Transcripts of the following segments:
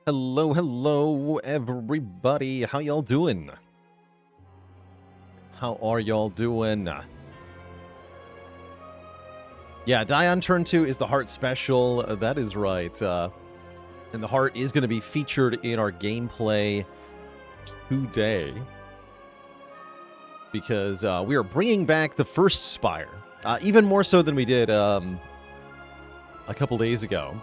Hello, hello, everybody. How y'all doing? How are y'all doing? Yeah, Dion Turn 2 is the Heart Special. That is right. And the Heart is going to be featured in our gameplay today. Because we are bringing back the first Spire. Even more so than we did a couple days ago.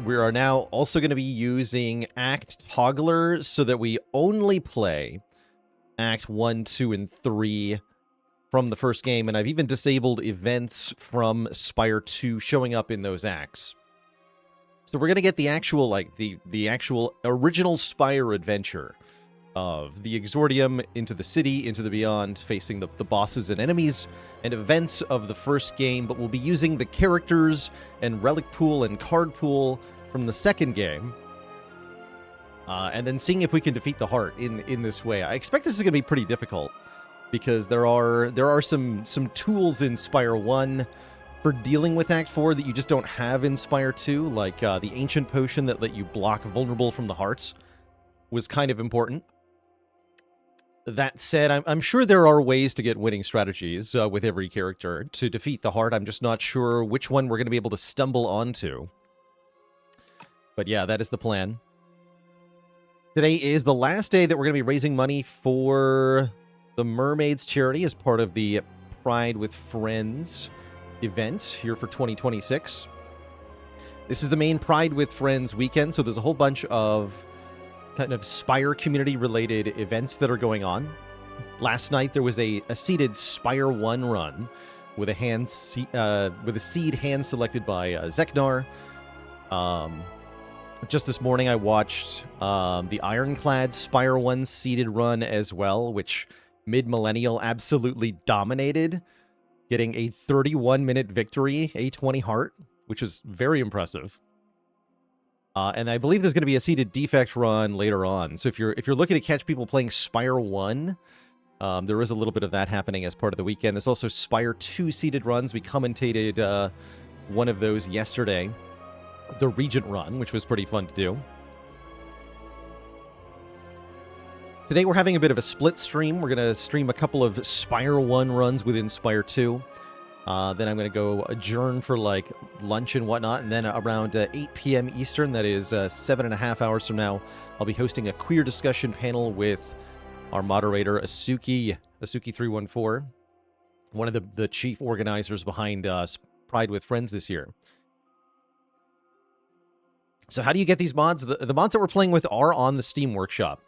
We are now also going to be using Act Toggler so that we only play Act 1, 2, and 3 from the first game, and I've even disabled events from Spire 2 showing up in those acts. So we're going to get the actual, the actual original Spire adventure of the Exordium into the city, into the beyond, facing the bosses and enemies, and events of the first game, but we'll be using the characters and relic pool and card pool from the second game, and then seeing if we can defeat the Heart in this way. I expect this is going to be pretty difficult, because there are some tools in Spire 1 for dealing with Act 4 that you just don't have in Spire 2, like the Ancient Potion that let you block vulnerable from the Hearts was kind of important. That said, I'm sure there are ways to get winning strategies with every character to defeat the Heart. I'm just not sure which one we're going to be able to stumble onto. But yeah, that is the plan. Today is the last day that we're going to be raising money for the Mermaids charity as part of the Pride with Friends event here for 2026. This is the main Pride with Friends weekend, so there's a whole bunch of kind of Spire community-related events that are going on. Last night, there was a seeded Spire 1 run with a seed hand-selected by Zeknar. Just this morning, I watched the Ironclad Spire 1 seeded run as well, which Mid-Millennial absolutely dominated, getting a 31-minute victory, A20 Heart, which was very impressive. And I believe there's going to be a seeded Defect run later on. So if you're looking to catch people playing Spire 1, there is a little bit of that happening as part of the weekend. There's also Spire 2 seeded runs. We commentated one of those yesterday, the Regent run, which was pretty fun to do. Today we're having a bit of a split stream. We're going to stream a couple of Spire 1 runs within Spire 2. Then I'm going to go adjourn for like lunch and whatnot, and then around 8 p.m. Eastern, that is 7.5 hours from now, I'll be hosting a queer discussion panel with our moderator, Asuki314, one of the chief organizers behind Pride with Friends this year. So how do you get these mods? The mods that we're playing with are on the Steam Workshop.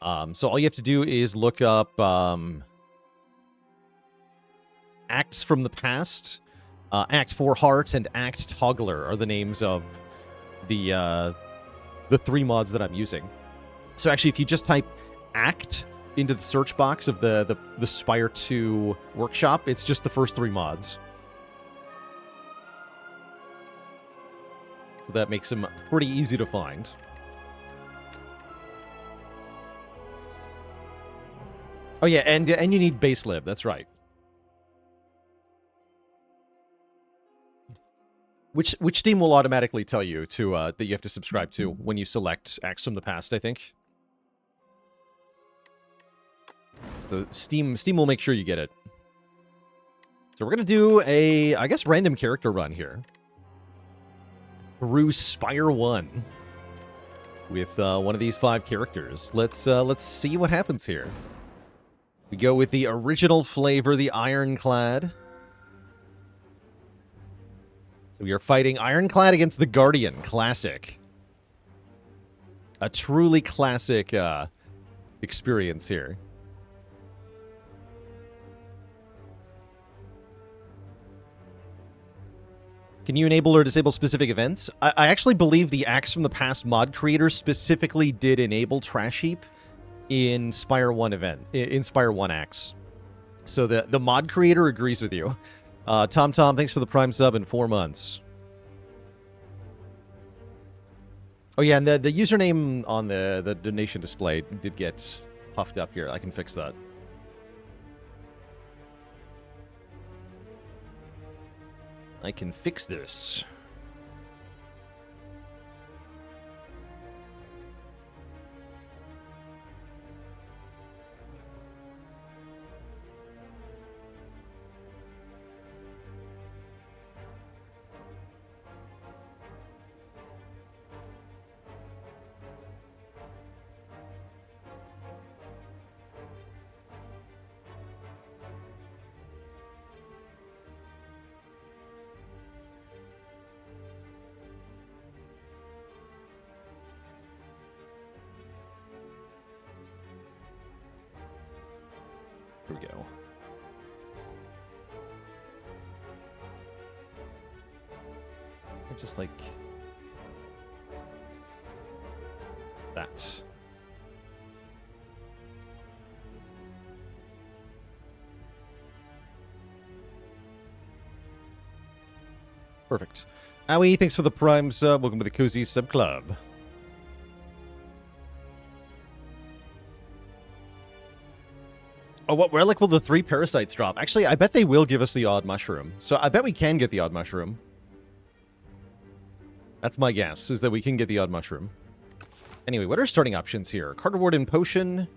So all you have to do is look up Acts from the Past, Act 4 Heart, and Act Toggler are the names of the 3 mods that I'm using. So actually, if you just type Act into the search box of the Spire 2 Workshop, it's just the first 3 mods. So that makes them pretty easy to find. Oh yeah, and you need baselib, that's right. Which Steam will automatically tell you to that you have to subscribe to when you select Acts from the Past, I think. So Steam will make sure you get it. So we're gonna do a, I guess, random character run here through Spire 1 with one of these 5 characters. Let's see what happens here. We go with the original flavor, the Ironclad. So we are fighting Ironclad against the Guardian. Classic. A truly classic experience here. Can you enable or disable specific events? I actually believe the Acts from the Past mod creator specifically did enable Trash Heap in Spire 1 event, in Spire 1 Acts. So the mod creator agrees with you. Tom, thanks for the Prime sub in 4 months. Oh yeah, and the username on the donation display did get puffed up here. I can fix that. I can fix this. Here we go. Just like that. Perfect. Owie, thanks for the prime sub. Welcome to the Cozy Sub Club. Oh, what relic will the 3 parasites drop? Actually, I bet they will give us the odd mushroom. So I bet we can get the odd mushroom. That's my guess, is that we can get the odd mushroom. Anyway, what are starting options here? Card Reward and Potion.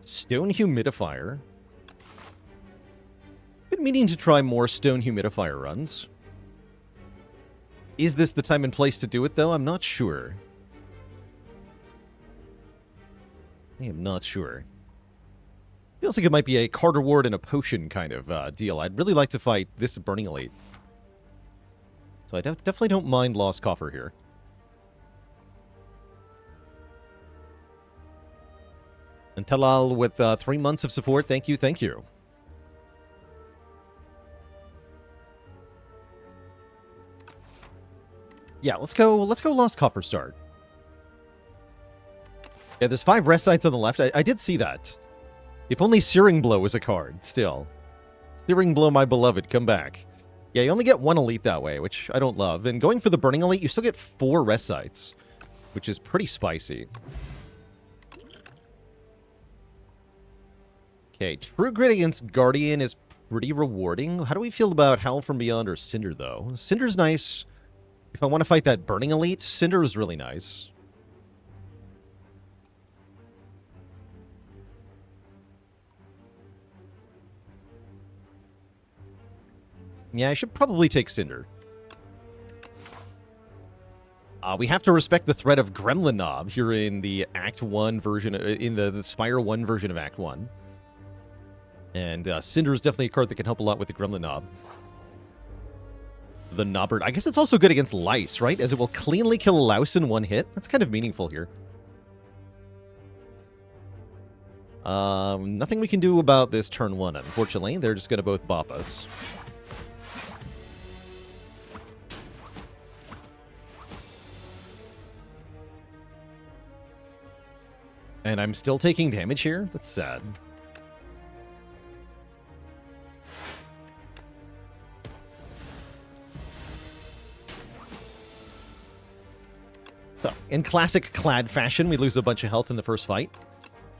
Stone Humidifier. Been meaning to try more Stone Humidifier runs. Is this the time and place to do it, though? I'm not sure. I am not sure. Feels like it might be a card reward and a potion kind of deal. I'd really like to fight this Burning Elite. So I definitely don't mind Lost Coffer here. And Talal with 3 months of support. Thank you, thank you. Yeah, let's go Lost Coffer start. Yeah, there's 5 rest sites on the left. I did see that. If only Searing Blow was a card, still. Searing Blow, my beloved, come back. Yeah, you only get 1 elite that way, which I don't love. And going for the Burning Elite, you still get 4 rest sites, which is pretty spicy. Okay, True Grit against Guardian is pretty rewarding. How do we feel about Howl from Beyond or Cinder, though? Cinder's nice. If I want to fight that Burning Elite, Cinder is really nice. Yeah, I should probably take Cinder. We have to respect the threat of Gremlin Knob here in the Act 1 version, in the Spire 1 version of Act 1. And Cinder is definitely a card that can help a lot with the Gremlin Knob. The Knobbert. I guess it's also good against Lice, right? As it will cleanly kill a louse in 1 hit. That's kind of meaningful here. Nothing we can do about this turn 1, unfortunately. They're just going to both bop us. And I'm still taking damage here? That's sad. So, in classic Clad fashion, we lose a bunch of health in the first fight.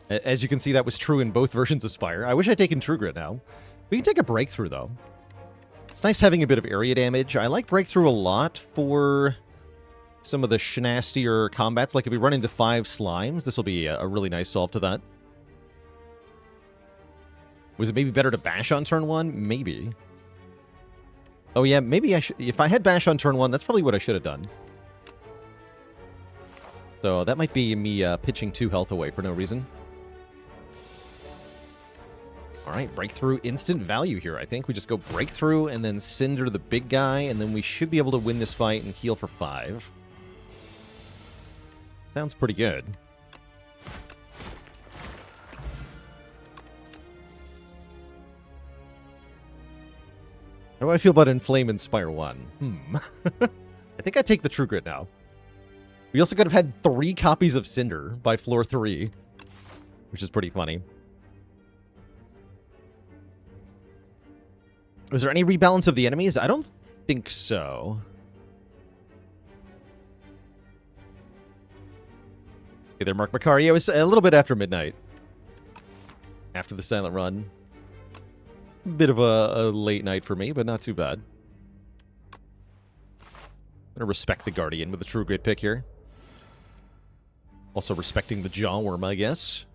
As you can see, that was true in both versions of Spire. I wish I'd taken True Grit now. We can take a Breakthrough, though. It's nice having a bit of area damage. I like Breakthrough a lot for some of the schnastier combats. Like if we run into 5 slimes, this will be a really nice solve to that. Was it maybe better to bash on turn 1? Maybe. Oh yeah, maybe I should. If I had bash on turn 1, that's probably what I should have done. So that might be me pitching 2 health away for no reason. Alright, Breakthrough, instant value here, I think. We just go Breakthrough and then Cinder the big guy, and then we should be able to win this fight and heal for 5. Sounds pretty good. How do I feel about Inflame and Spire 1? I think I take the True Grit now. We also could have had 3 copies of Cinder by floor 3, which is pretty funny. Was there any rebalance of the enemies? I don't think so. Hey there, Mark Macari. It was a little bit after midnight. After the silent run. Bit of a late night for me, but not too bad. I'm gonna respect the Guardian with the True Grit pick here. Also respecting the Jawworm, I guess.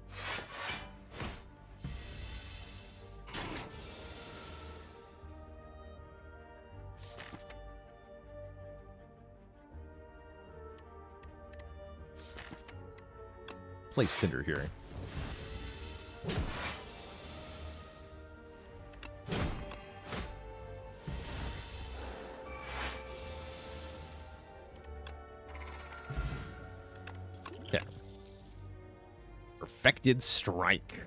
Play Cinder here. Okay. Perfected Strike.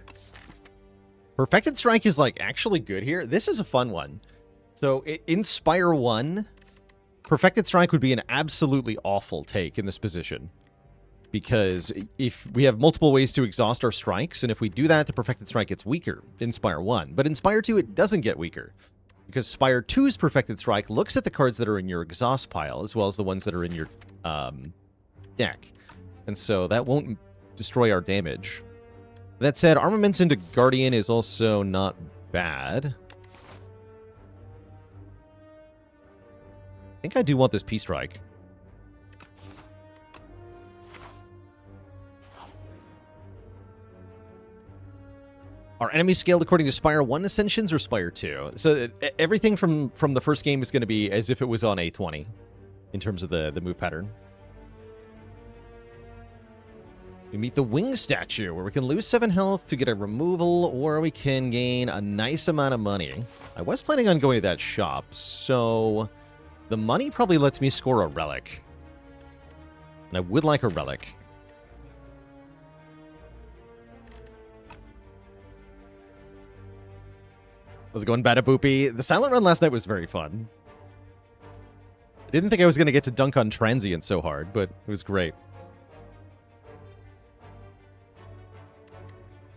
Perfected Strike is, like, actually good here. This is a fun one. So, in Spire 1, Perfected Strike would be an absolutely awful take in this position. Because if we have multiple ways to exhaust our strikes, and if we do that, the Perfected Strike gets weaker in Spire 1. But in Spire 2, it doesn't get weaker. Because Spire 2's Perfected Strike looks at the cards that are in your exhaust pile, as well as the ones that are in your deck. And so that won't destroy our damage. That said, Armaments into Guardian is also not bad. I think I do want this P-Strike. Are enemies scaled according to Spire 1 Ascensions or Spire 2? So everything from the first game is going to be as if it was on A20 in terms of the move pattern. We meet the Wing Statue, where we can lose 7 health to get a removal, or we can gain a nice amount of money. I was planning on going to that shop, so the money probably lets me score a relic. And I would like a relic. How's it going, Bada Boopy? The Silent Run last night was very fun. I didn't think I was going to get to dunk on Transient so hard, but it was great.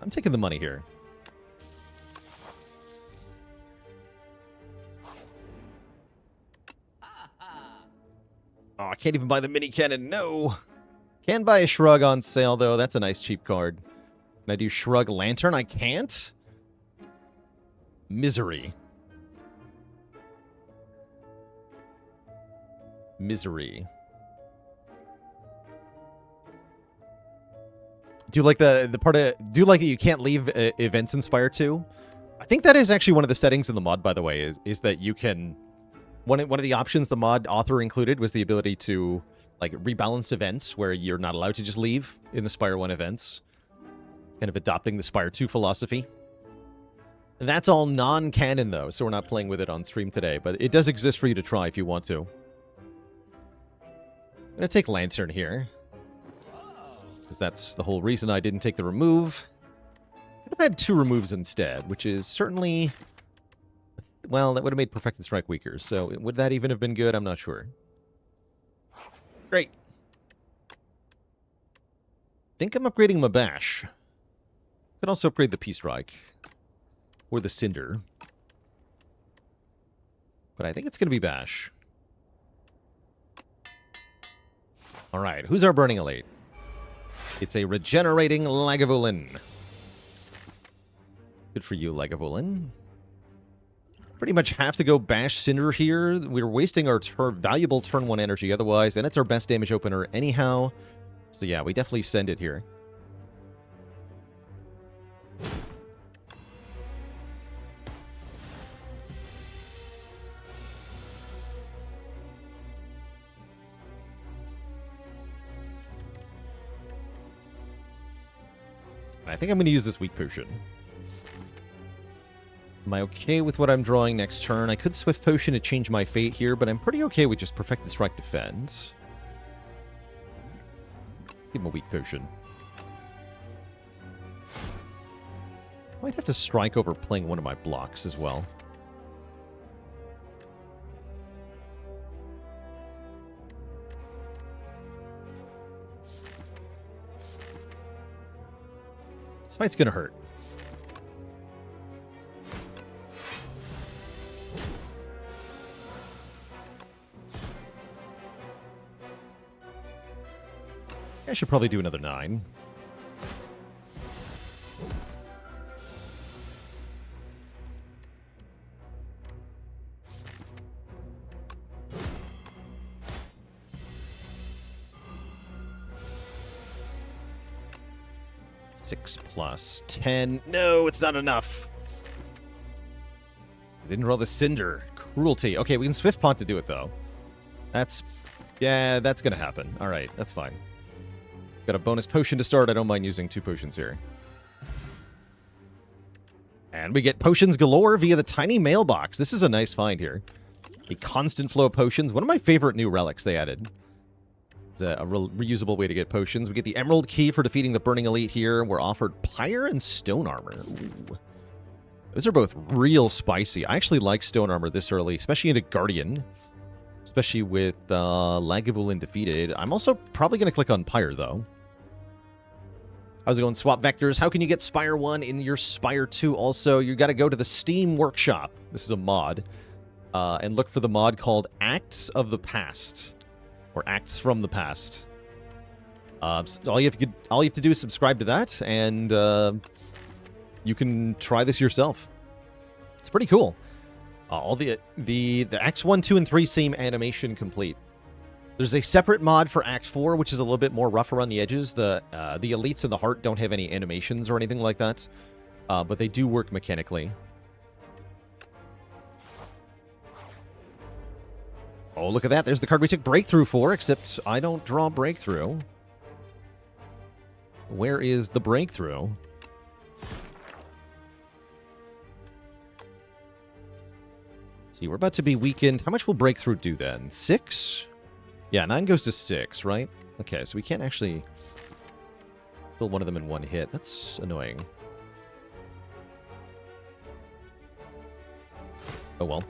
I'm taking the money here. Oh, I can't even buy the mini cannon. No. Can buy a Shrug on sale, though. That's a nice cheap card. Can I do Shrug Lantern? I can't. Misery. Misery. Do you like the part of... Do you like that you can't leave events in Spire 2? I think that is actually one of the settings in the mod, by the way, is that you can... One of the options the mod author included was the ability to, like, rebalance events where you're not allowed to just leave in the Spire 1 events. Kind of adopting the Spire 2 philosophy. That's all non-canon, though, so we're not playing with it on stream today, but it does exist for you to try if you want to. I'm going to take Lantern here. Because that's the whole reason I didn't take the remove. Could have had 2 removes instead, which is certainly... Well, that would have made Perfected Strike weaker, so would that even have been good? I'm not sure. Great. Think I'm upgrading my Bash. Could also upgrade the P-Strike. Or the Cinder. But I think it's going to be Bash. Alright, who's our Burning Elite? It's a Regenerating Lagavulin. Good for you, Lagavulin. Pretty much have to go Bash Cinder here. We're wasting our valuable turn 1 energy otherwise, and it's our best damage opener anyhow. So yeah, we definitely send it here. I think I'm going to use this weak potion. Am I okay with what I'm drawing next turn? I could Swift Potion to change my fate here, but I'm pretty okay with just Perfected Strike Defend. Give him a weak potion. Might have to strike over playing one of my blocks as well. This fight's gonna hurt. I should probably do another 9. Six plus 10. No, it's not enough. I didn't roll the Cinder. Cruelty. Okay, we can Swift Pont to do it, though. Yeah, that's gonna happen. Alright, that's fine. Got a bonus potion to start. I don't mind using 2 potions here. And we get potions galore via the tiny mailbox. This is a nice find here. A constant flow of potions. One of my favorite new relics they added. It's a reusable way to get potions. We get the Emerald Key for defeating the Burning Elite here. We're offered Pyre and Stone Armor. Ooh. Those are both real spicy. I actually like stone armor this early, especially into Guardian. Especially with Lagavulin and Defeated. I'm also probably going to click on Pyre, though. How's it going, Swap Vectors? How can you get Spire 1 in your Spire 2 also? You got to go to the Steam Workshop. This is a mod. And look for the mod called Acts of the Past. Or Acts from the Past. All you have to do is subscribe to that, and you can try this yourself. It's pretty cool. All the Acts 1, 2, and 3 seem animation complete. There's a separate mod for Act 4, which is a little bit more rough around the edges. The elites in the heart don't have any animations or anything like that, but they do work mechanically. Oh, look at that. There's the card we took Breakthrough for, except I don't draw Breakthrough. Where is the Breakthrough? Let's see, we're about to be weakened. How much will Breakthrough do then? 6? Yeah, 9 goes to 6, right? Okay, so we can't actually kill one of them in one hit. That's annoying. Oh well.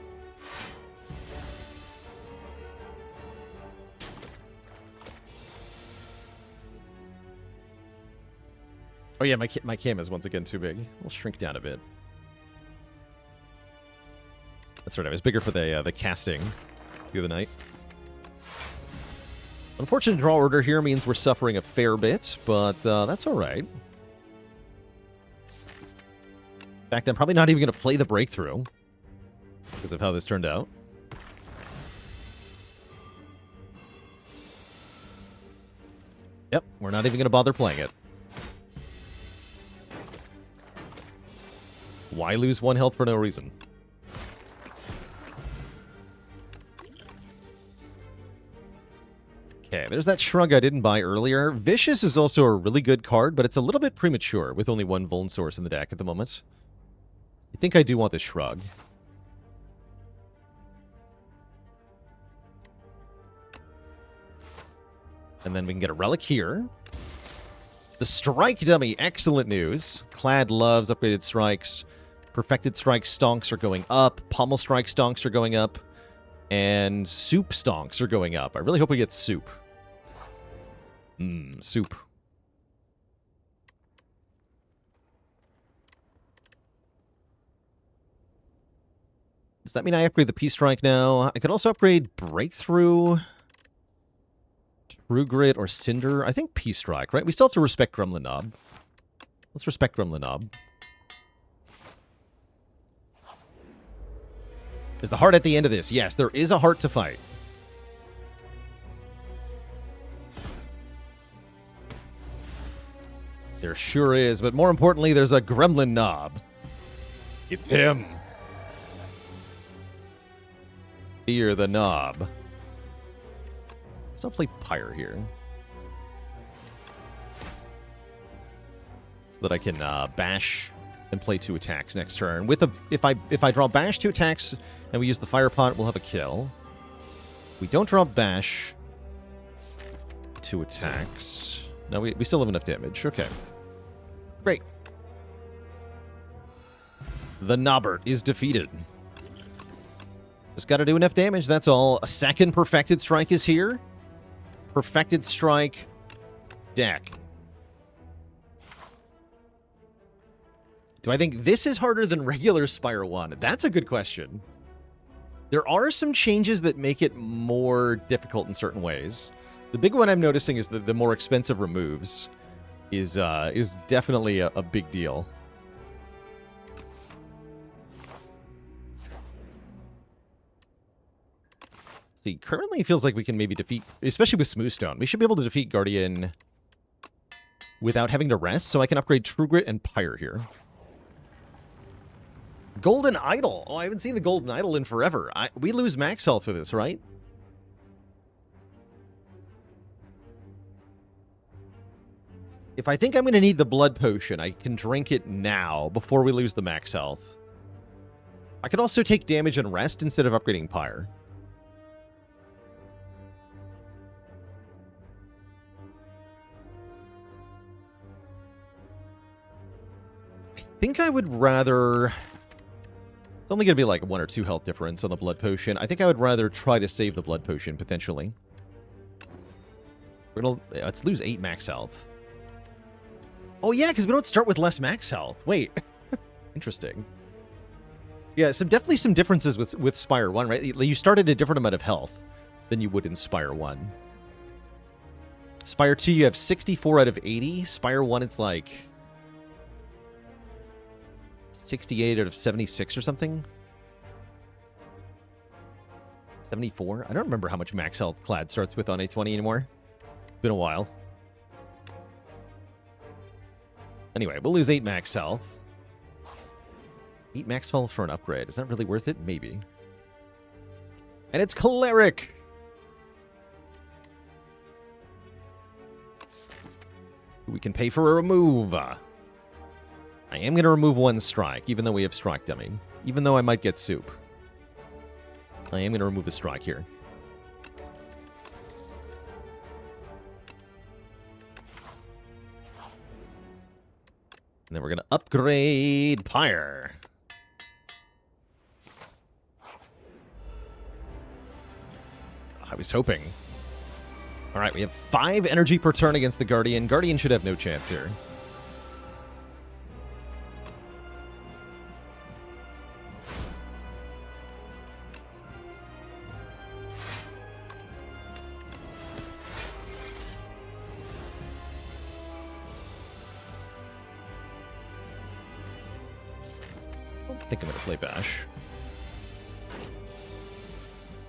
Oh yeah, my cam is once again too big. We'll shrink down a bit. That's right, I was bigger for the casting the other night. Unfortunate draw order here means we're suffering a fair bit, but that's alright. In fact, I'm probably not even going to play the Breakthrough because of how this turned out. Yep, we're not even going to bother playing it. Why lose 1 health for no reason? Okay, there's that Shrug I didn't buy earlier. Vicious is also a really good card, but it's a little bit premature with only 1 Vuln source in the deck at the moment. I think I do want this Shrug. And then we can get a Relic here. The Strike Dummy, excellent news. Clad loves upgraded strikes. Perfected Strike stonks are going up. Pommel Strike stonks are going up. And Soup stonks are going up. I really hope we get Soup. Soup. Does that mean I upgrade the Peace Strike now? I could also upgrade Breakthrough, True Grit, or Cinder. I think Peace Strike, right? We still have to respect Gremlin Knob. Let's respect Gremlin Knob. Is the heart at the end of this? Yes, there is a heart to fight. There sure is, but more importantly, there's a Gremlin Knob. It's him. Fear the Knob. Let's not play Pyre here. So that I can bash and play 2 attacks next turn. With if I draw bash 2 attacks and we use the fire pot, we'll have a kill. We don't draw bash 2 attacks. No, we still have enough damage. Okay. Great. The Nobbert is defeated. Just got to do enough damage, that's all. A second Perfected Strike is here. Perfected Strike deck. Do I think this is harder than regular Spire 1? That's a good question. There are some changes that make it more difficult in certain ways. The big one I'm noticing is that the more expensive removes is definitely a big deal. See, currently it feels like we can maybe defeat, especially with Smoothstone, we should be able to defeat Guardian without having to rest, so I can upgrade True Grit and Pyre here. Golden Idol. Oh, I haven't seen the Golden Idol in forever. We lose max health for this, right? If I think I'm going to need the blood potion, I can drink it now before we lose the max health. I could also take damage and rest instead of upgrading Pyre. I think I would rather It's only going to be like 1 or 2 health difference on the blood potion. I think I would rather try to save the blood potion, potentially. Let's lose 8 max health. Oh yeah, because we don't start with less max health. Wait. Interesting. Yeah, definitely some differences with Spire 1, right? You start at a different amount of health than you would in Spire 1. Spire 2, you have 64 out of 80. Spire 1, it's like 68 out of 76 or something. 74? I don't remember how much max health Clad starts with on A20 anymore. It's been a while. Anyway, we'll lose 8 max health. 8 max health for an upgrade. Is that really worth it? Maybe. And it's Cleric! We can pay for a remove. I am going to remove 1 strike, even though we have strike dummy. Even though I might get soup. I am going to remove a strike here. And then we're going to upgrade Pyre. I was hoping. All right, we have 5 energy per turn against the Guardian. Guardian should have no chance here. I think I'm going to play Bash.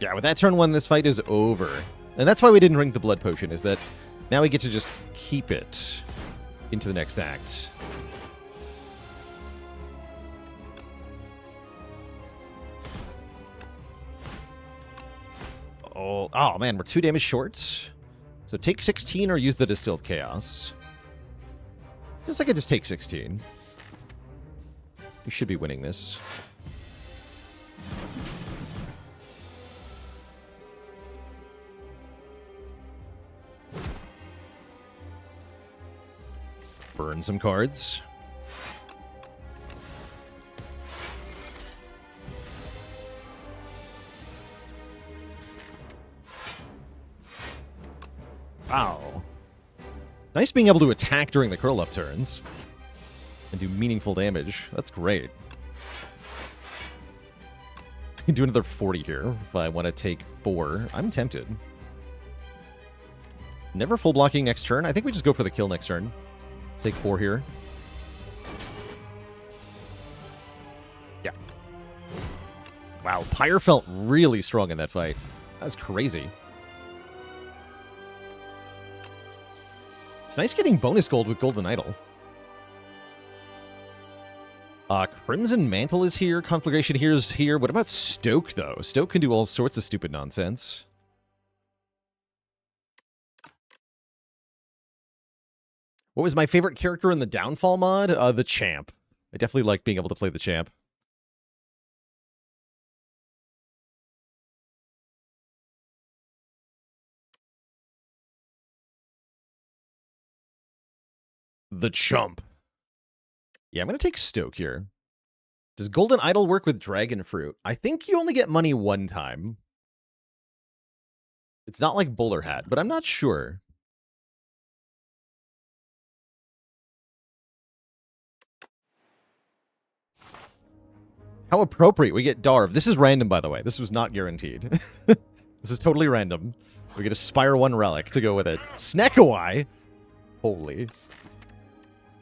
Yeah, with that turn 1, this fight is over. And that's why we didn't drink the blood potion, is that now we get to just keep it into the next act. Oh man, we're 2 damage short. So take 16 or use the Distilled Chaos. I guess I could just take 16. We should be winning this. Burn some cards. Wow. Nice being able to attack during the curl-up turns. And do meaningful damage. That's great. I can do another 40 here if I want to take 4. I'm tempted. Never full blocking next turn. I think we just go for the kill next turn. Take 4 here. Yeah. Wow, Pyre felt really strong in that fight. That's crazy. It's nice getting bonus gold with Golden Idol. Crimson Mantle is here. Conflagration here is here. What about Stoke, though? Stoke can do all sorts of stupid nonsense. What was my favorite character in the Downfall mod? The Champ. I definitely like being able to play the Champ. The Chump. Yeah, I'm going to take Stoke here. Does Golden Idol work with Dragon Fruit? I think you only get money 1 time. It's not like Bowler Hat, but I'm not sure. How appropriate. We get Darv. This is random, by the way. This was not guaranteed. This is totally random. We get a Spire 1 relic to go with it. Snekowai. Holy.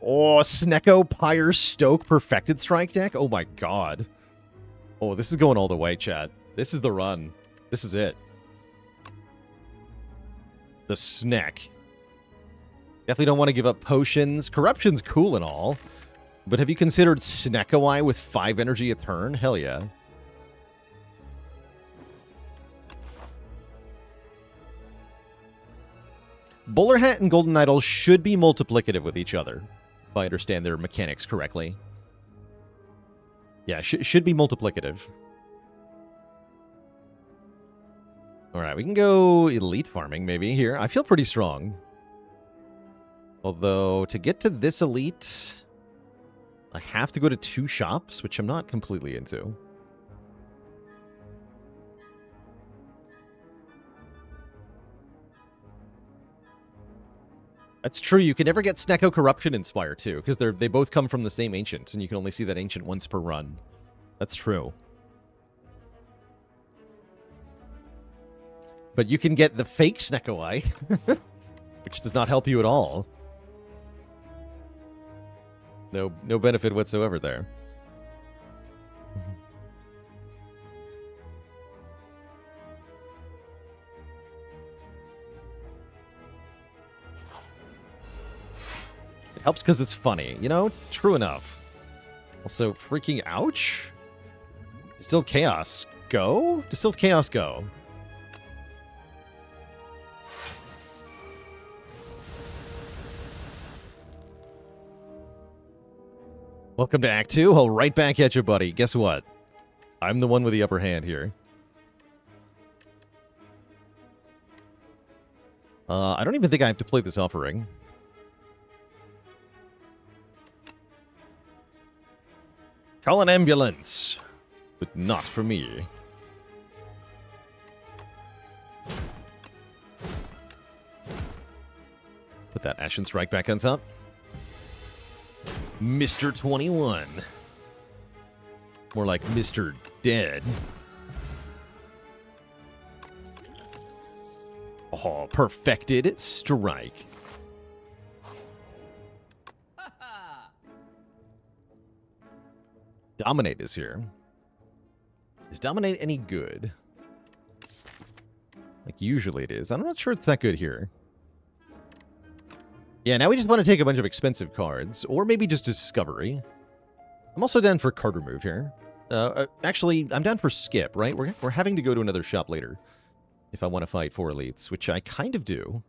Oh, Snecko, Pyre, Stoke, Perfected Strike deck? Oh my god. Oh, this is going all the way, chat. This is the run. This is it. The Snek. Definitely don't want to give up potions. Corruption's cool and all. But have you considered Snekowai with 5 energy a turn? Hell yeah. Bowler Hat and Golden Idol should be multiplicative with each other, if I understand their mechanics correctly. Yeah, should be multiplicative. Alright, we can go elite farming maybe here. I feel pretty strong. Although, to get to this elite, I have to go to 2 shops, which I'm not completely into. That's true. You can never get Snecko Corruption in Spire, too, because they both come from the same Ancient, and you can only see that Ancient once per run. That's true. But you can get the fake Sneckoite, which does not help you at all. No benefit whatsoever there. It helps because it's funny, you know? True enough. Also, freaking ouch. Distilled Chaos, go? Distilled Chaos, go. Welcome to Act 2. I'll right back at you, buddy. Guess what? I'm the one with the upper hand here. I don't even think I have to play this offering. Call an ambulance. But not for me. Put that Ashen Strike back on top. Mr. 21. More like Mr. Dead. Oh, perfected strike. Dominate is here. Is Dominate any good? Like usually it is. I'm not sure it's that good here. Yeah, now we just want to take a bunch of expensive cards, or maybe just Discovery. I'm also down for card remove here. Actually, I'm down for skip, right? We're having to go to another shop later if I want to fight 4 elites, which I kind of do.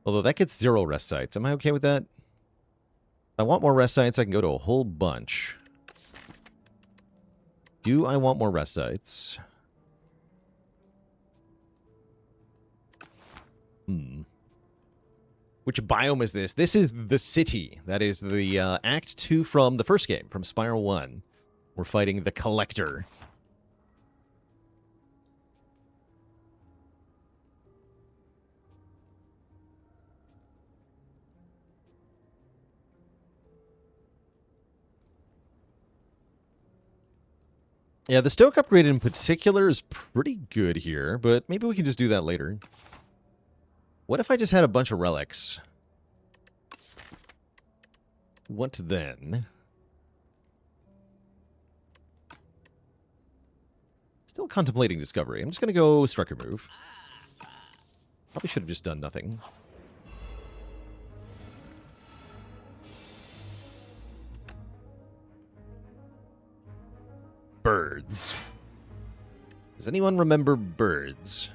Although that gets 0 rest sites. Am I okay with that? If I want more rest sites, I can go to a whole bunch. Do I want more rest sites? Which biome is this? This is the city. That is the Act 2 from the first game, from Spire 1. We're fighting the Collector. Yeah, the Stoke upgrade in particular is pretty good here, but maybe we can just do that later. What if I just had a bunch of relics? What then? Still contemplating Discovery. I'm just going to go Striker Move. Probably should have just done nothing. Birds. Does anyone remember birds?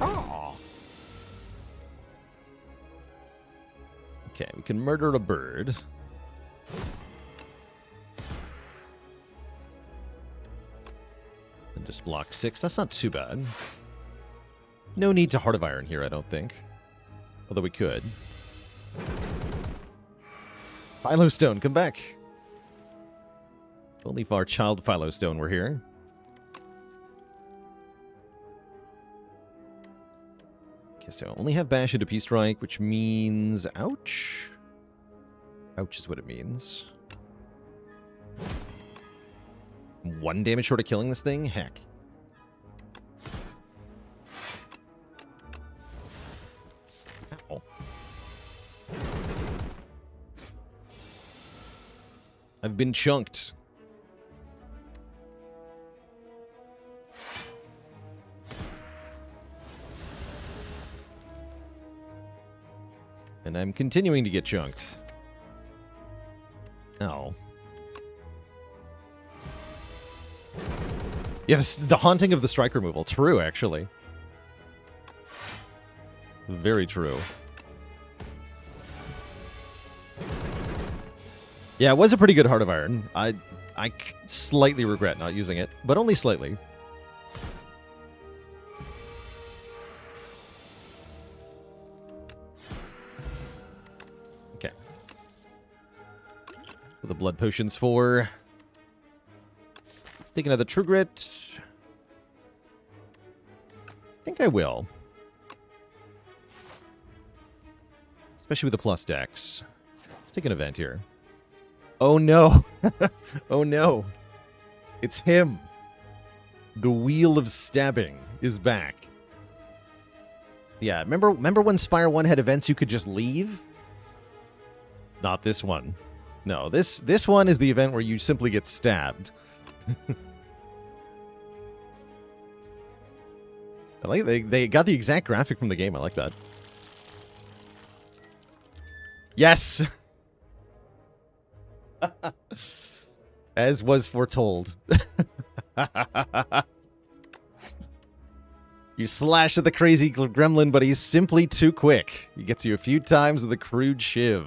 Oh. Okay, we can murder a bird. And just block 6. That's not too bad. No need to Heart of Iron here, I don't think. Although we could. Philo Stone, come back. If only if our child Philo Stone were here. Okay, so I only have Bash into P-Strike, which means... Ouch? Ouch is what it means. 1 damage short of killing this thing? Heck. Ow. I've been chunked. And I'm continuing to get chunked. Ow. Yes, the haunting of the strike removal. True, actually. Very true. Yeah, it was a pretty good Heart of Iron. I slightly regret not using it, but only slightly. Okay. The blood potions for. Take another True Grit. I think I will. Especially with the plus dex. Let's take an event here. Oh no! Oh no! It's him! The Wheel of Stabbing is back. Yeah, remember when Spire 1 had events you could just leave? Not this one. No, this one is the event where you simply get stabbed. I like they got the exact graphic from the game. I like that. Yes. As was foretold. You slash at the crazy gremlin, but he's simply too quick. He gets you a few times with a crude shiv.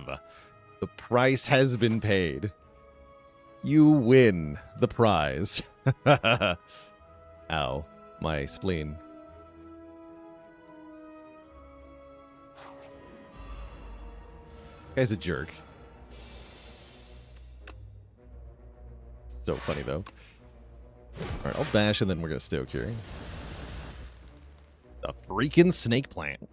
The price has been paid. You win the prize. Ow, my spleen. Guy's a jerk. So funny, though. Alright, I'll bash and then we're gonna stoke here. The freaking snake plant.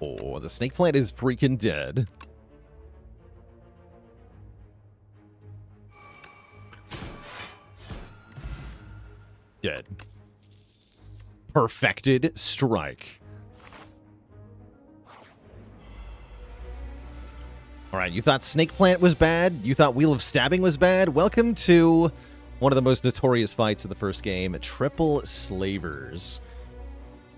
Oh, the snake plant is freaking dead. Dead. Perfected strike. Alright, you thought Snake Plant was bad? You thought Wheel of Stabbing was bad? Welcome to one of the most notorious fights in the first game, Triple Slavers.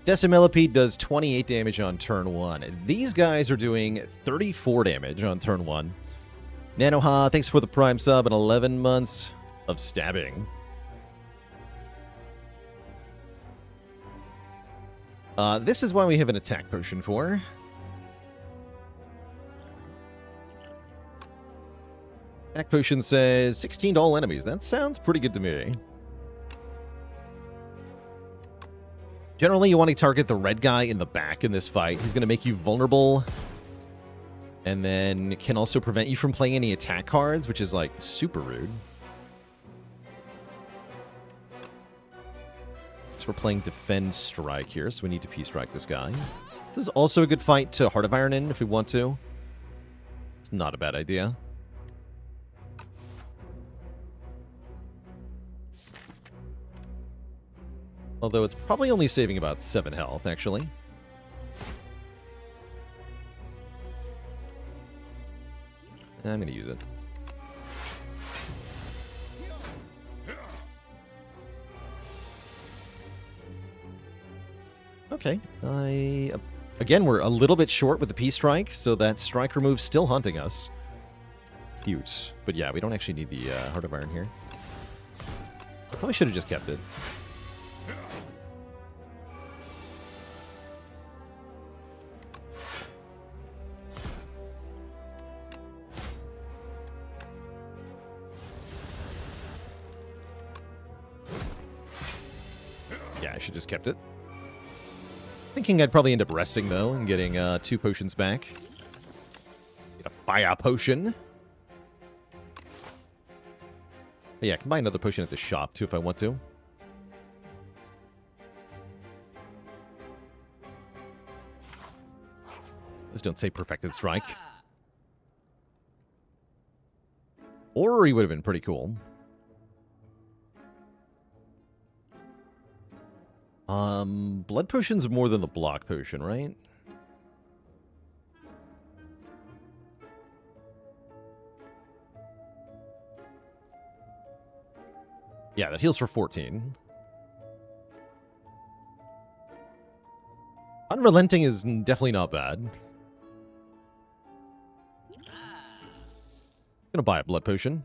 Decimillipede does 28 damage on turn 1. These guys are doing 34 damage on turn 1. Nanoha, thanks for the Prime sub and 11 months of stabbing. This is why we have an attack potion for. Attack potion says 16 to all enemies. That sounds pretty good to me. Generally, you want to target the red guy in the back in this fight. He's going to make you vulnerable. And then can also prevent you from playing any attack cards, which is, like, super rude. So we're playing Defend Strike here, so we need to P-Strike this guy. This is also a good fight to Heart of Iron in if we want to. It's not a bad idea. Although it's probably only saving about 7 health, actually. I'm going to use it. Okay. Again, we're a little bit short with the P-Strike, so that strike remove still hunting us. Cute. But yeah, we don't actually need the Heart of Iron here. I probably should have just kept it. Yeah, I should just kept it. Thinking I'd probably end up resting, though, and getting 2 potions back. Get a fire potion. But yeah, I can buy another potion at the shop, too, if I want to. Just don't say Perfected Strike. Ori would have been pretty cool. Blood potion's more than the block potion, right? Yeah, that heals for 14. Unrelenting is definitely not bad. Gonna buy a blood potion.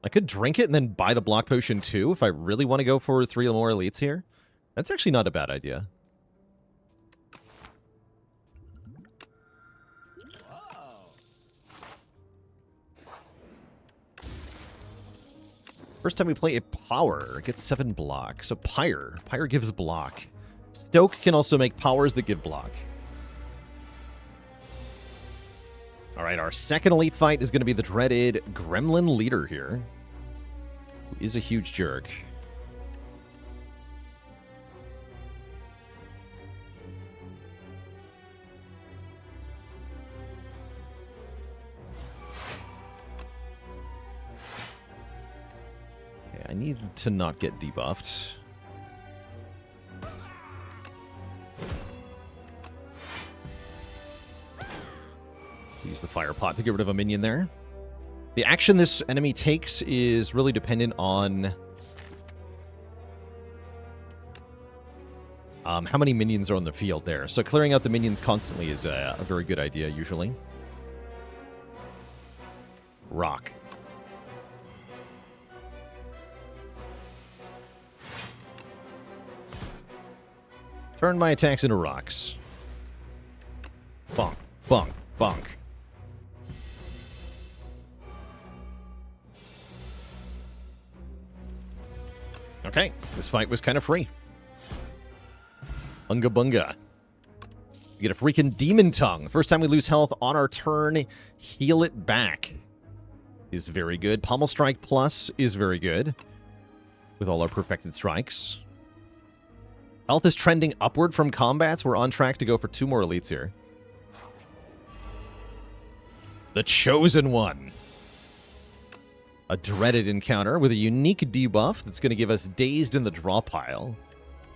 I could drink it and then buy the block potion too if I really want to go for 3 or more elites here. That's actually not a bad idea. First time we play a power, it gets 7 block. So Pyre. Pyre gives block. Stoke can also make powers that give block. All right, our second elite fight is going to be the dreaded Gremlin Leader here, who is a huge jerk. Okay, I need to not get debuffed. Use the fire pot to get rid of a minion there. The action this enemy takes is really dependent on how many minions are on the field there. So clearing out the minions constantly is a very good idea, usually. Rock. Turn my attacks into rocks. Bonk, bonk, bonk. Okay, this fight was kind of free. Bunga bunga. You get a freaking Demon Tongue. First time we lose health on our turn, heal it back. Is very good. Pommel Strike Plus is very good. With all our perfected strikes. Health is trending upward from combats. We're on track to go for 2 more elites here. The Chosen One. A dreaded encounter with a unique debuff that's going to give us Dazed in the draw pile.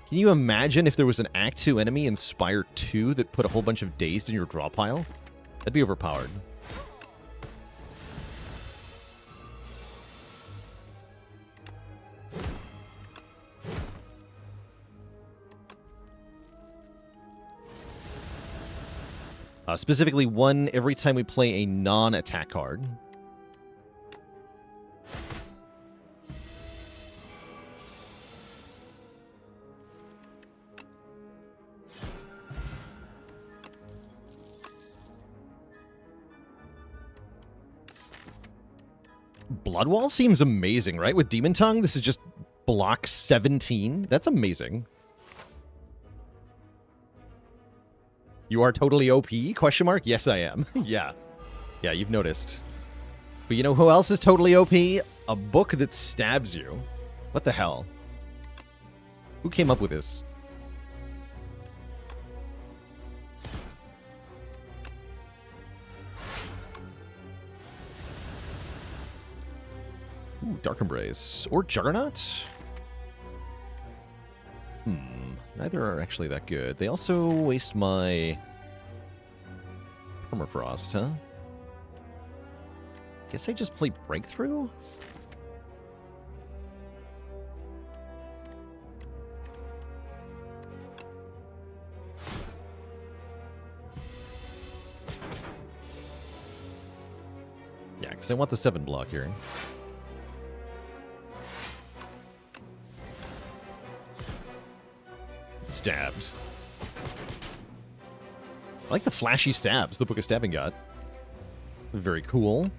Can you imagine if there was an Act 2 enemy in Spire 2 that put a whole bunch of Dazed in your draw pile? That'd be overpowered. Specifically 1 every time we play a non-attack card. Bloodwall seems amazing, right? With Demon Tongue, this is just block 17. That's amazing. You are totally OP? Question mark? Yes, I am. Yeah. Yeah, you've noticed. But you know who else is totally OP? A book that stabs you. What the hell? Who came up with this? Ooh, Dark Embrace. Or Juggernaut? Neither are actually that good. They also waste my Permafrost, huh? Guess I just play Breakthrough? Yeah, because I want the 7 block here. Stabbed. I like the flashy stabs the Book of Stabbing got. Very cool.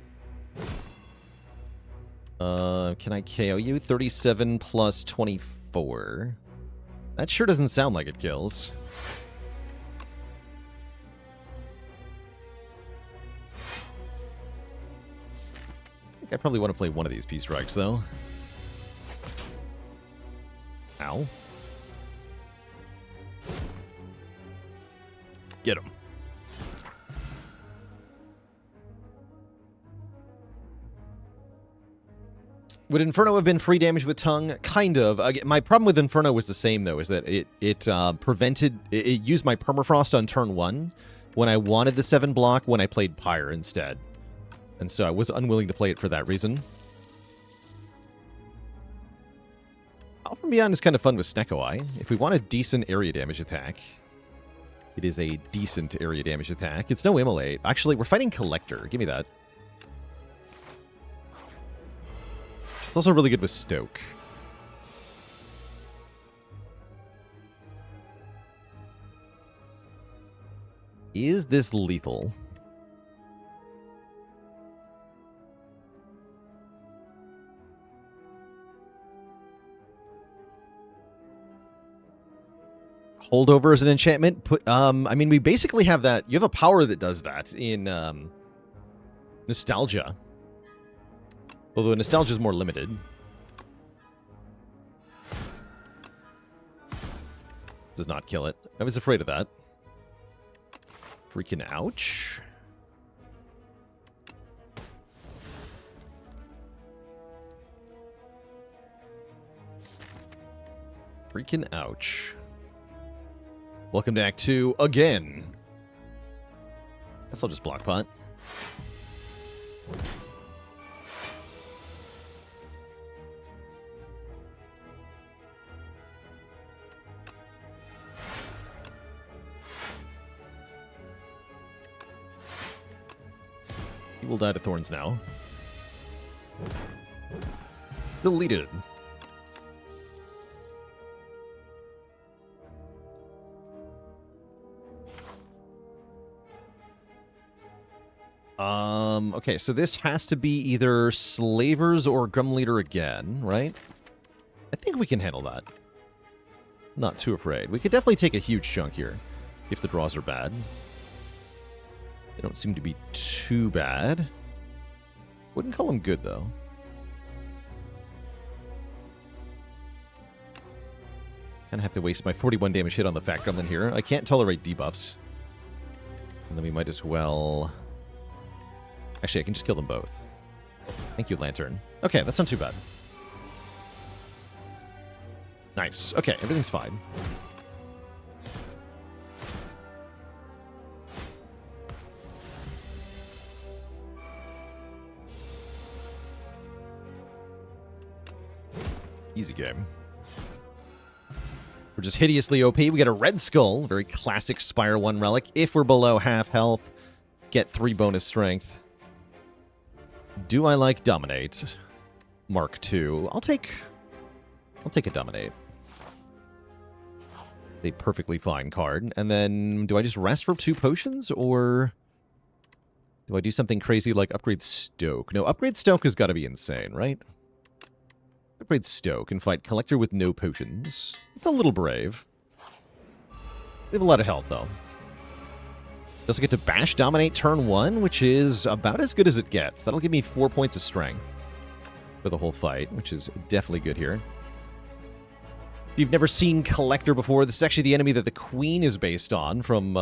Can I KO you? 37 plus 24. That sure doesn't sound like it kills. I think I probably want to play one of these Peace Strikes, though. Ow. Get him. Would Inferno have been free damage with Tongue? Kind of. My problem with Inferno was the same, though, is that it used my Permafrost on turn 1 when I wanted the 7 block when I played Pyre instead. And so I was unwilling to play it for that reason. Out from Beyond is kind of fun with Snecko Eye. If we want a decent area damage attack, it is a decent area damage attack. It's no immolate. Actually, we're fighting Collector. Give me that. It's also really good with Stoke. Is this lethal? Holdover is an enchantment. I mean, we basically have that. You have a power that does that in Nostalgia. Although Nostalgia is more limited. This does not kill it. I was afraid of that. Freaking ouch. Freaking ouch. Welcome to Act 2 again. Guess I'll just block punt. He will die to thorns now. Deleted. Okay, so this has to be either Slavers or Grum Leader again, right? I think we can handle that. Not too afraid. We could definitely take a huge chunk here, if the draws are bad. They don't seem to be too bad. Wouldn't call them good, though. Kind of have to waste my 41 damage hit on the Fat Gremlin here. I can't tolerate debuffs. And then we might as well... Actually, I can just kill them both. Thank you, Lantern. Okay, that's not too bad. Nice. Okay, everything's fine. Easy game. We're just hideously OP. We get a Red Skull, very classic Spire 1 relic. If we're below half health, get 3 bonus strength. Do I like Dominate? Mark II. I'll take a Dominate. A perfectly fine card. And then, do I just rest for 2 potions, or do I do something crazy like Upgrade Stoke? No, Upgrade Stoke has got to be insane, right? Upgrade Stoke and fight Collector with no potions. It's a little brave. We have a lot of health, though. We also get to Bash Dominate turn 1, which is about as good as it gets. That'll give me 4 points of strength for the whole fight, which is definitely good here. If you've never seen Collector before, this is actually the enemy that the Queen is based on from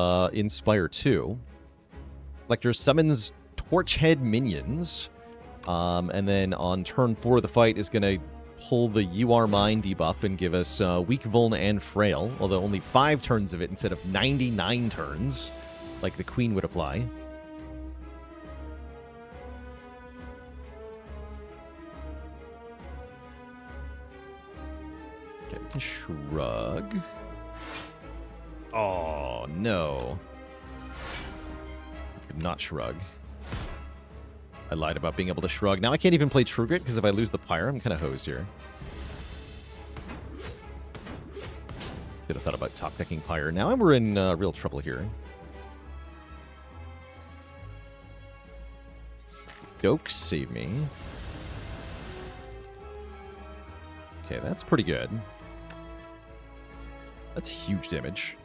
Spire 2. Collector summons Torchhead minions, and then on turn 4 of the fight is going to pull the You Are Mine debuff and give us Weak, Vuln, and Frail, although only 5 turns of it instead of 99 turns, like the Queen would apply. Okay, shrug. Oh, no. I could not shrug. I lied about being able to shrug. Now I can't even play True Grit, because if I lose the Pyre, I'm kind of hosed here. Should have thought about top decking Pyre. Now we're in real trouble here. Stoke, save me. Okay, that's pretty good. That's huge damage.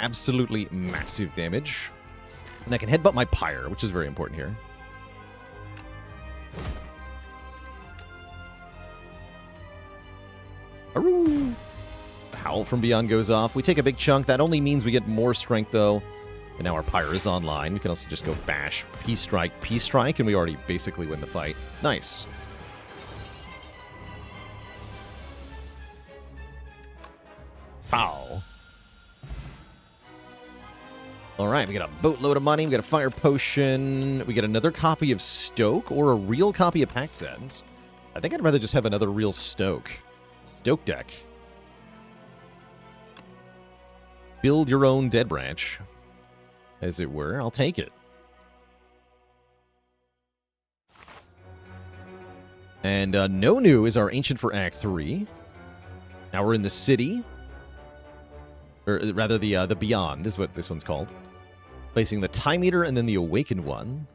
Absolutely massive damage. And I can headbutt my Pyre, which is very important here. Aroo! Howl from Beyond goes off. We take a big chunk. That only means we get more strength, though. And now our Pyre is online. We can also just go bash, Peace Strike, and we already basically win the fight. Nice. Pow. Alright, we got a boatload of money, we got a Fire Potion, we get another copy of Stoke, or a real copy of Pact Ends. I think I'd rather just have another real Stoke. Stoke deck. Build your own Dead Branch, as it were. I'll take it. And No New is our Ancient for Act 3. Now we're in the city. Or rather, the Beyond is what this one's called. Placing the Time Eater and then the Awakened one.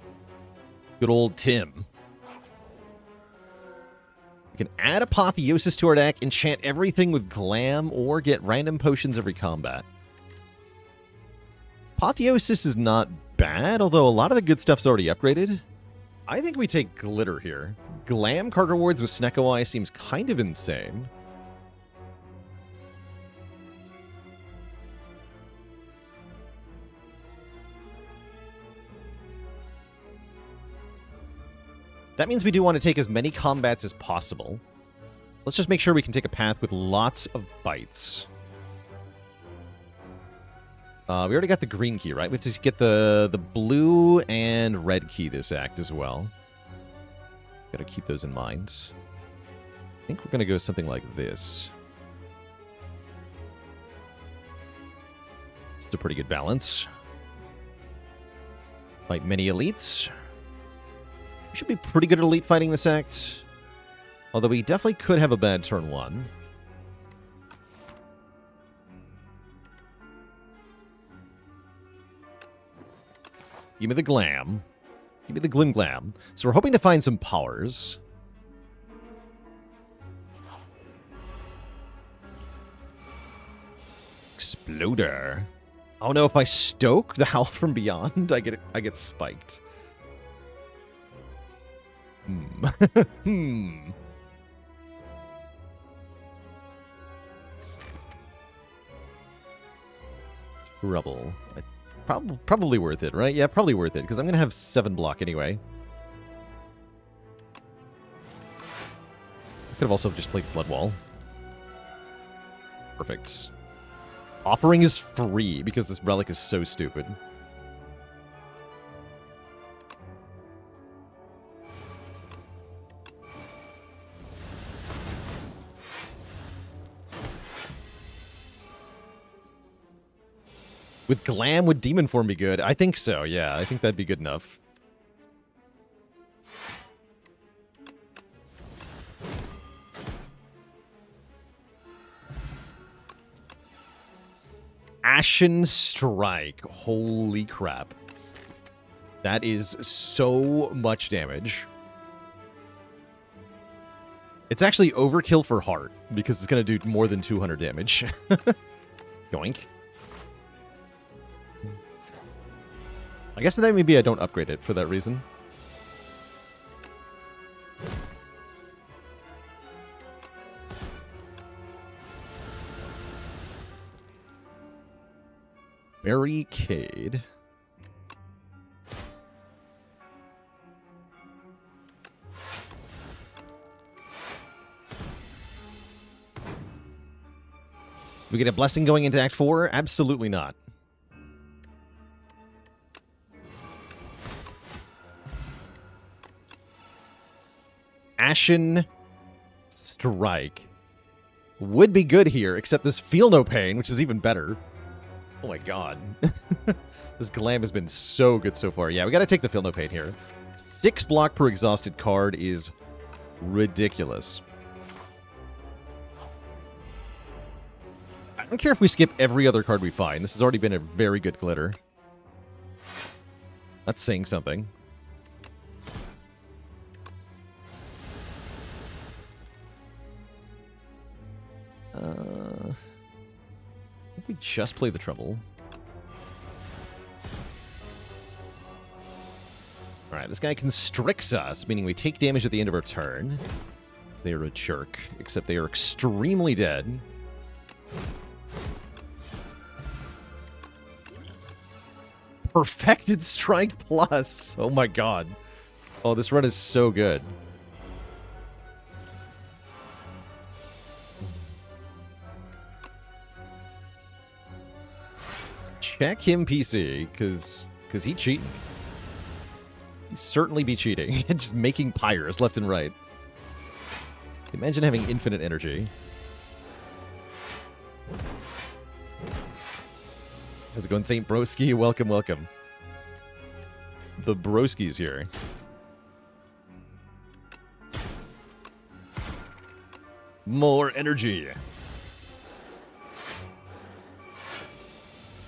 Good old Tim. We can add Apotheosis to our deck, enchant everything with Glam, or get random potions every combat. Apotheosis is not bad, although a lot of the good stuff's already upgraded. I think we take Glitter here. Glam Cargo Wards with Snecko Eye seems kind of insane. That means we do want to take as many combats as possible. Let's just make sure we can take a path with lots of bites. We already got the green key, right? We have to get the blue and red key this act as well. Gotta keep those in mind. I think we're gonna go something like this. It's a pretty good balance. Fight many elites. We should be pretty good at elite fighting this act. Although we definitely could have a bad turn 1. Give me the glam. Give me the glim glam. So we're hoping to find some powers. Exploder. Oh no, if I stoke the Howl from Beyond, I get spiked. Trouble. Probably worth it, right? Yeah, probably worth it, because I'm going to have 7 block anyway. Could have also just played Blood Wall. Perfect. Offering is free, because this relic is so stupid. With Glam, would Demon Form be good? I think so, yeah. I think that'd be good enough. Ashen Strike. Holy crap. That is so much damage. It's actually overkill for Heart, because it's going to do more than 200 damage. Yoink. I guess then maybe I don't upgrade it for that reason. Barricade. We get a blessing going into Act 4? Absolutely not. Ashen Strike would be good here, except this Feel No Pain, which is even better. Oh my god. This Glam has been so good so far. Yeah, we gotta take the Feel No Pain here. 6 block per exhausted card is ridiculous. I don't care if we skip every other card we find. This has already been a very good glitter. That's saying something. I think we just play the Trouble. Alright, this guy constricts us, meaning we take damage at the end of our turn. They are a jerk, except they are extremely dead. Perfected Strike Plus! Oh my god. Oh, this run is so good. Check him PC, because he cheating. He'd certainly be cheating. Just making pyres left and right. Imagine having infinite energy. How's it going, St. Broski? Welcome, welcome. The Broski's here. More energy.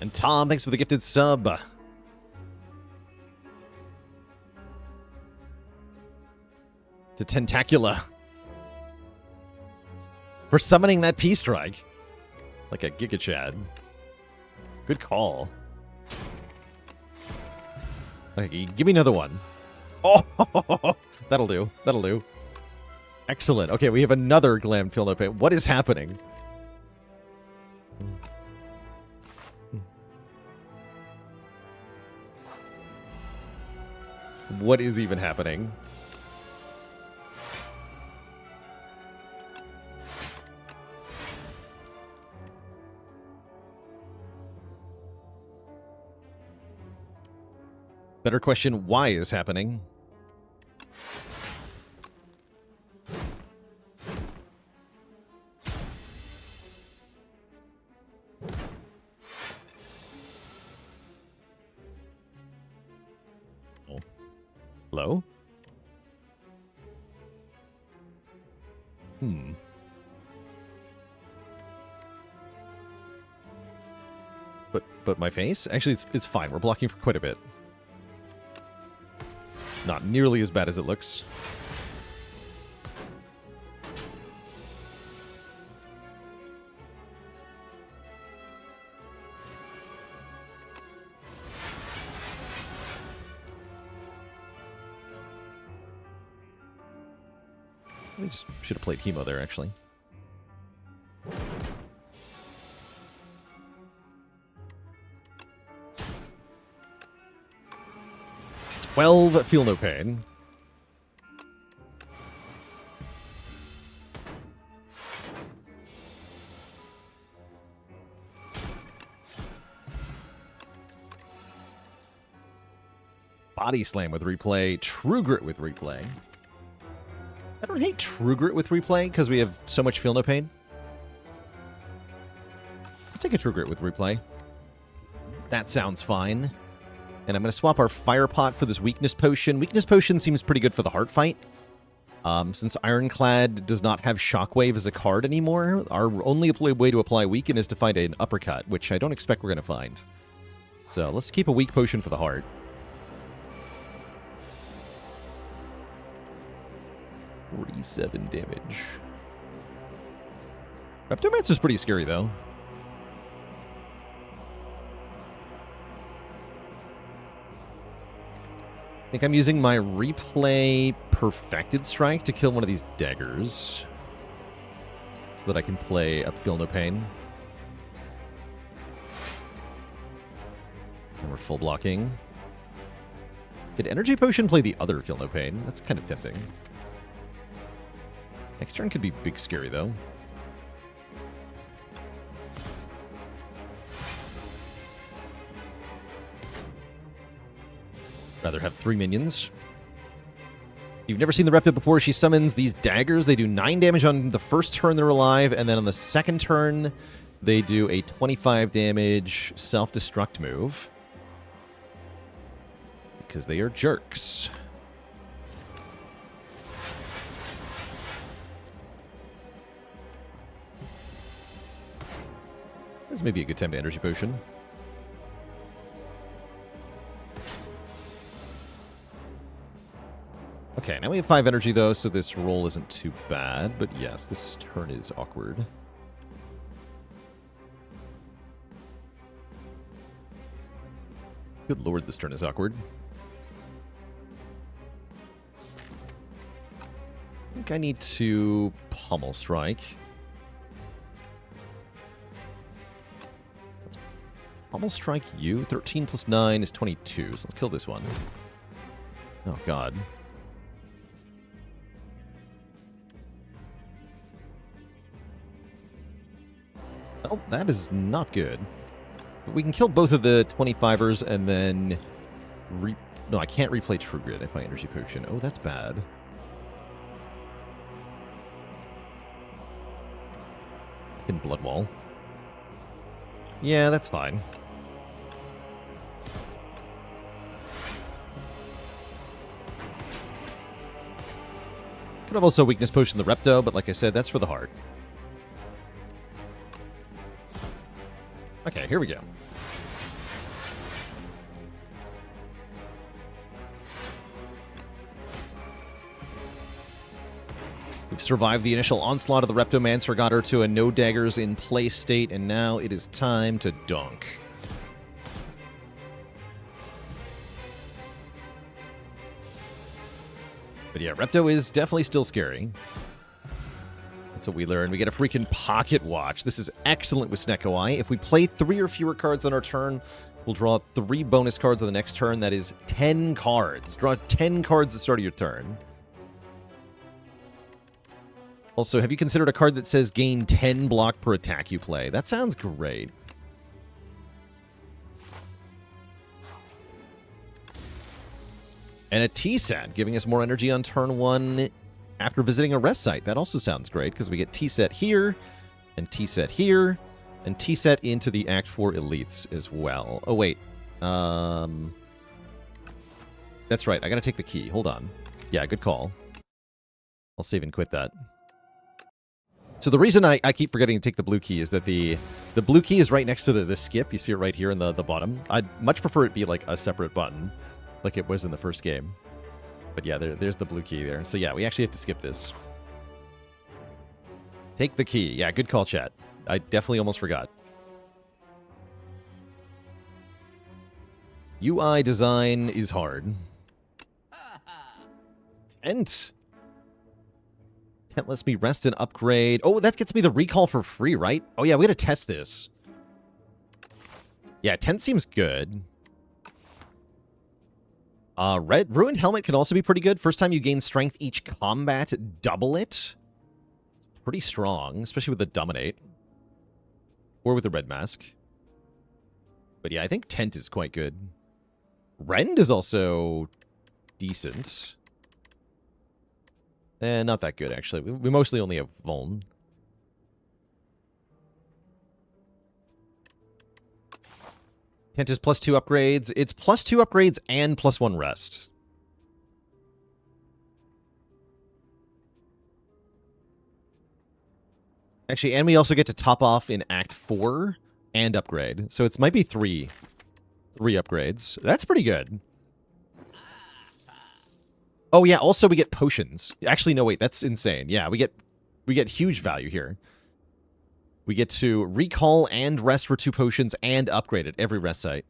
And Tom, thanks for the gifted sub. To Tentacula. For summoning that P-Strike. Like a Giga Chad. Good call. Okay, give me another one. Oh, that'll do. That'll do. Excellent. Okay, we have another Glam Feel No Pain. What is happening? What is even happening? Better question, why is happening? Oh. Hello? But my face? Actually, it's fine. We're blocking for quite a bit. Not nearly as bad as it looks. We just should have played Chemo there, actually. Feel no pain. Body Slam with replay. True Grit with replay. I don't hate True Grit with replay because we have so much Feel No Pain. Let's take a True Grit with replay. That sounds fine. And I'm going to swap our Fire Pot for this Weakness Potion. Weakness Potion seems pretty good for the Heart Fight. Since Ironclad does not have Shockwave as a card anymore, our only way to apply Weaken is to find an Uppercut, which I don't expect we're going to find. So let's keep a Weak Potion for the Heart. $47 damage. Reptomancer's pretty scary, though. I think I'm using my replay Perfected Strike to kill one of these daggers. So that I can play a Feel No Pain. And we're full blocking. Could Energy Potion play the other Feel No Pain? That's kind of tempting. Next turn could be big scary, though. Rather have 3 minions. You've never seen the Reptile before. She summons these daggers. They do 9 damage on the first turn they're alive, and then on the second turn, they do a 25 damage self-destruct move. Because they are jerks. This may be a good time to Energy Potion. Okay, now we have 5 energy, though, so this roll isn't too bad. But yes, this turn is awkward. Good lord, this turn is awkward. I think I need to Pummel Strike. Pummel Strike you. 13 plus 9 is 22, so let's kill this one. Oh, God. Oh, that is not good. But we can kill both of the 25ers and then... No, I can't replay True Grit if I Energy Potion. Oh, that's bad. I can Blood Wall. Yeah, that's fine. Could have also Weakness Potion the Repto, but like I said, that's for the heart. Okay, here we go. We've survived the initial onslaught of the Reptomancer, got her to a no daggers in play state, and now it is time to dunk. But yeah, Repto is definitely still scary. That's what we learned. We get a freaking pocket watch. This is excellent with Sneko-Eye. If we play 3 or fewer cards on our turn, we'll draw 3 bonus cards on the next turn. That is 10 cards. Draw 10 cards at the start of your turn. Also, have you considered a card that says gain 10 block per attack you play? That sounds great. And a T-set, giving us more energy on turn 1 after visiting a rest site. That also sounds great, because we get T-set here, and T-set here, and T-set into the Act 4 elites as well. Oh, wait. That's right, I gotta take the key. Hold on. Yeah, good call. I'll save and quit that. So the reason I keep forgetting to take the blue key is that the blue key is right next to the skip. You see it right here in the bottom. I'd much prefer it be like a separate button, like it was in the first game. But yeah, there's the blue key there. So yeah, we actually have to skip this. Take the key. Yeah, good call, chat. I definitely almost forgot. UI design is hard. Tent. Tent lets me rest and upgrade. Oh, that gets me the recall for free, right? Oh yeah, we gotta test this. Yeah, tent seems good. Ruined Helmet can also be pretty good. First time you gain strength each combat, double it. Pretty strong, especially with the Dominate. Or with the Red Mask. But yeah, I think Tent is quite good. Rend is also decent. Not that good, actually. We mostly only have Vuln. Tent is +2 upgrades. It's +2 upgrades and +1 rest. Actually, and we also get to top off in Act 4 and upgrade. So it might be 3 upgrades. That's pretty good. Oh yeah, also we get potions. Actually, no, wait, that's insane. Yeah, we get huge value here. We get to recall and rest for 2 potions and upgrade at every rest site.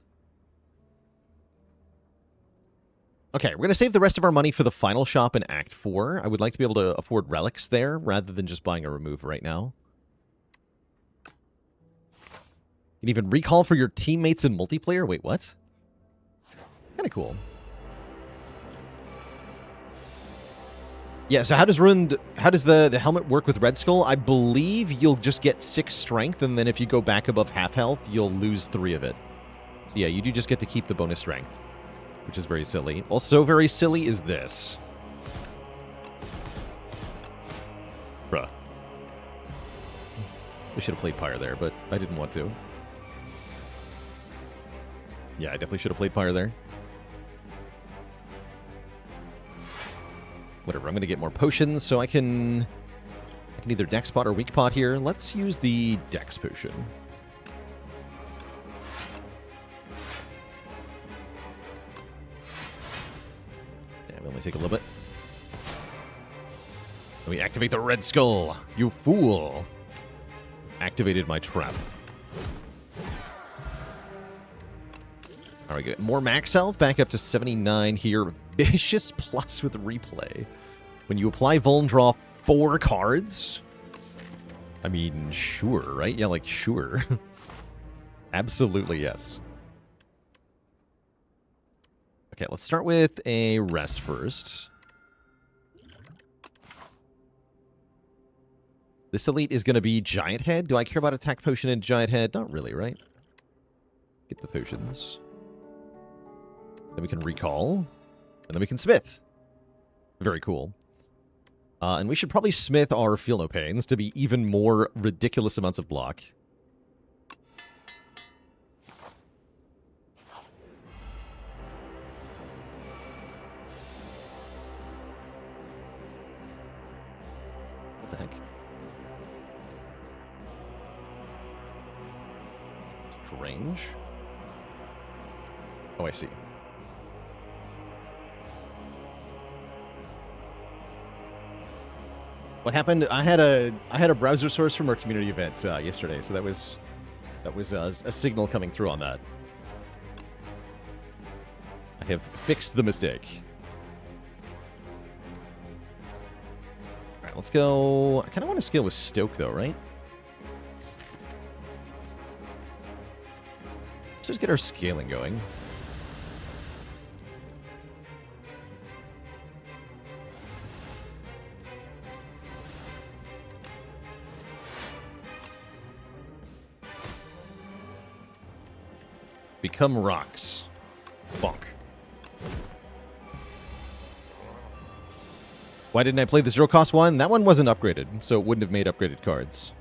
Okay, we're going to save the rest of our money for the final shop in Act 4. I would like to be able to afford relics there rather than just buying a remove right now. You can even recall for your teammates in multiplayer. Wait, what? Kind of cool. Yeah, so how does the helmet work with Red Skull? I believe you'll just get 6 strength, and then if you go back above half health, you'll lose 3 of it. So yeah, you do just get to keep the bonus strength, which is very silly. Also very silly is this. Bruh. We should have played Pyre there, but I didn't want to. Yeah, I definitely should have played Pyre there. Whatever, I'm going to get more potions, so I can either Dex Pot or Weak Pot here. Let's use the Dex Potion. Yeah, we only take a little bit. And we activate the Red Skull. You fool. Activated my trap. All right, good. More max health, back up to 79 here. Vicious plus with replay. When you apply Vuln, draw 4 cards? I mean, sure, right? Yeah, like, sure. Absolutely, yes. Okay, let's start with a rest first. This elite is going to be Giant Head. Do I care about Attack Potion and Giant Head? Not really, right? Get the potions. Then we can recall. And then we can smith. Very cool. And we should probably smith our Feel No Pains to be even more ridiculous amounts of block. What the heck? Strange. Oh, I see. What happened? I had a browser source from our community event yesterday, so that was a signal coming through on that. I have fixed the mistake. right, let's go. I kind of want to scale with Stoke, though, right? Let's just get our scaling going. Become rocks. Bonk. Why didn't I play the zero cost one? That one wasn't upgraded, so it wouldn't have made upgraded cards.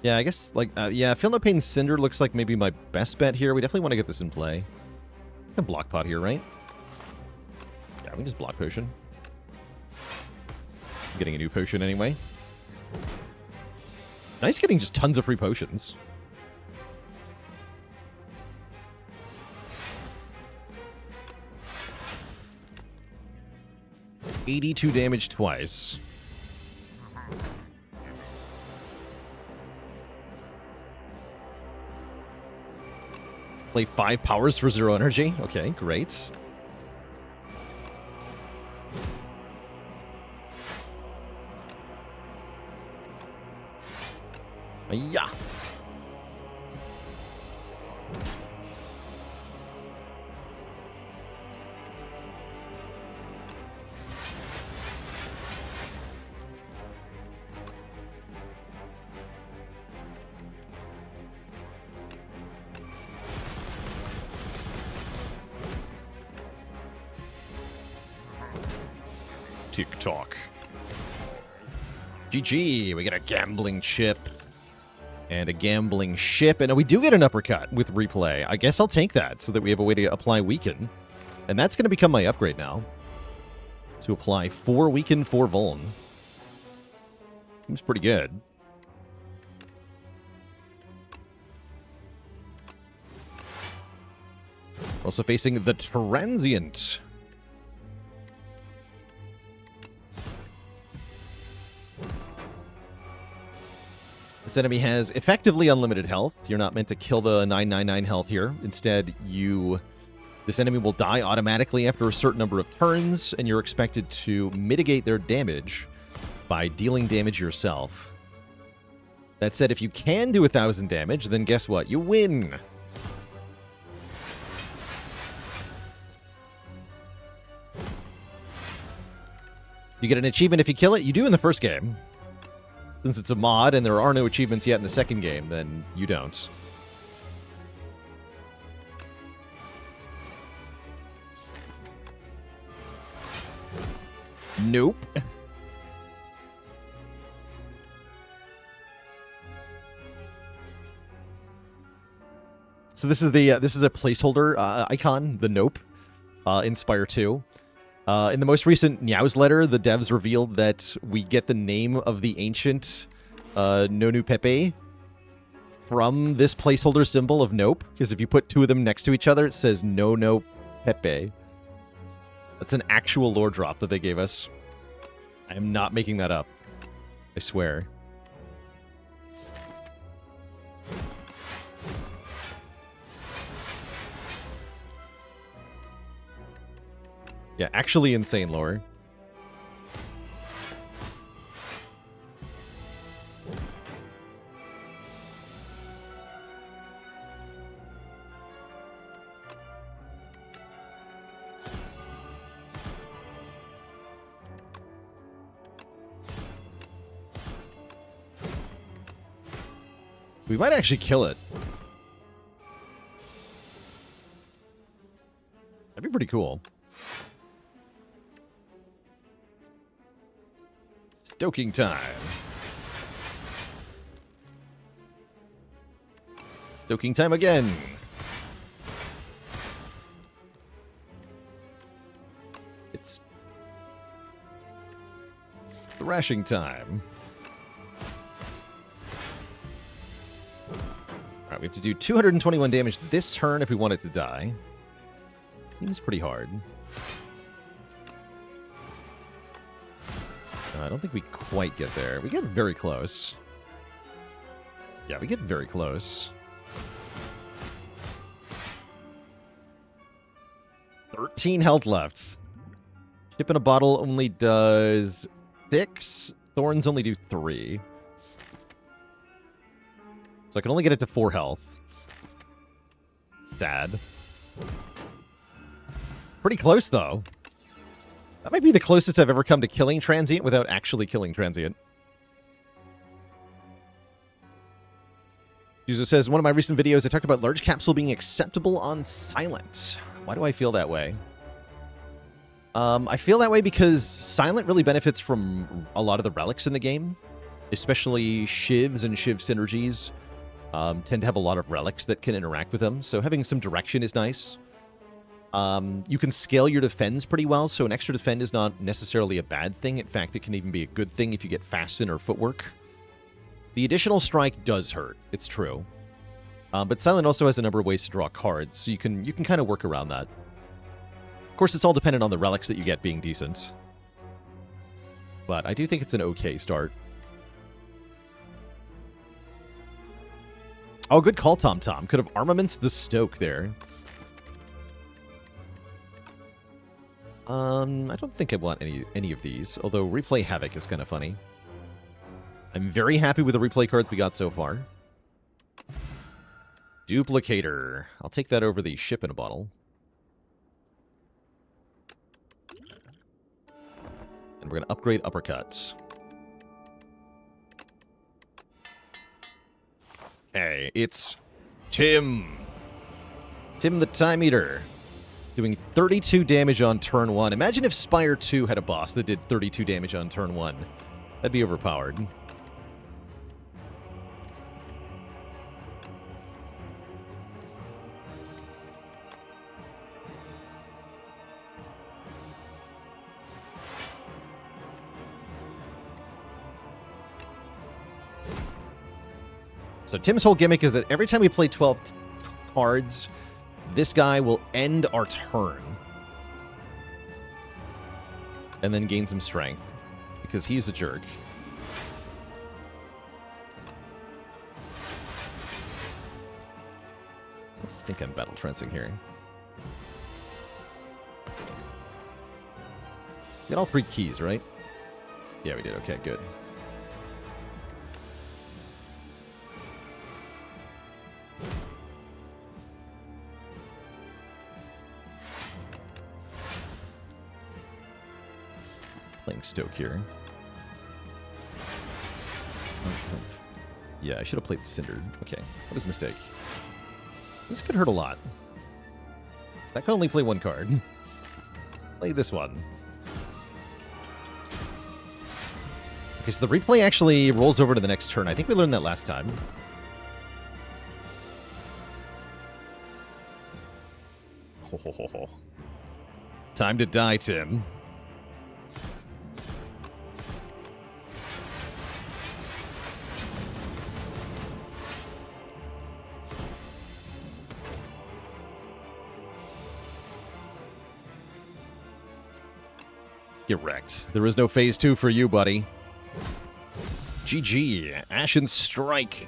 Yeah, I guess, like, yeah, Feel No Pain Cinder looks like maybe my best bet here. We definitely want to get this in play. A block pot here, right? Yeah, we can just block potion. I'm getting a new potion anyway. Nice getting just tons of free potions. $82 damage twice. Play 5 powers for 0 energy. Okay, great. Yeah. Tick-tock. GG, we get a gambling chip and a gambling ship, and we do get an uppercut with replay. I guess I'll take that so that we have a way to apply weaken, and that's going to become my upgrade now. To apply 4 weaken, 4 vuln. Seems pretty good. Also facing the Transient. This enemy has effectively unlimited health. You're not meant to kill the 999 health here. Instead, this enemy will die automatically after a certain number of turns, and you're expected to mitigate their damage by dealing damage yourself. That said, if you can do 1,000 damage, then guess what? You win! You get an achievement if you kill it? You do in the first game. Since it's a mod and there are no achievements yet in the second game, then you don't. Nope. So this is a placeholder icon, the Nope, in Spire 2. In the most recent newsletter, the devs revealed that we get the name of the ancient Nonu Pepe from this placeholder symbol of Nope, because if you put 2 of them next to each other, it says No Pepe. That's an actual lore drop that they gave us. I am not making that up. I swear. Yeah, actually insane lore. We might actually kill it. That'd be pretty cool. Stoking time. Stoking time again. It's thrashing time. Alright, we have to do 221 damage this turn if we want it to die. Seems pretty hard. I don't think we quite get there. We get very close. Yeah, we get very close. 13 health left. Chip in a bottle only does 6. Thorns only do 3. So I can only get it to 4 health. Sad. Pretty close, though. That might be the closest I've ever come to killing Transient without actually killing Transient. User says, one of my recent videos, I talked about large capsule being acceptable on silent. Why do I feel that way? I feel that way because silent really benefits from a lot of the relics in the game, especially shivs and shiv synergies. Tend to have a lot of relics that can interact with them, so having some direction is nice. You can scale your defense pretty well, so an extra defend is not necessarily a bad thing. In fact, it can even be a good thing if you get fasten or footwork. The additional strike does hurt, it's true. But silent also has a number of ways to draw cards, so you can kind of work around that. Of course, it's all dependent on the relics that you get being decent. But I do think it's an okay start. Oh, good call, Tom Tom. Could have armaments the Stoke there. I don't think I want any of these, although Replay Havoc is kind of funny. I'm very happy with the replay cards we got so far. Duplicator. I'll take that over the ship in a bottle. And we're going to upgrade uppercuts. Okay, it's Tim. Tim the Time Eater. Doing 32 damage on turn 1. Imagine if Spire 2 had a boss that did 32 damage on turn 1. That'd be overpowered. So Tim's whole gimmick is that every time we play 12 cards, this guy will end our turn. And then gain some strength. Because he's a jerk. I think I'm battle trancing here. We got all 3 keys, right? Yeah, we did. Okay, good. Playing Stoke here. Yeah, I should have played Cindered. Okay, what is a mistake? This could hurt a lot. That can only play 1 card. Play this one. Okay, so the replay actually rolls over to the next turn. I think we learned that last time. Ho, ho, ho, ho. Time to die, Tim. Get wrecked. There is no phase 2 for you, buddy. GG. Ashen Strike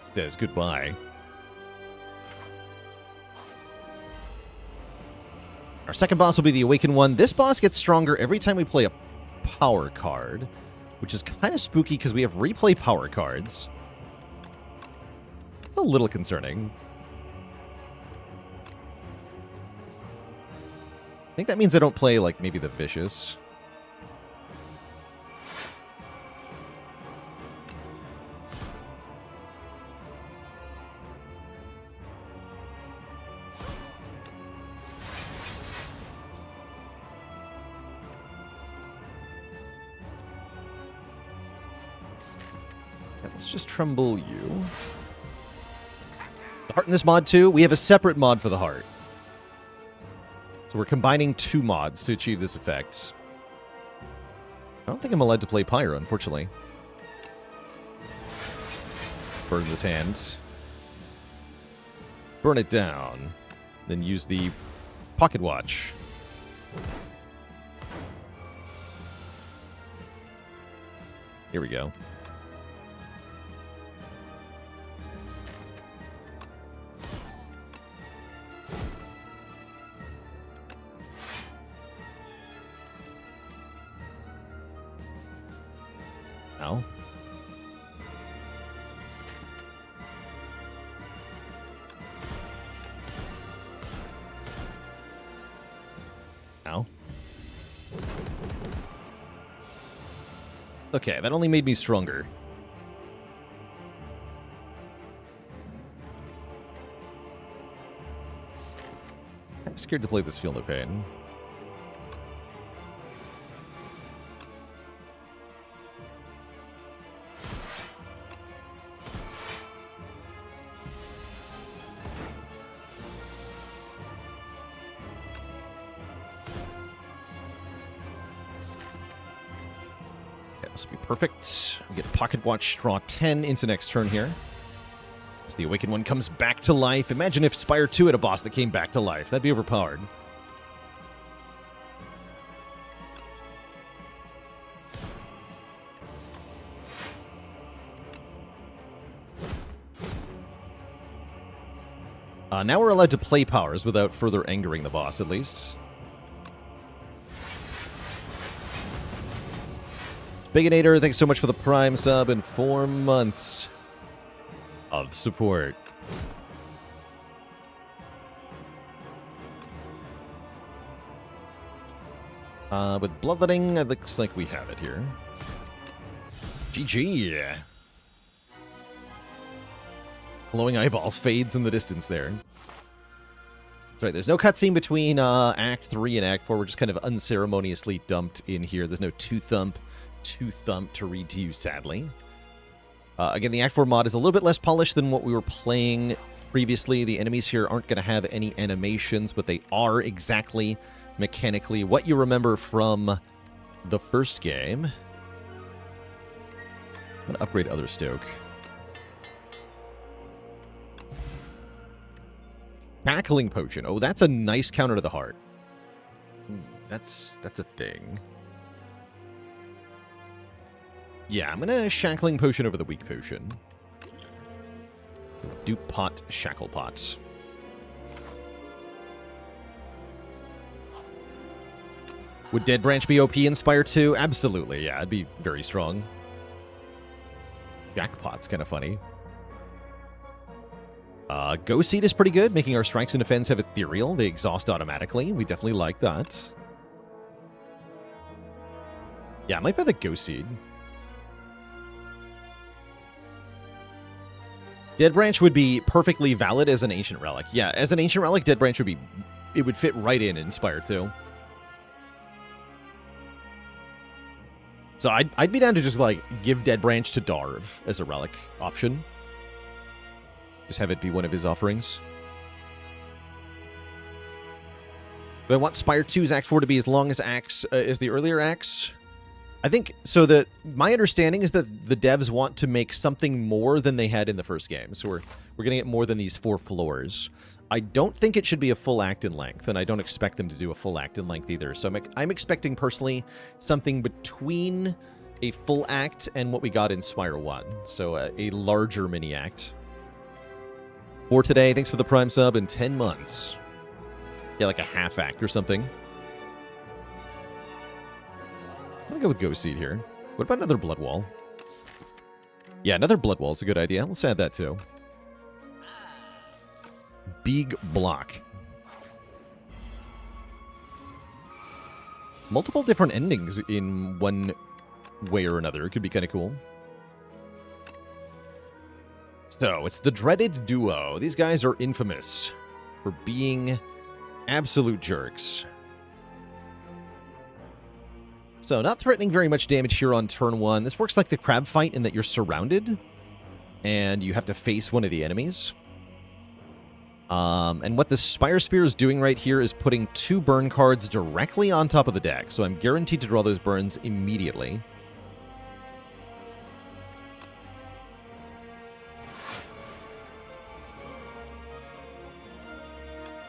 says goodbye. Our second boss will be the Awakened one. This boss gets stronger every time we play a power card, which is kind of spooky because we have replay power cards. It's a little concerning. I think that means I don't play, like, maybe the Vicious. Okay, let's just tremble you. The heart in this mod, too. We have a separate mod for the heart. So we're combining 2 mods to achieve this effect. I don't think I'm allowed to play Pyro, unfortunately. Burn this hand. Burn it down. Then use the Pocket Watch. Here we go. Ow. Ow. Okay, that only made me stronger. I'm scared to play this Feel No Pain. This will be perfect. We get Pocket Watch, draw 10 into next turn here. As the Awakened One comes back to life. Imagine if Spire 2 had a boss that came back to life. That'd be overpowered. Now we're allowed to play powers without further angering the boss, at least. Biginator, thanks so much for the Prime sub and 4 months of support. With Bloodletting, it looks like we have it here. GG. Glowing eyeballs fades in the distance there. That's right, there's no cutscene between Act 3 and Act 4. We're just kind of unceremoniously dumped in here. There's no two-thump to read to you, sadly. Again, the Act 4 mod is a little bit less polished than what we were playing previously. The enemies here aren't going to have any animations, but they are exactly mechanically what you remember from the first game. I'm going to upgrade Other Stoke. Shackling Potion. Oh, that's a nice counter to the heart. That's a thing. Yeah, I'm gonna Shackling Potion over the Weak Potion. Dupe Pot, Shackle Pot. Would Dead Branch be OP in Spire 2? Absolutely, yeah, it'd be very strong. Jackpot's kind of funny. Ghost Seed is pretty good, making our strikes and defense have ethereal. They exhaust automatically. We definitely like that. Yeah, I might buy the Ghost Seed. Dead Branch would be perfectly valid as an Ancient Relic. Yeah, as an Ancient Relic, Dead Branch would be... It would fit right in Spire 2. So I'd be down to just, like, give Dead Branch to Darv as a relic option. Just have it be one of his offerings. But I want Spire 2's Act 4 to be as long as the earlier acts. I think, so my understanding is that the devs want to make something more than they had in the first game. So we're going to get more than these 4 floors. I don't think it should be a full act in length, and I don't expect them to do a full act in length either. So I'm expecting, personally, something between a full act and what we got in Spire 1. So a larger mini-act. For today, thanks for the Prime sub and 10 months. Yeah, like a half act or something. I'm gonna go with Ghost Seed here. What about another Blood Wall? Yeah, another Blood Wall is a good idea. Let's add that too. Big block. Multiple different endings in one way or another. It could be kind of cool. So, it's the dreaded duo. These guys are infamous for being absolute jerks. So, not threatening very much damage here on turn 1. This works like the crab fight in that you're surrounded, and you have to face one of the enemies. And what the Spire Spear is doing right here is putting 2 burn cards directly on top of the deck, so I'm guaranteed to draw those burns immediately.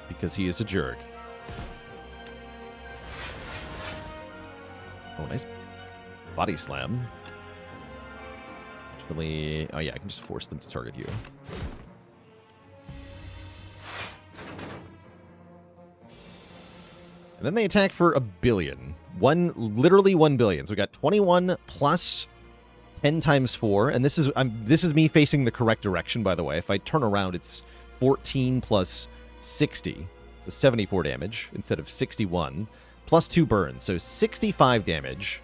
Because he is a jerk. Oh, nice body slam. Really... Oh, yeah, I can just force them to target you. And then they attack for 1 billion. Literally 1 billion. So we got 21 plus 10 times 4. And this is me facing the correct direction, by the way. If I turn around, it's 14 plus 60. So 74 damage instead of 61. Plus 2 burns. So 65 damage.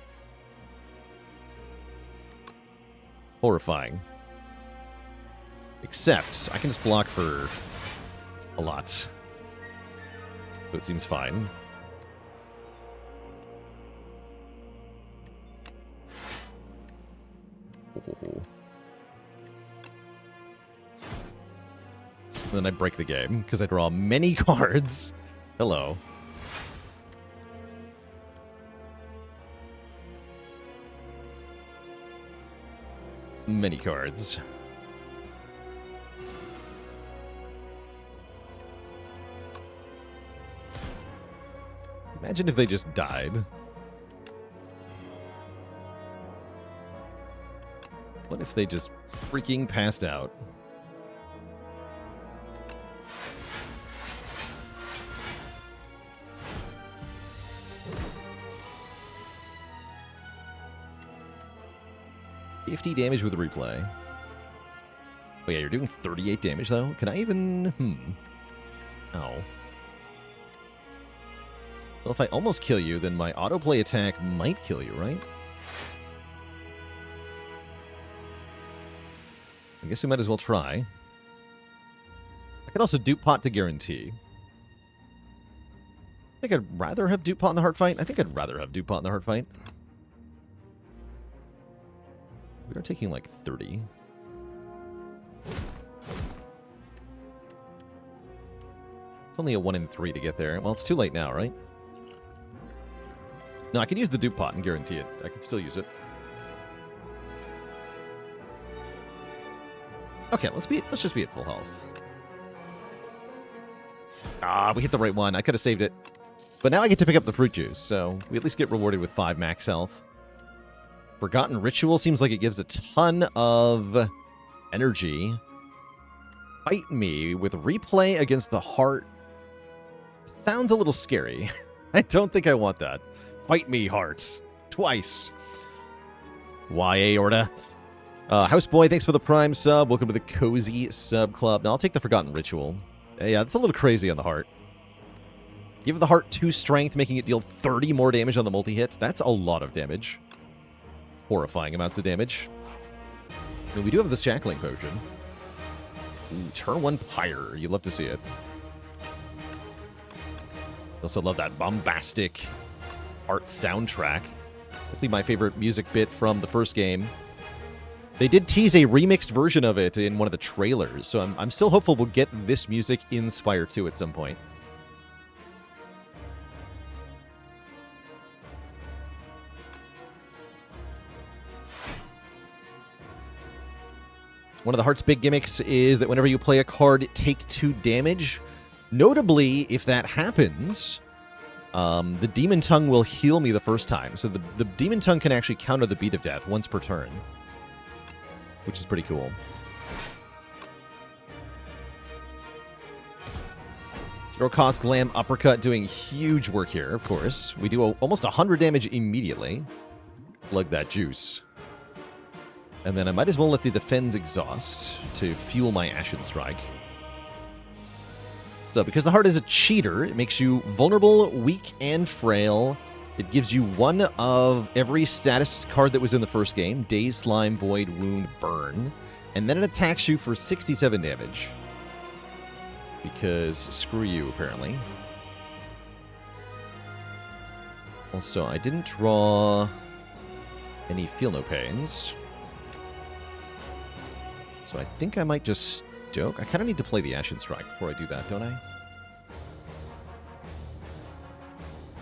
Horrifying. Except, I can just block for a lot. So it seems fine. Oh. And then I break the game, because I draw many cards. Hello. Many cards. Imagine if they just died. What if they just freaking passed out? $50 damage with replay. Oh yeah, you're doing 38 damage though? Can I even... Ow. Well, if I almost kill you, then my autoplay attack might kill you, right? I guess we might as well try. I could also dupe pot to guarantee. I think I'd rather have dupe pot in the heart fight. I think I'd rather have dupe pot in the heart fight. We are taking like 30. It's only a 1 in 3 to get there. Well, it's too late now, right? No, I could use the dupe pot and guarantee it. I could still use it. Okay, let's just be at full health. Ah, we hit the right one. I could have saved it. But now I get to pick up the fruit juice, so we at least get rewarded with 5 max health. Forgotten Ritual seems like it gives a ton of energy. Fight me with replay against the heart. Sounds a little scary. I don't think I want that. Fight me, hearts. Twice. Why, aorta? Houseboy, thanks for the Prime sub. Welcome to the Cozy Sub Club. Now, I'll take the Forgotten Ritual. Yeah, it's a little crazy on the heart. Give the heart 2 strength, making it deal 30 more damage on the multi-hit. That's a lot of damage. Horrifying amounts of damage. And we do have the Shackling Potion. Ooh, turn 1 Pyre. You love to see it. Also love that bombastic art soundtrack. Definitely my favorite music bit from the first game. They did tease a remixed version of it in one of the trailers, so I'm still hopeful we'll get this music in Spire 2 at some point. One of the heart's big gimmicks is that whenever you play a card, take 2 damage. Notably, if that happens, the Demon Tongue will heal me the first time. So the Demon Tongue can actually counter the Beat of Death once per turn, which is pretty cool. Zero cost Glam Uppercut doing huge work here, of course. We do almost 100 damage immediately. Plug that juice. And then I might as well let the Defense exhaust to fuel my Ashen Strike. So, because the heart is a cheater, it makes you vulnerable, weak, and frail. It gives you 1 of every status card that was in the first game. Daze, Slime, Void, Wound, Burn. And then it attacks you for 67 damage. Because screw you, apparently. Also, I didn't draw any Feel No Pains. So I think I might just stoke. I kind of need to play the Ashen Strike before I do that, don't I?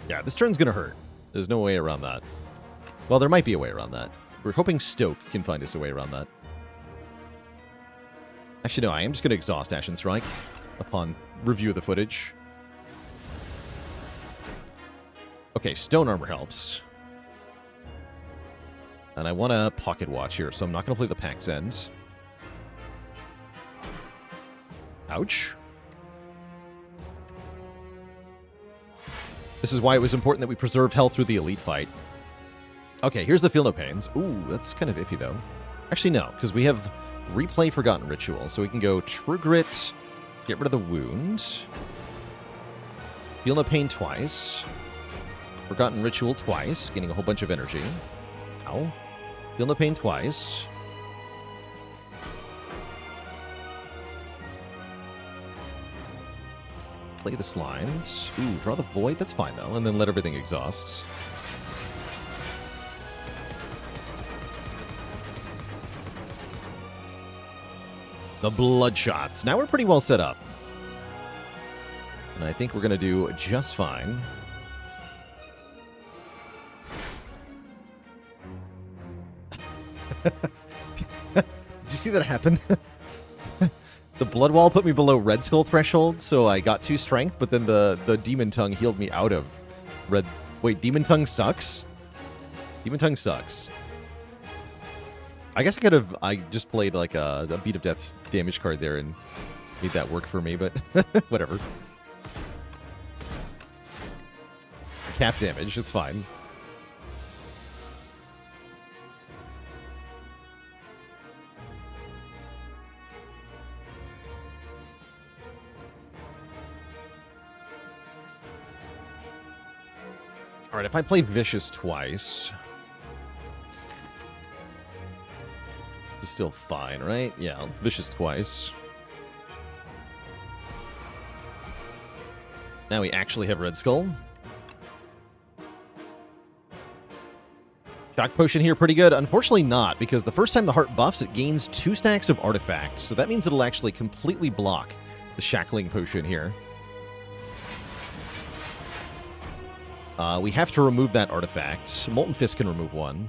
Yeah, this turn's going to hurt. There's no way around that. Well, there might be a way around that. We're hoping Stoke can find us a way around that. Actually, no, I am just going to exhaust Ashen Strike upon review of the footage. Okay, Stone Armor helps. And I want to pocket watch here, so I'm not going to play the Pax End. Ouch. This is why it was important that we preserve health through the elite fight. Okay, here's the Feel No Pains. Ooh, that's kind of iffy, though. Actually, no, because we have Replay Forgotten Ritual, so we can go True Grit, get rid of the wound, Feel No Pain twice, Forgotten Ritual twice, gaining a whole bunch of energy. Ow. Feel No Pain twice. Play the Slimes. Ooh, draw the Void. That's fine, though. And then let everything exhaust. The Bloodshots. Now we're pretty well set up. And I think we're going to do just fine. Did you see that happen? The Blood Wall put me below Red Skull threshold, so I got 2 strength, but then the Demon Tongue healed me out of Red... Wait, Demon Tongue sucks? Demon Tongue sucks. I guess I just played like a Beat of Death damage card there and made that work for me, but whatever. Cap damage, it's fine. Alright, if I play Vicious twice... This is still fine, right? Yeah, Vicious twice. Now we actually have Red Skull. Shock Potion here, pretty good. Unfortunately not, because the first time the heart buffs, it gains 2 stacks of artifacts. So that means it'll actually completely block the Shackling Potion here. We have to remove that artifact. Molten Fist can remove 1.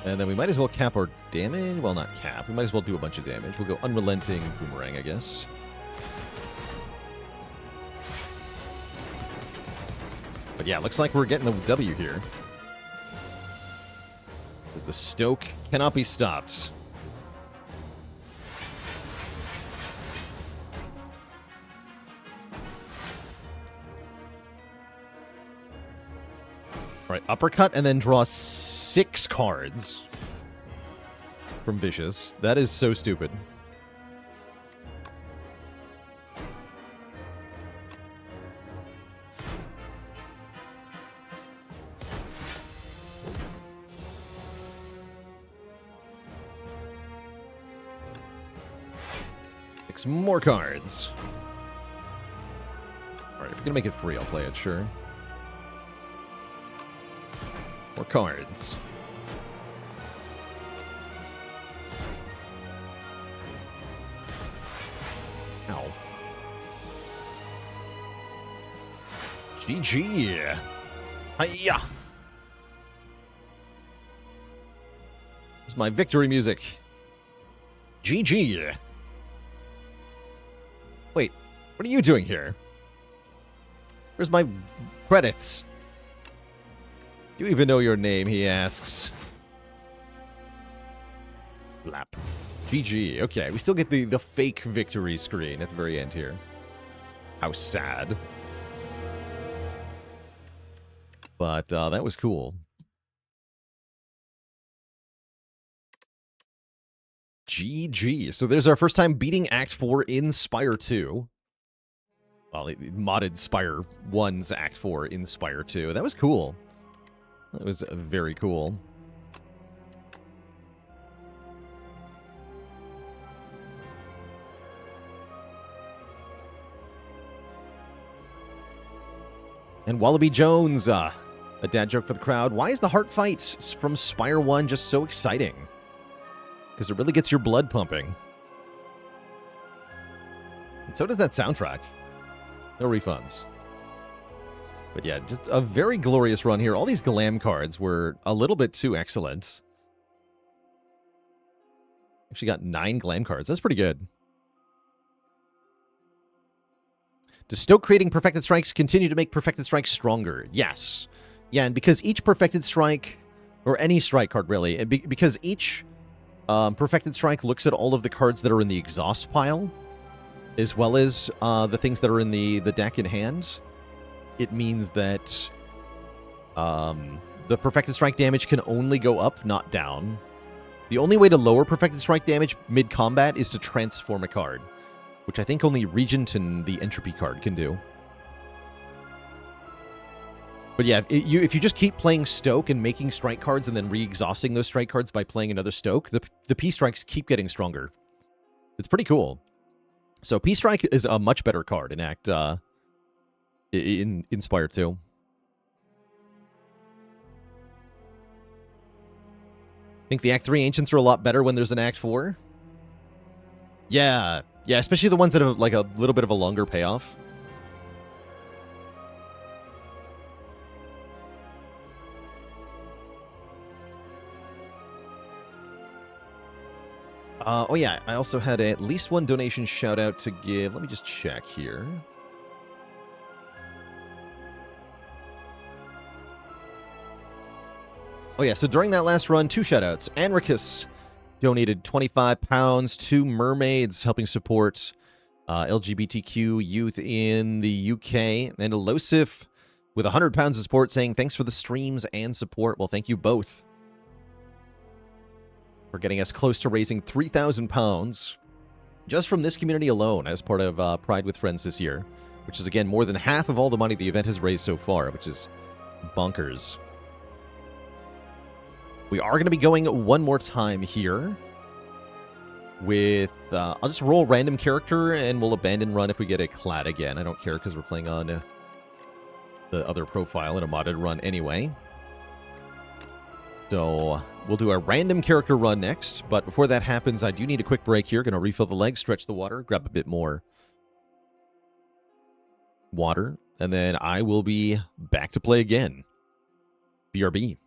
And then we might as well cap our damage. Well, not cap. We might as well do a bunch of damage. We'll go Unrelenting Boomerang, I guess. But yeah, looks like we're getting the W here. Because the Stoke cannot be stopped. Right, Uppercut and then draw 6 cards from Vicious. That is so stupid. Six more cards. Alright, if you're gonna make it free, I'll play it, sure. More cards. Ow. GG. Hiya. It's my victory music. GG. Wait, what are you doing here? Where's my credits? Do you even know your name, he asks. Blap. GG. Okay, we still get the fake victory screen at the very end here. How sad. But that was cool. GG. So there's our first time beating Act 4 in Spire 2. Well, it modded Spire 1's Act 4 in Spire 2. That was cool. That was very cool. And Wallaby Jones, a dad joke for the crowd. Why is the heart fight from Spire 1 just so exciting? Because it really gets your blood pumping. And so does that soundtrack. No refunds. But yeah, just a very glorious run here. All these glam cards were a little bit too excellent. Actually got 9 glam cards. That's pretty good. Does Stoke creating Perfected Strikes continue to make Perfected Strikes stronger? Yes. Yeah, and because each Perfected Strike, or any strike card really, because each Perfected Strike looks at all of the cards that are in the exhaust pile, as well as the things that are in the deck in hand, it means that the Perfected Strike damage can only go up, not down. The only way to lower Perfected Strike damage mid-combat is to transform a card, which I think only Regent and the Entropy card can do. But yeah, if you just keep playing Stoke and making strike cards and then re-exhausting those strike cards by playing another Stoke, the P-Strikes keep getting stronger. It's pretty cool. So P-Strike is a much better card in Act in Spire 2. Think the Act 3 Ancients are a lot better when there's an Act 4? Yeah, especially the ones that have like a little bit of a longer payoff. Oh yeah, I also had at least one donation shout out to give. Let me just check here. Oh yeah, so during that last run, 2 shoutouts. Anricus donated £25 to Mermaids, helping support LGBTQ youth in the UK. And Elosif with £100 of support, saying thanks for the streams and support. Well, thank you both for getting us close to raising £3,000 just from this community alone as part of Pride with Friends this year, which is, again, more than half of all the money the event has raised so far, which is bonkers. We are going to be going one more time here with... I'll just roll random character, and we'll abandon run if we get a Clad again. I don't care, because we're playing on the other profile in a modded run anyway. So we'll do a random character run next, but before that happens, I do need a quick break here. Going to refill the legs, stretch the water, grab a bit more water, and then I will be back to play again. BRB.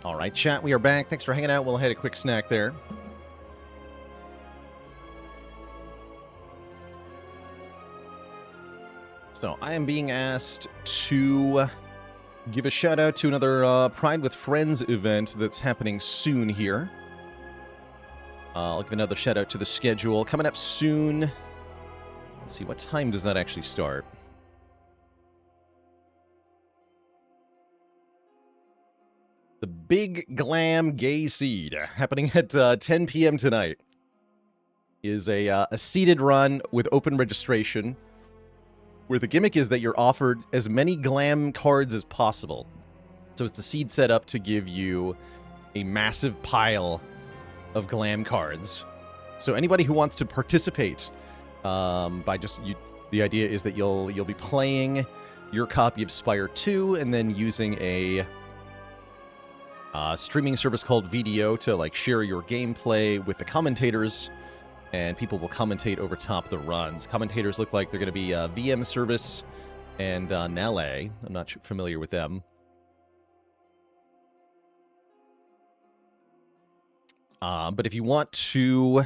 All right, chat, we are back. Thanks for hanging out. We'll have a quick snack there. So I am being asked to give a shout out to another Pride with Friends event that's happening soon here. I'll give another shout out to the schedule. Coming up soon. Let's see, what time does that actually start? The Big Glam Gay Seed, happening at 10 p.m. tonight, is a seeded run with open registration, where the gimmick is that you're offered as many glam cards as possible. So it's a seed set up to give you a massive pile of glam cards. So anybody who wants to participate, the idea is that you'll be playing your copy of Spire 2 and then using a streaming service called VDO to like share your gameplay with the commentators, and people will commentate over top the runs. Commentators look like they're going to be VM Service and Nale. I'm not familiar with them. But if you want to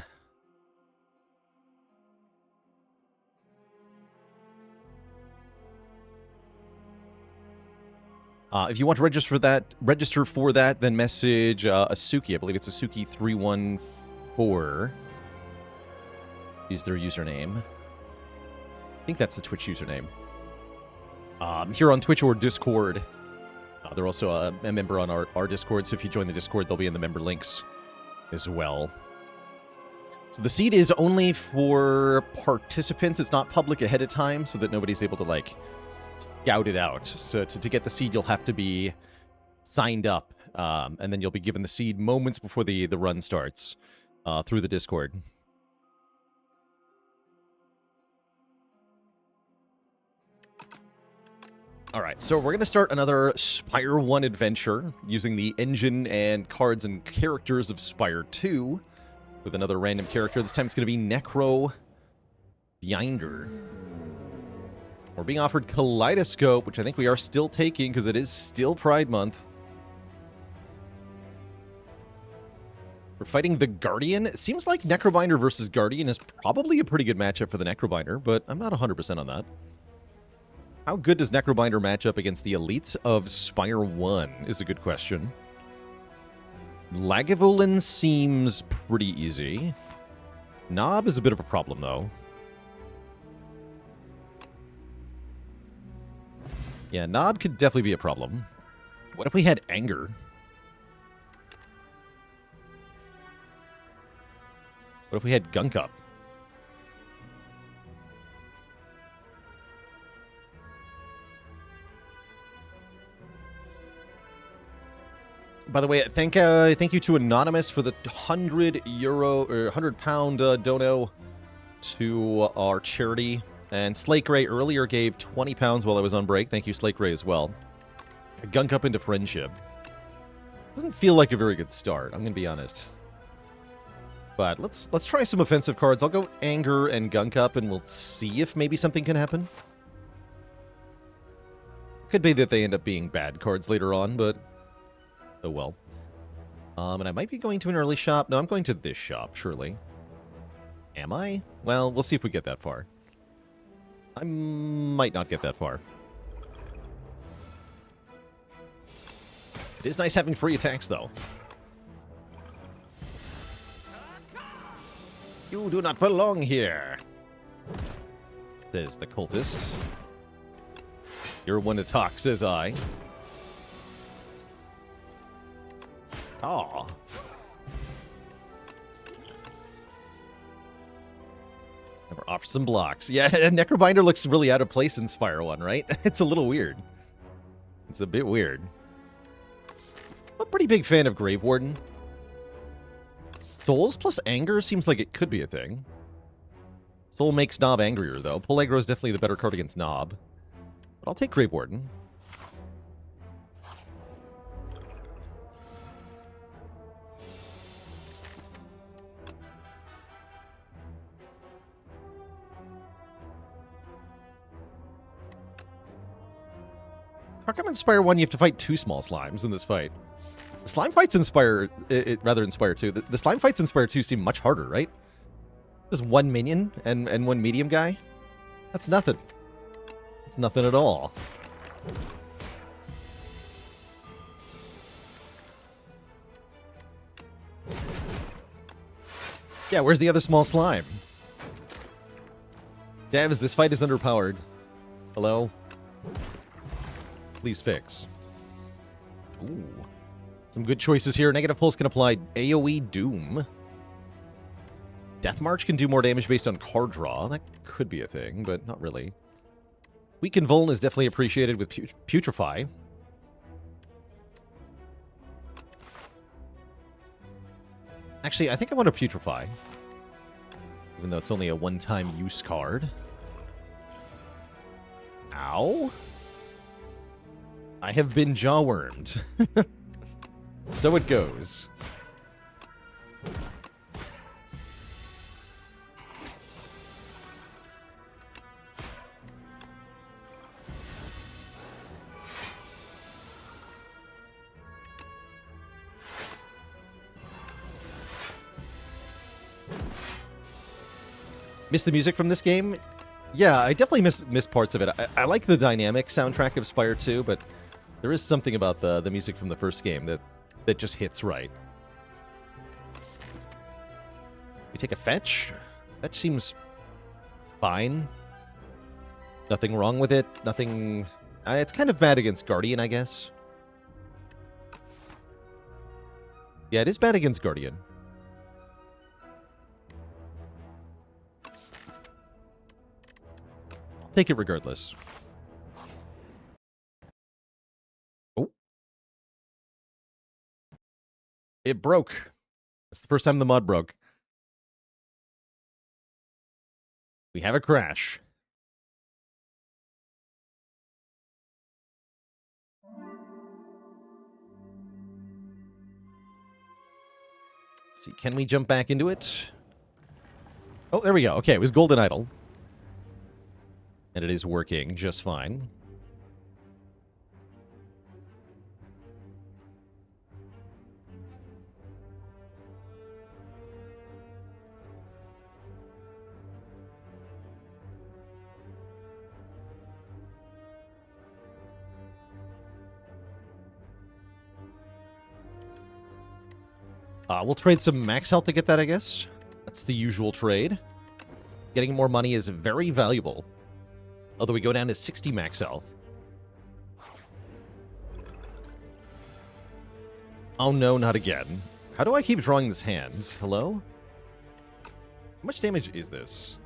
register for that, then message Asuki. I believe it's Asuki314 is their username. I think that's the Twitch username. Here on Twitch or Discord. They're also a member on our Discord, so if you join the Discord, they'll be in the member links as well. So the seed is only for participants. It's not public ahead of time, so that nobody's able to, like, scout it out. So to get the seed, you'll have to be signed up, and then you'll be given the seed moments before the run starts through the Discord. All right, so we're going to start another Spire 1 adventure using the engine and cards and characters of Spire 2 with another random character. This time it's going to be Necrobinder. We're being offered Kaleidoscope, which I think we are still taking because it is still Pride Month. We're fighting the Guardian. It seems like Necrobinder versus Guardian is probably a pretty good matchup for the Necrobinder, but I'm not 100% on that. How good does Necrobinder match up against the elites of Spire 1 is a good question. Lagavulin seems pretty easy. Knob is a bit of a problem, though. Yeah, Knob could definitely be a problem. What if we had Anger? What if we had Gunk Up? By the way, thank you to Anonymous for the €100 or £100 dono to our charity. And Slake Ray earlier gave £20 while I was on break. Thank you, Slake Ray, as well. A Gunk Up into Friendship. Doesn't feel like a very good start, I'm going to be honest. But let's try some offensive cards. I'll go Anger and Gunk Up, and we'll see if maybe something can happen. Could be that they end up being bad cards later on, but oh well. And I might be going to an early shop. No, I'm going to this shop, surely. Am I? Well, we'll see if we get that far. I might not get that far. It is nice having free attacks, though. You do not belong here, says the cultist. You're one to talk, says I. Aw. We're off some blocks. Yeah, Necrobinder looks really out of place in Spire 1, right? It's a little weird. It's a bit weird. I'm a pretty big fan of Grave Warden. Souls plus Anger seems like it could be a thing. Soul makes Knob angrier, though. Pull Aggro is definitely the better card against Knob. But I'll take Grave Warden. How come in Spire 1 you have to fight 2 small slimes in this fight? Slime fights in Spire, rather in Spire 2, the slime fights in Spire 2 seem much harder, right? Just one minion and one medium guy? That's nothing. That's nothing at all. Yeah, where's the other small slime? Devs, this fight is underpowered. Hello? Please fix. Ooh. Some good choices here. Negative Pulse can apply AoE Doom. Death March can do more damage based on card draw. That could be a thing, but not really. Weaken Vuln is definitely appreciated with Putrefy. Actually, I think I want to Putrefy. Even though it's only a one-time use card. Ow. I have been jaw-wormed. So it goes. Miss the music from this game? Yeah, I definitely miss parts of it. I like the dynamic soundtrack of Spire 2, but there is something about the music from the first game that just hits right. We take a fetch? Fetch seems fine. Nothing wrong with it. Nothing... it's kind of bad against Guardian, I guess. Yeah, it is bad against Guardian. Take it regardless. Oh. It broke. That's the first time the mod broke. We have a crash. Let's see, can we jump back into it? Oh, there we go. Okay, it was Golden Idol. And it is working just fine. We'll trade some max health to get that, I guess. That's the usual trade. Getting more money is very valuable. Although we go down to 60 max health. Oh no, not again. How do I keep drawing this hand? Hello? How much damage is this?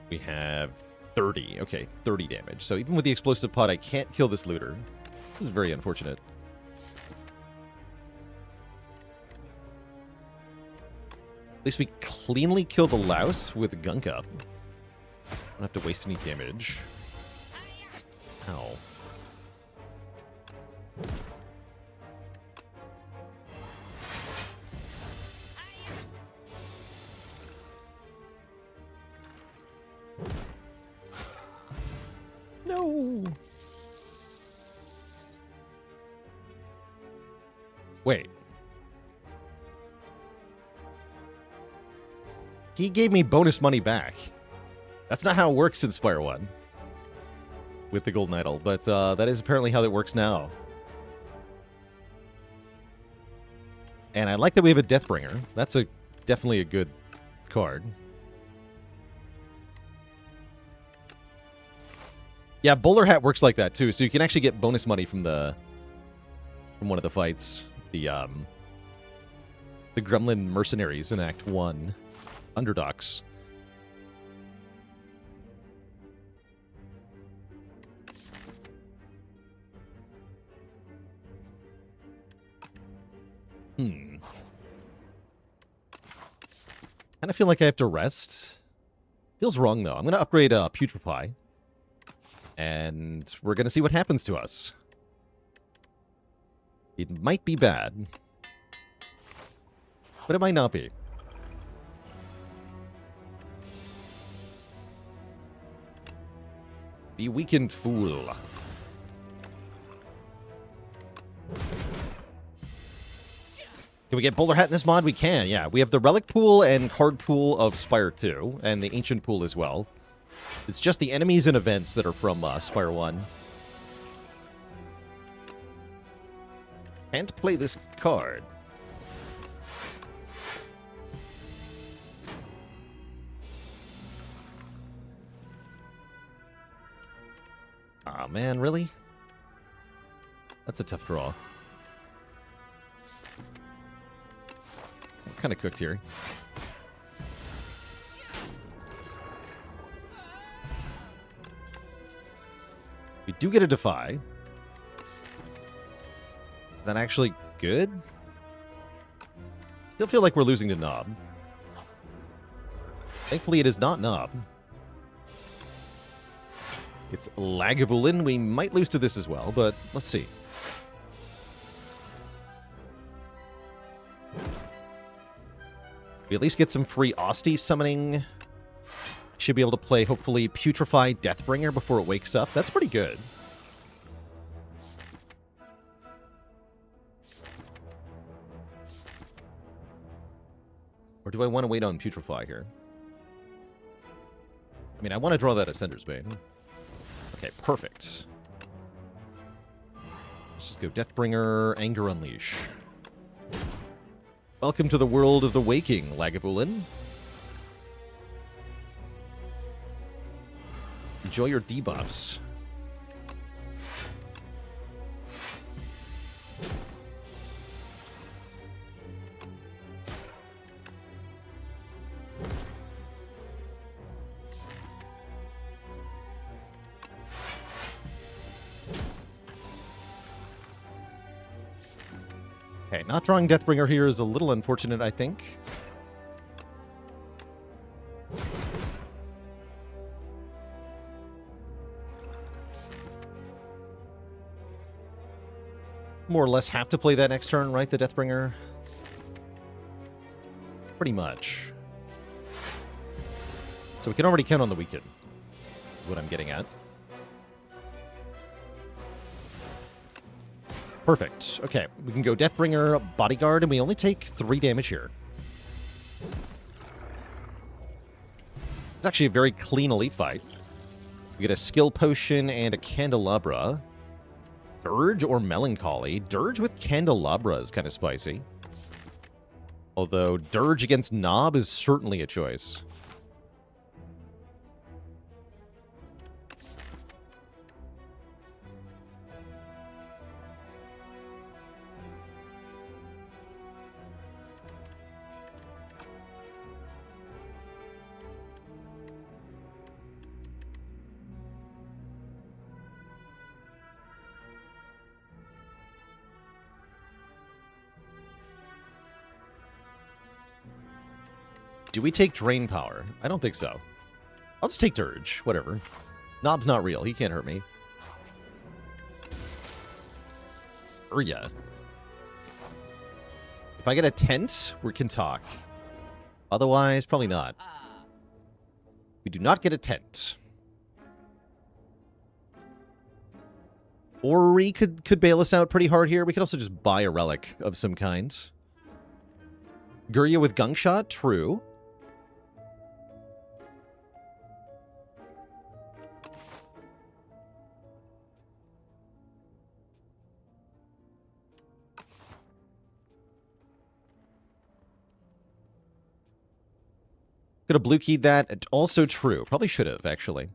We have 30. Okay, 30 damage. So even with the explosive pod, I can't kill this looter. This is very unfortunate. At least we cleanly kill the louse with Gunk Up. Don't have to waste any damage. Ow. No. Wait. He gave me bonus money back. That's not how it works in Spire 1 with the Golden Idol, but that is apparently how it works now. And I like that we have a Deathbringer. That's definitely a good card. Yeah, Bowler Hat works like that too, so you can actually get bonus money from one of the fights. The Gremlin Mercenaries in Act 1. Underdogs. Kind of feel like I have to rest. Feels wrong, though. I'm going to upgrade Putrefy. And we're going to see what happens to us. It might be bad. But it might not be. The Weakened Fool. Can we get Bowler Hat in this mod? We can, yeah. We have the Relic pool and card pool of Spire 2, and the Ancient pool as well. It's just the enemies and events that are from Spire 1. Can't play this card. Aw, man, really? That's a tough draw. We're kind of cooked here. We do get a Defy. Is that actually good? Still feel like we're losing to Knob. Thankfully, it is not Knob. It's Lagavulin. We might lose to this as well, but let's see. We at least get some free Osti summoning. Should be able to play, hopefully, Putrefy Deathbringer before it wakes up. That's pretty good. Or do I want to wait on Putrefy here? I mean, I want to draw that Ascender's Bane. Okay, perfect. Let's just go Deathbringer, Anger Unleash. Welcome to the world of the waking, Lagavulin. Enjoy your debuffs. Okay, not drawing Deathbringer here is a little unfortunate, I think. More or less have to play that next turn, right? The Deathbringer? Pretty much. So we can already count on the weekend, is what I'm getting at. Perfect. Okay, we can go Deathbringer, Bodyguard, and we only take 3 damage here. It's actually a very clean elite fight. We get a Skill Potion and a Candelabra. Dirge or Melancholy? Dirge with Candelabra is kind of spicy. Although Dirge against Knob is certainly a choice. Do we take Drain Power? I don't think so. I'll just take Dirge. Whatever. Knob's not real. He can't hurt me. Yeah. If I get a tent, we can talk. Otherwise, probably not. We do not get a tent. Ori could bail us out pretty hard here. We could also just buy a relic of some kind. Gurya with Gunk Shot? True. Could have blue keyed that. It's also true. Probably should have, actually.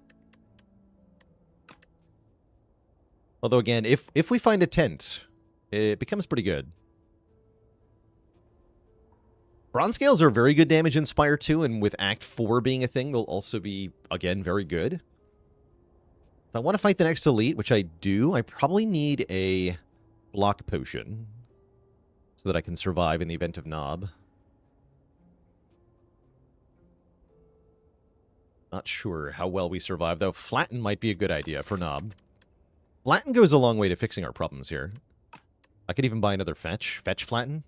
Although, again, if we find a tent, it becomes pretty good. Bronze Scales are very good damage in Spire 2, and with Act 4 being a thing, they'll also be, again, very good. If I want to fight the next elite, which I do, I probably need a block potion so that I can survive in the event of Knob. Not sure how well we survive, though. Flatten might be a good idea for Knob. Flatten goes a long way to fixing our problems here. I could even buy another fetch. Fetch Flatten.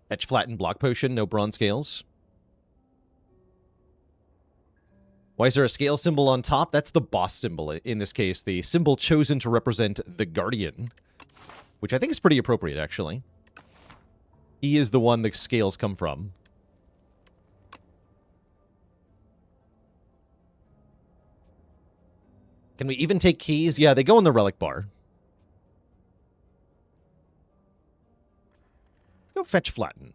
Fetch Flatten, block potion, no bronze scales. Why is there a scale symbol on top? That's the boss symbol. In this case, the symbol chosen to represent the Guardian. Which I think is pretty appropriate, actually. He is the one the scales come from. Can we even take keys? Yeah, they go in the relic bar. Let's go fetch flatten.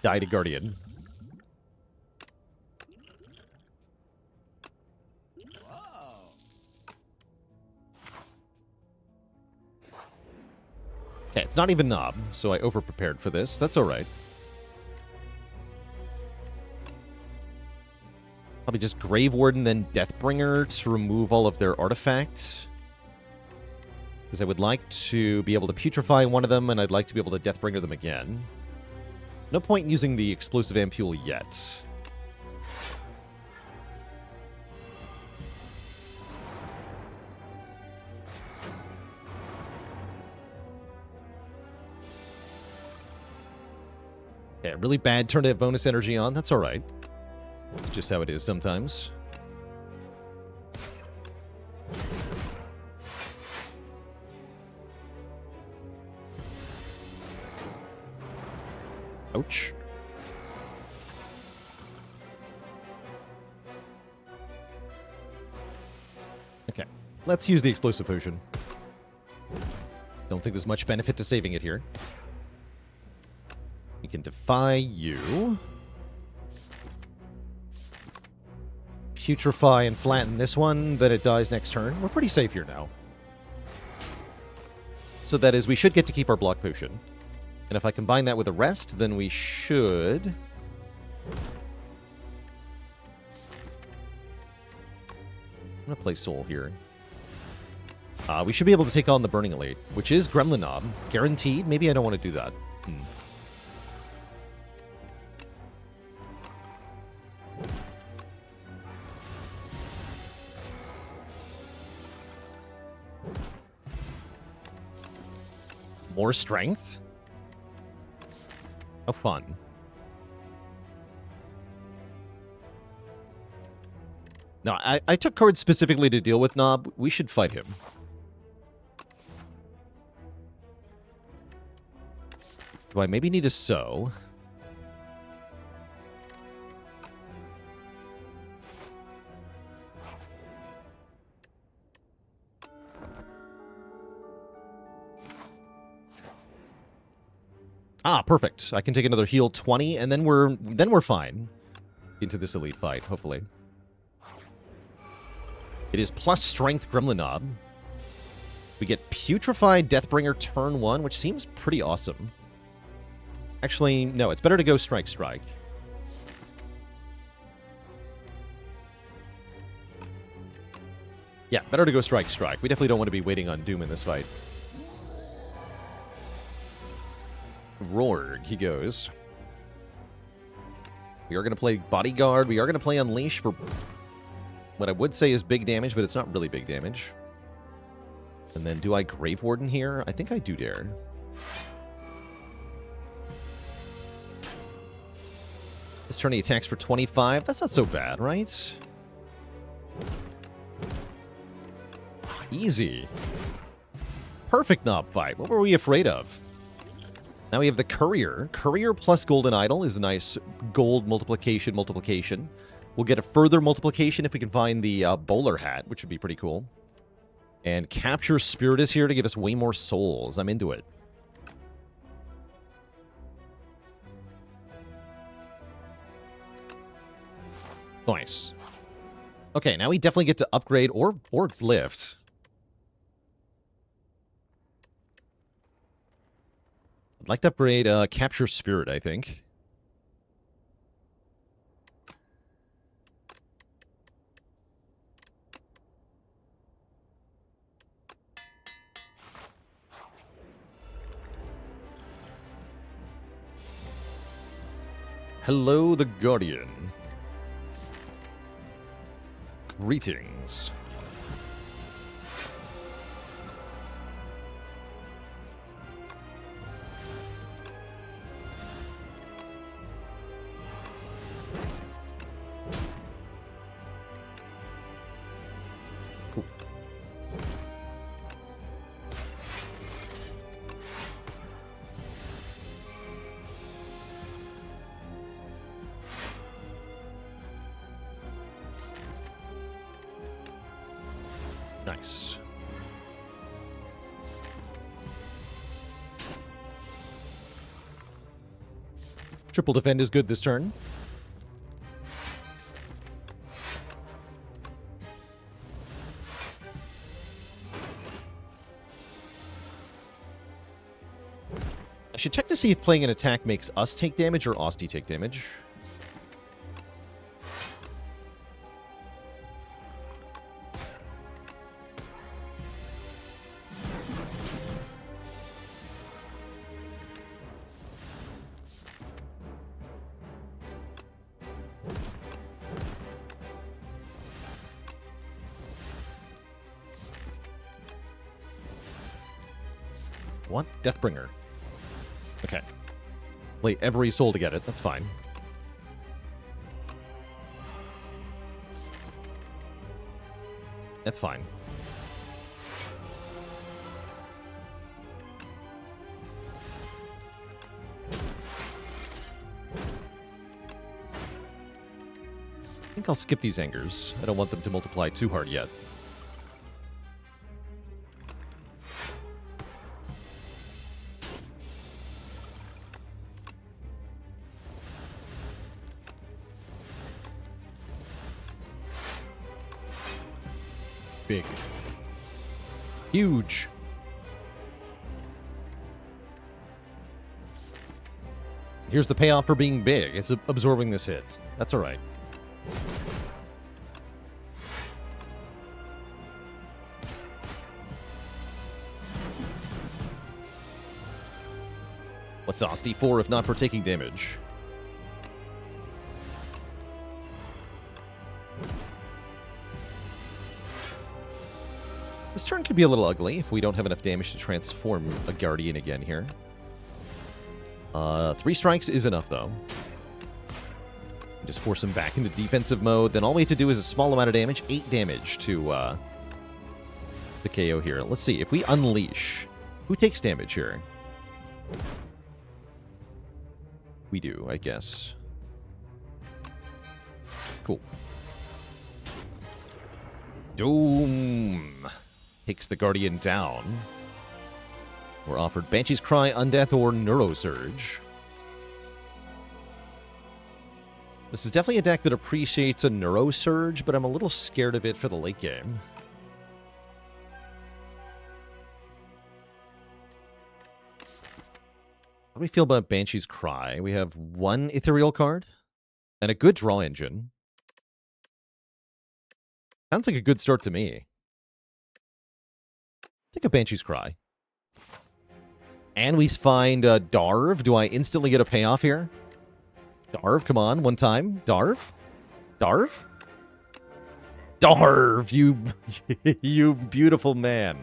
Die to Guardian. Okay, it's not even Knob, so I over-prepared for this. That's alright. Probably just Grave Warden, then Deathbringer to remove all of their artifacts. Because I would like to be able to putrefy one of them, and I'd like to be able to Deathbringer them again. No point in using the explosive ampule yet. Yeah, really bad turn to have bonus energy on. That's alright. It's just how it is sometimes. Ouch. Okay, let's use the explosive potion. Don't think there's much benefit to saving it here. We can defy you. Putrefy and flatten this one, then it dies next turn. We're pretty safe here now. So that is, we should get to keep our block potion. And if I combine that with a rest, then we should... I'm going to play Soul here. We should be able to take on the Burning Elite, which is Gremlin Knob. Guaranteed? Maybe I don't want to do that. More strength? How fun. No, I took cards specifically to deal with Knob. We should fight him. Do I maybe need a sow? Ah, perfect. I can take another heal 20, and then we're fine into this elite fight, hopefully. It is plus strength Gremlin Knob. We get Putrefied Deathbringer turn 1, which seems pretty awesome. Actually, no, it's better to go Strike. Yeah, better to go Strike. We definitely don't want to be waiting on Doom in this fight. Rorg, he goes. We are going to play Bodyguard. We are going to play Unleash for what I would say is big damage, but it's not really big damage. And then do I Grave Warden here? I think I do dare. This turn he attacks for 25. That's not so bad, right? Easy. Perfect Knob fight. What were we afraid of? Now we have the Courier. Courier plus Golden Idol is a nice gold multiplication. We'll get a further multiplication if we can find the bowler hat, which would be pretty cool. And Capture Spirit is here to give us way more souls. I'm into it. Nice. Okay, now we definitely get to upgrade or lift. I'd like to upgrade Capture Spirit, I think. Hello, the Guardian. Greetings. Cool. Nice. Triple defend is good this turn. I should check to see if playing an attack makes us take damage or Osti take damage. What? Deathbringer. Okay. Play every soul to get it. That's fine. That's fine. I think I'll skip these angers. I don't want them to multiply too hard yet. Big. Huge. Here's the payoff for being big. It's absorbing this hit. That's all right. What's Osti for if not for taking damage? This turn could be a little ugly if we don't have enough damage to transform a Guardian again here. 3 strikes is enough, though. Just force him back into defensive mode. Then all we have to do is a small amount of damage. 8 damage to the KO here. Let's see. If we unleash, who takes damage here? We do, I guess. Cool. Doom takes the Guardian down. We're offered Banshee's Cry, Undeath, or Neurosurge. This is definitely a deck that appreciates a Neurosurge, but I'm a little scared of it for the late game. How do we feel about Banshee's Cry? We have 1 Ethereal card and a good draw engine. Sounds like a good start to me. Take a Banshee's Cry. And we find Darv. Do I instantly get a payoff here? Darv, come on, one time. Darv? Darv? Darv, you, you beautiful man.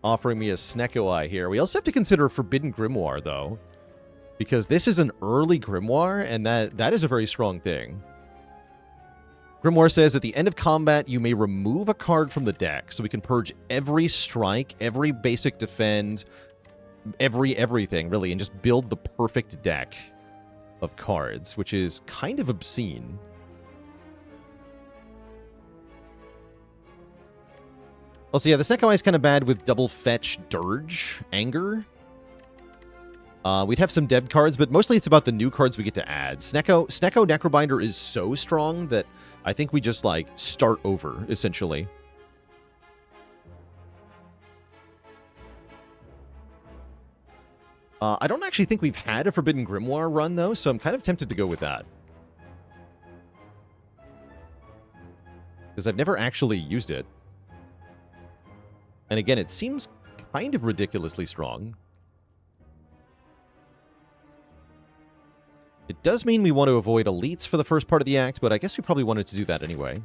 Offering me a Snecko Eye here. We also have to consider Forbidden Grimoire, though. Because this is an early Grimoire, and that is a very strong thing. Grimoire says, at the end of combat, you may remove a card from the deck, so we can purge every strike, every basic defend, everything, really, and just build the perfect deck of cards, which is kind of obscene. Also, yeah, the Snecko Eye is kind of bad with double fetch, Dirge, Anger. We'd have some dead cards, but mostly it's about the new cards we get to add. Snecko Necrobinder is so strong that I think we just, like, start over, essentially. I don't actually think we've had a Forbidden Grimoire run, though, so I'm kind of tempted to go with that. Because I've never actually used it. And again, it seems kind of ridiculously strong. It does mean we want to avoid elites for the first part of the act, but I guess we probably wanted to do that anyway.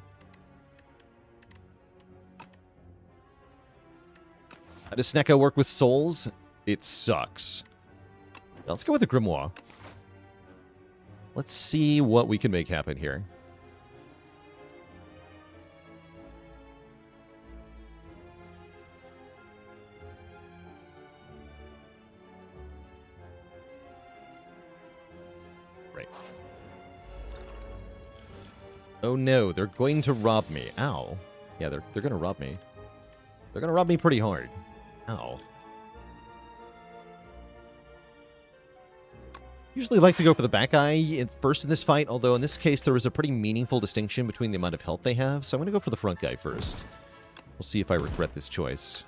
How does Snecko work with souls? It sucks. Now, let's go with the Grimoire. Let's see what we can make happen here. Right. Oh no, they're going to rob me. Ow. Yeah, they're going to rob me. They're gonna rob me pretty hard. Ow. Usually like to go for the back guy first in this fight, although in this case there was a pretty meaningful distinction between the amount of health they have, so I'm gonna go for the front guy first. We'll see if I regret this choice.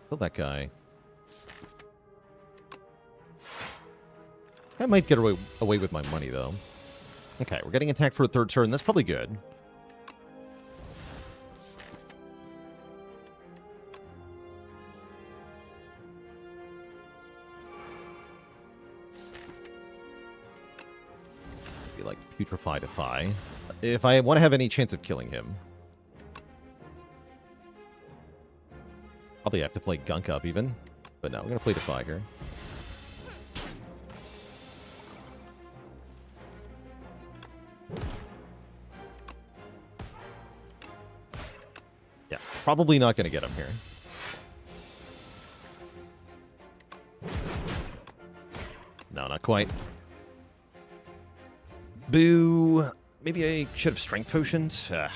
Kill that guy. I might get away with my money, though. Okay, we're getting attacked for a third turn. That's probably good. Be like Putrefy if I want to have any chance of killing him. Probably have to play Gunk Up even. But no, we're going to play Defy here. Yeah, probably not going to get him here. No, not quite. Boo. Maybe I should have Strength Potioned.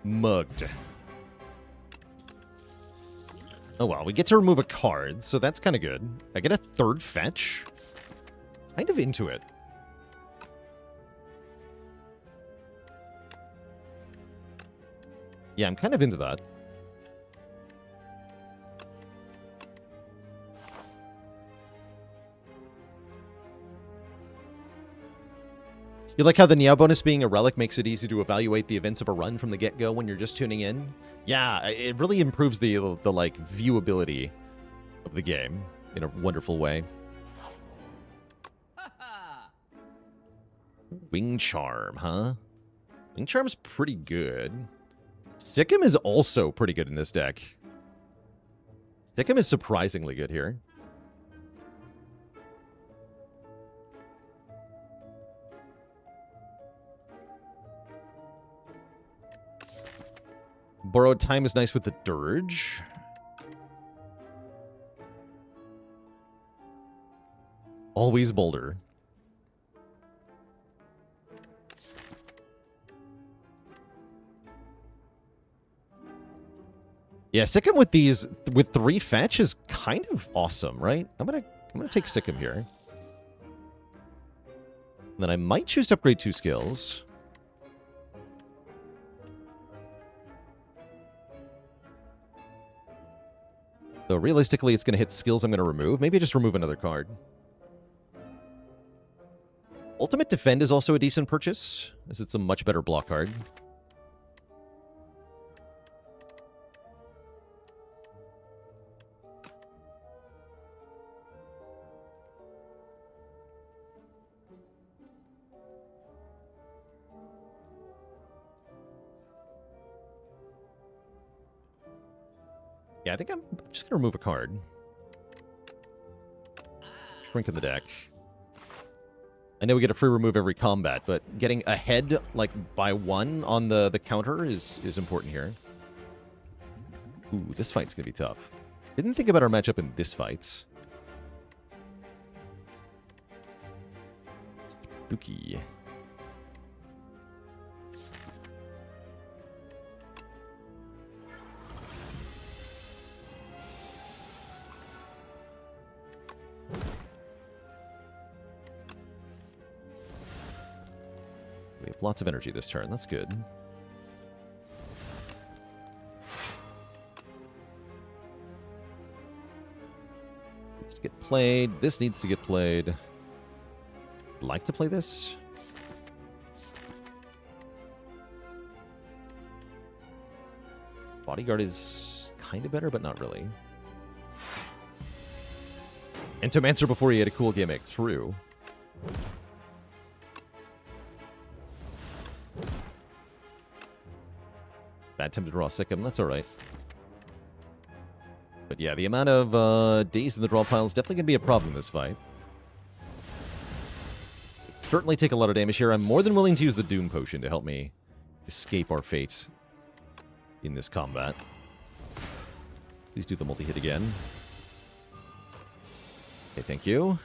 Mugged. Oh well, we get to remove a card, so that's kind of good. I get a third fetch. Kind of into it. Yeah, I'm kind of into that. You like how the Niao bonus being a relic makes it easy to evaluate the events of a run from the get-go when you're just tuning in? Yeah, it really improves the like, viewability of the game in a wonderful way. Wing Charm, huh? Wing Charm's pretty good. Sikkim is also pretty good in this deck. Sikkim is surprisingly good here. Borrowed Time is nice with the Dirge. Always Boulder. Yeah, Sikkim with these with 3 fetch is kind of awesome, right? I'm gonna take Sikkim here. And then I might choose to upgrade 2 skills. So realistically, it's going to hit skills I'm going to remove. Maybe I just remove another card. Ultimate Defend is also a decent purchase, as it's a much better block card. Yeah, I think I'm just going to remove a card. Shrink in the deck. I know we get a free remove every combat, but getting ahead, like, by 1 on the counter is important here. Ooh, this fight's going to be tough. Didn't think about our matchup in this fight. Spooky. We have lots of energy this turn. That's good. Needs to get played. This needs to get played. Like to play this? Bodyguard is kind of better, but not really. Entomancer before he had a cool gimmick. True. Bad time to draw Sikkim. That's alright. But But yeah, the amount of days in the draw pile is definitely going to be a problem in this fight. Certainly take a lot of damage here. I'm more than willing to use the Doom Potion to help me escape our fate in this combat. Please do the multi-hit again. Okay, thank you.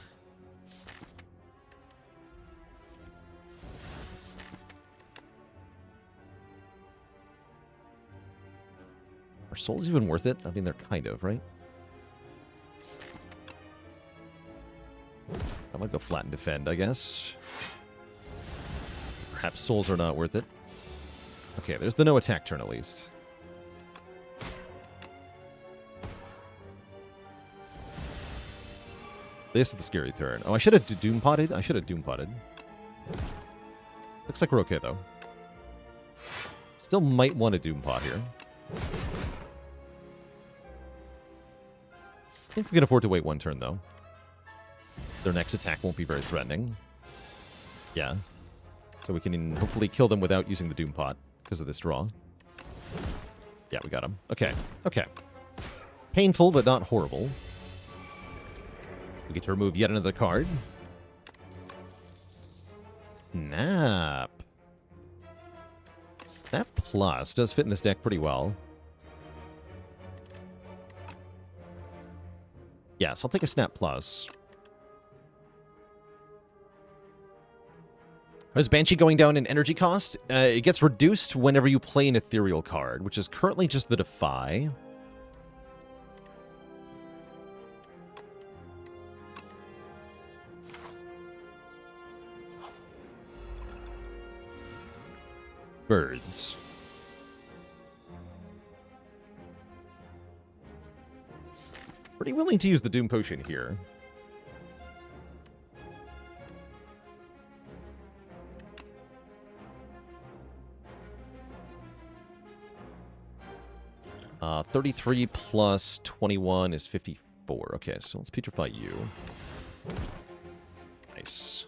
Are souls even worth it? I mean, they're kind of, right? I'm gonna go flat and defend, I guess. Perhaps souls are not worth it. Okay, there's the no attack turn at least. This is the scary turn. Oh, I should have doom potted. I should have doom potted. Looks like we're okay though. Still might want to doom pot here. I think we can afford to wait one turn though. Their next attack won't be very threatening. Yeah. So we can hopefully kill them without using the doom pot because of this draw. Yeah, we got him. Okay. Okay. Painful, but not horrible. We get to remove yet another card. Snap. Snap Plus does fit in this deck pretty well. Yes, I'll take a Snap Plus. Is Banshee going down in energy cost? It gets reduced whenever you play an ethereal card, which is currently just the Defy. Birds. Pretty willing to use the Doom Potion here. Uh, 33 plus 21 is 54. Okay, so let's petrify you. Nice.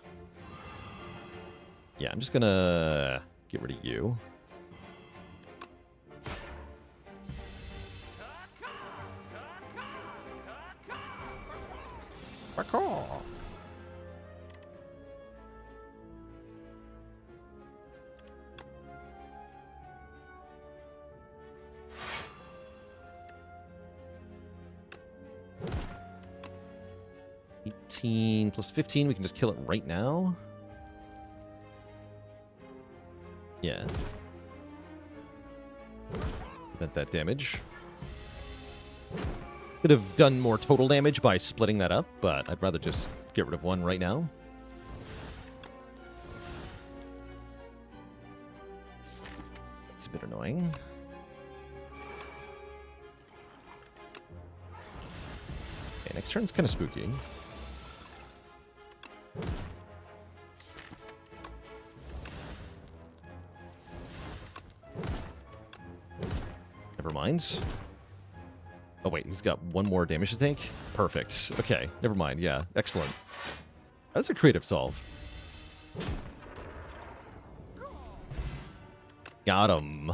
Yeah, I'm just gonna get rid of you. Parkour. Plus 15, we can just kill it right now. Yeah. Prevent that damage. Could have done more total damage by splitting that up, but I'd rather just get rid of one right now. That's a bit annoying. Okay, next turn's kind of spooky. Never mind. Oh wait, he's got one more damage to take? Perfect. Okay, never mind. Yeah, excellent. That's a creative solve. Got him.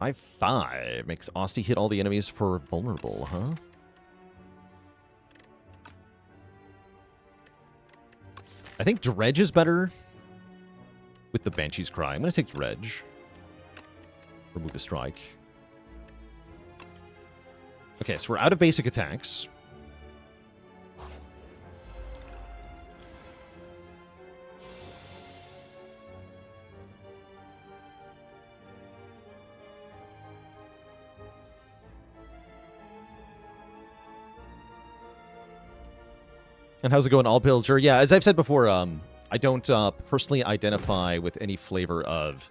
5/5 makes Austie hit all the enemies for vulnerable, huh? I think Dredge is better with the Banshee's Cry. I'm going to take Dredge. Remove a strike. Okay, so we're out of basic attacks. And how's it going, All Pillager? Yeah, as I've said before, I don't personally identify with any flavor of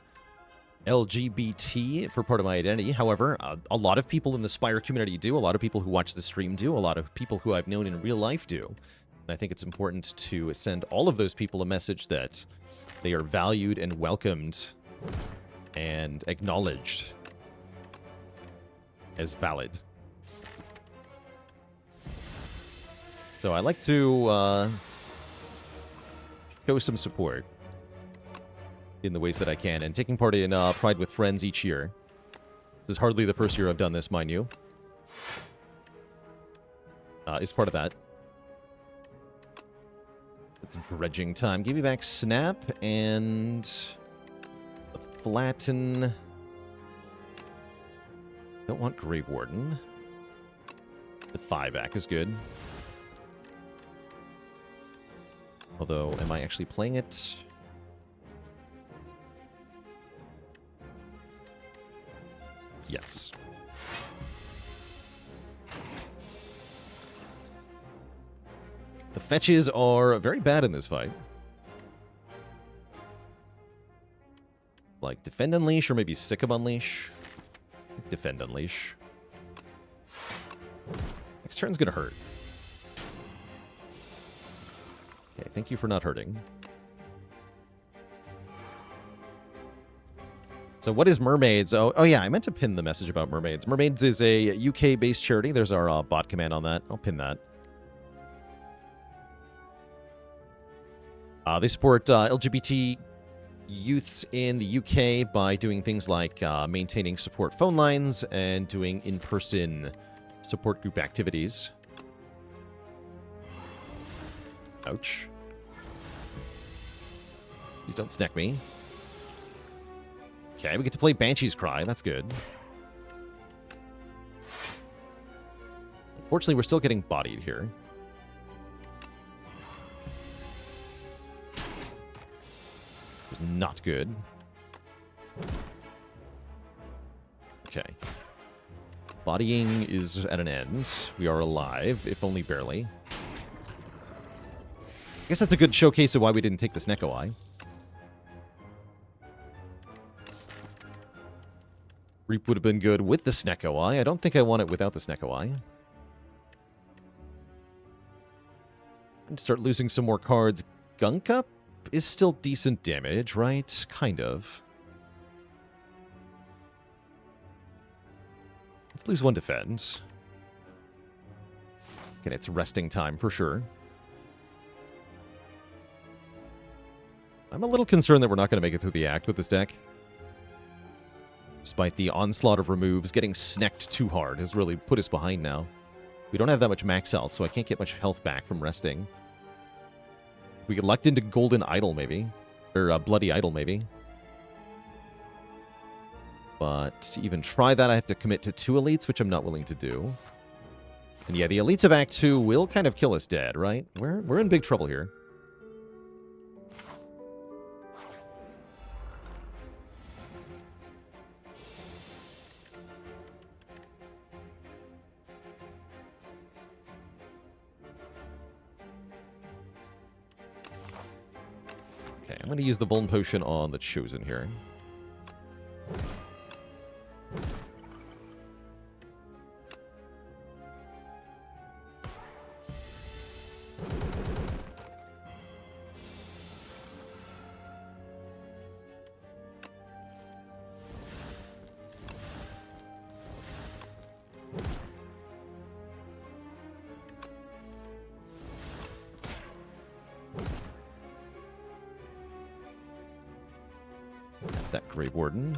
LGBT for part of my identity. However, a lot of people in the Spire community do. A lot of people who watch the stream do. A lot of people who I've known in real life do. And I think it's important to send all of those people a message that they are valued and welcomed and acknowledged as valid. So I like to show some support in the ways that I can, and taking part in Pride with Friends each year. This is hardly the first year I've done this, mind you. is part of that. It's dredging time. Give me back Snap and the Flatten. Don't want Grave Warden. The 5-back is good. Although, am I actually playing it? Yes. The fetches are very bad in this fight. Like Defend Unleash or maybe Sick of Unleash. Defend Unleash. Next turn's gonna hurt. Okay, thank you for not hurting. So what is Mermaids? Oh yeah, I meant to pin the message about Mermaids. Mermaids is a UK-based charity. There's our bot command on that. I'll pin that. They support LGBT youths in the UK by doing things like maintaining support phone lines and doing in-person support group activities. Ouch. Please don't snack me. Okay, we get to play Banshee's Cry. That's good. Unfortunately, we're still getting bodied here. It's not good. Okay. Bodying is at an end. We are alive, if only barely. I guess that's a good showcase of why we didn't take this Neko Eye. Reap would have been good with the Snecko Eye. I don't think I want it without the Snecko Eye. And start losing some more cards. Gunk Up is still decent damage, right? Kind of. Let's lose one defense. Okay, it's resting time for sure. I'm a little concerned that we're not going to make it through the act with this deck. Despite the onslaught of removes, getting snecked too hard has really put us behind now. We don't have that much max health, so I can't get much health back from resting. We get lucked into Golden Idol, maybe. Or Bloody Idol, maybe. But to even try that, I have to commit to 2 elites, which I'm not willing to do. And yeah, the elites of Act 2 will kind of kill us dead, right? We're in big trouble here. Okay, I'm going to use the Vuln Potion on the Chosen here. That Grave Warden.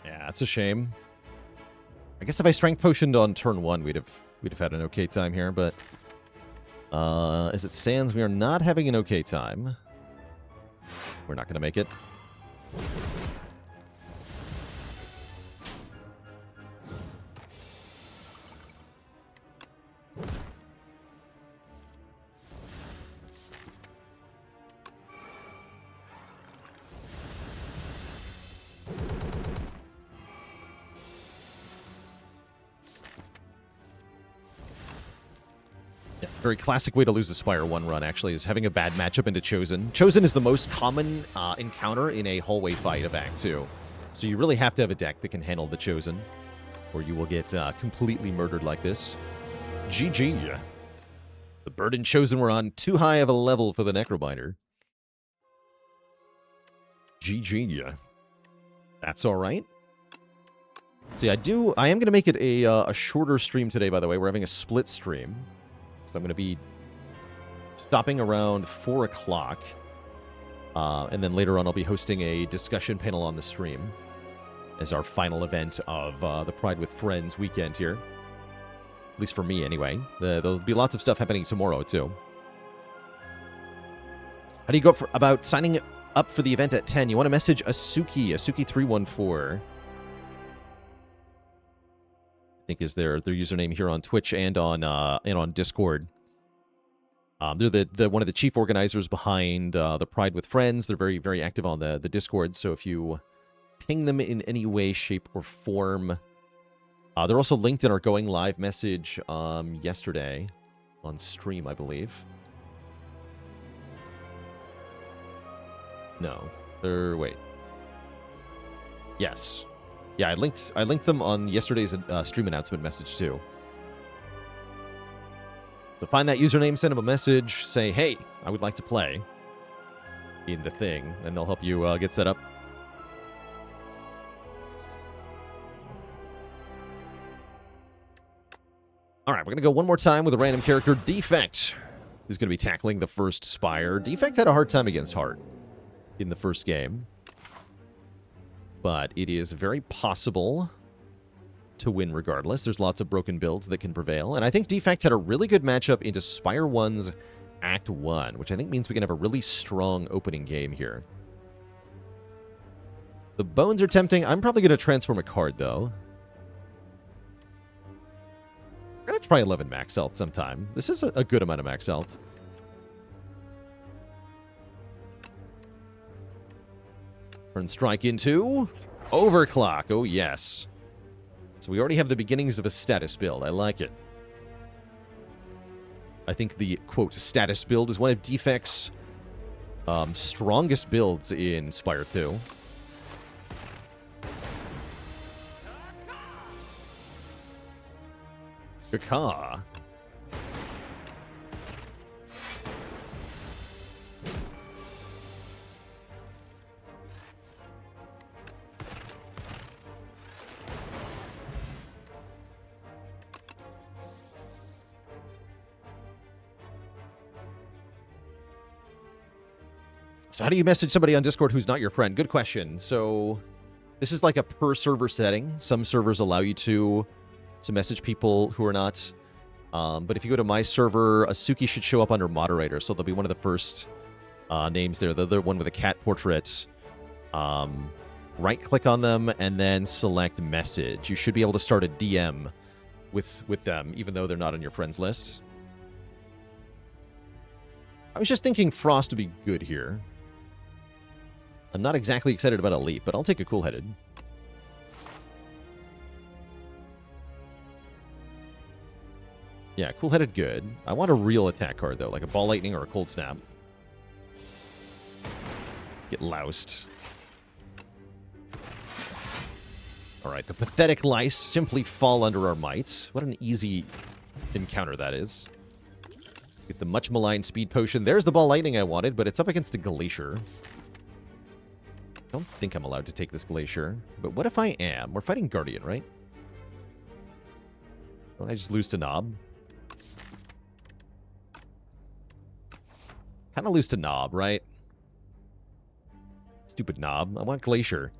Yeah, that's a shame. I guess if I Strength Potioned on turn 1, we'd have had an okay time here, but as it stands, we are not having an okay time. We're not going to make it. Very classic way to lose a Spire 1 run, actually, is having a bad matchup into Chosen. Chosen is the most common encounter in a hallway fight of Act 2. So you really have to have a deck that can handle the Chosen, or you will get completely murdered like this. GG. The Burden Chosen were on too high of a level for the Necrobinder. GG. That's all right. See, I am going to make it a shorter stream today, by the way. We're having a split stream. So I'm going to be stopping around 4 o'clock. And then later on, I'll be hosting a discussion panel on the stream as our final event of the Pride with Friends weekend here. At least for me, anyway. There'll be lots of stuff happening tomorrow, too. How do you go about signing up for the event at 10? You want to message Asuki314. I think is their username here on Twitch and on Discord. They're the one of the chief organizers behind the Pride with Friends. They're very, very active on the Discord, so if you ping them in any way, shape, or form. They're also linked in our going live message yesterday on stream, I believe. No. Wait. Yes. Yeah, I linked them on yesterday's stream announcement message, too. So find that username, send them a message, say, hey, I would like to play in the thing, and they'll help you get set up. All right, we're going to go one more time with a random character. Defect is going to be tackling the first Spire. Defect had a hard time against Heart in the first game, but it is very possible to win regardless. There's lots of broken builds that can prevail, and I think Defect had a really good matchup into Spire 1's Act 1, which I think means we can have a really strong opening game here. The bones are tempting. I'm probably going to transform a card, though. I'm going to try 11 max health sometime. This is a good amount of max health. Turn strike into overclock. Oh, yes. So we already have the beginnings of a status build. I like it. I think the, quote, status build is one of Defect's strongest builds in Spire 2. Caca. So how do you message somebody on Discord who's not your friend? Good question. So this is like a per server setting. Some servers allow you to message people who are not. But if you go to my server, Asuki should show up under moderator. So they'll be one of the first names there. The one with a cat portrait. Right-click on them and then select message. You should be able to start a DM with them, even though they're not on your friends list. I was just thinking Frost would be good here. I'm not exactly excited about Elite, but I'll take a Cool-Headed. Yeah, Cool-Headed good. I want a real attack card, though, like a Ball Lightning or a Cold Snap. Get loused. Alright, the Pathetic Lice simply fall under our might. What an easy encounter that is. Get the much maligned Speed Potion. There's the Ball Lightning I wanted, but it's up against a Glacier. I don't think I'm allowed to take this Glacier. But what if I am? We're fighting Guardian, right? Don't I just lose to Knob? Kind of lose to Knob, right? Stupid Knob. I want Glacier.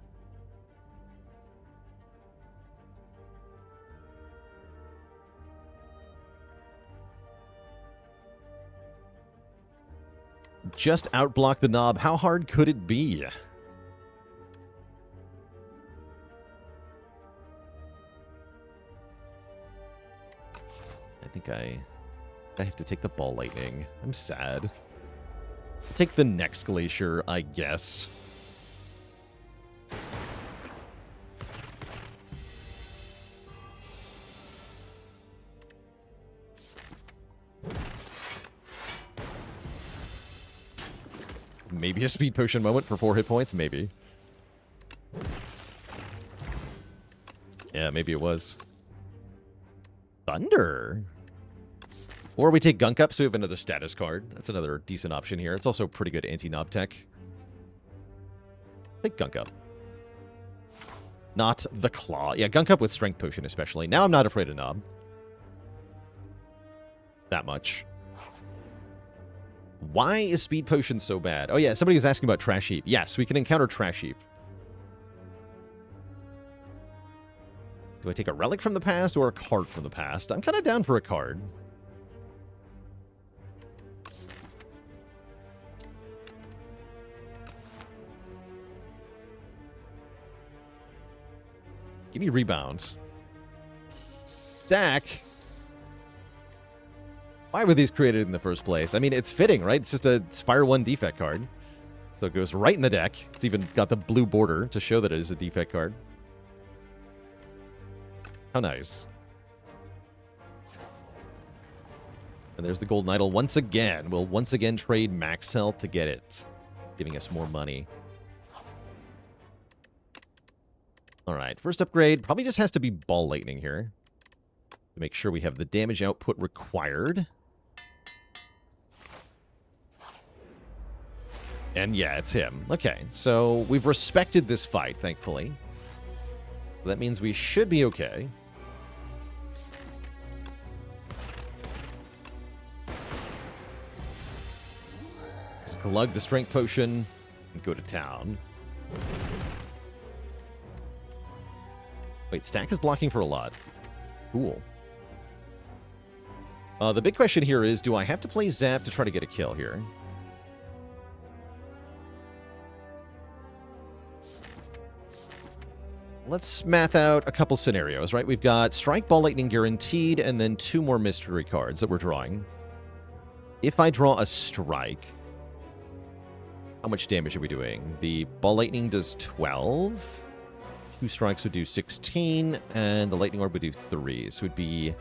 Just outblock the Knob. How hard could it be? I think I have to take the Ball Lightning. I'm sad. I'll take the next Glacier, I guess. Maybe a Speed Potion moment for 4 hit points? Maybe. Yeah, maybe it was. Thunder? Or we take Gunk Up, so we have another status card. That's another decent option here. It's also pretty good anti-Knob tech. Take Gunk Up. Not the Claw. Yeah, Gunk Up with Strength Potion especially. Now I'm not afraid of Knob. That much. Why is Speed Potion so bad? Oh yeah, somebody was asking about Trash Heap. Yes, we can encounter Trash Heap. Do I take a relic from the past or a card from the past? I'm kind of down for a card. Give me rebounds. Stack. Why were these created in the first place? I mean, it's fitting, right? It's just a Spire 1 defect card. So it goes right in the deck. It's even got the blue border to show that it is a defect card. How nice. And there's the Golden Idol once again. We'll once again trade max health to get it, giving us more money. Alright, first upgrade probably just has to be Ball Lightning here. To make sure we have the damage output required. And yeah, it's him. Okay, so we've respected this fight, thankfully. That means we should be okay. Just glug the Strength Potion and go to town. Wait, Stack is blocking for a lot. Cool. The big question here is, do I have to play Zap to try to get a kill here? Let's math out a couple scenarios, right? We've got Strike, Ball Lightning guaranteed, and then 2 more mystery cards that we're drawing. If I draw a Strike, how much damage are we doing? The Ball Lightning does 12. 2 strikes would do 16, and the Lightning Orb would do 3. So it would be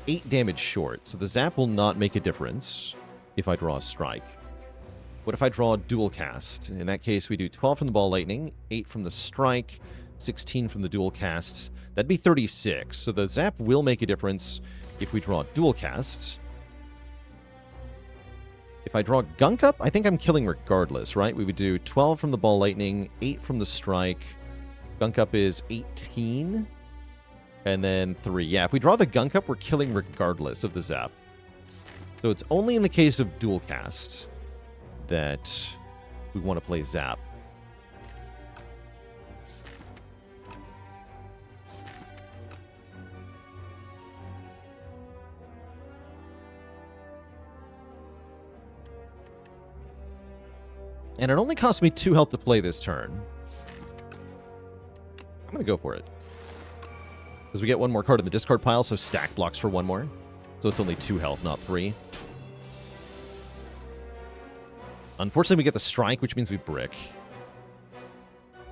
8 damage short. So the Zap will not make a difference if I draw a Strike. What if I draw a Dual Cast? In that case, we do 12 from the Ball Lightning, 8 from the Strike, 16 from the Dual Cast. That'd be 36. So the Zap will make a difference if we draw a Dual Cast. If I draw Gunk Up, I think I'm killing regardless, right? We would do 12 from the Ball Lightning, 8 from the Strike. Gunk Up is 18. And then 3. Yeah, if we draw the Gunk Up, we're killing regardless of the Zap. So it's only in the case of Dual Cast that we want to play Zap. And it only cost me 2 health to play this turn. I'm going to go for it. Because we get 1 more card in the discard pile, so Stack blocks for 1 more. So it's only 2 health, not 3. Unfortunately, we get the Strike, which means we brick.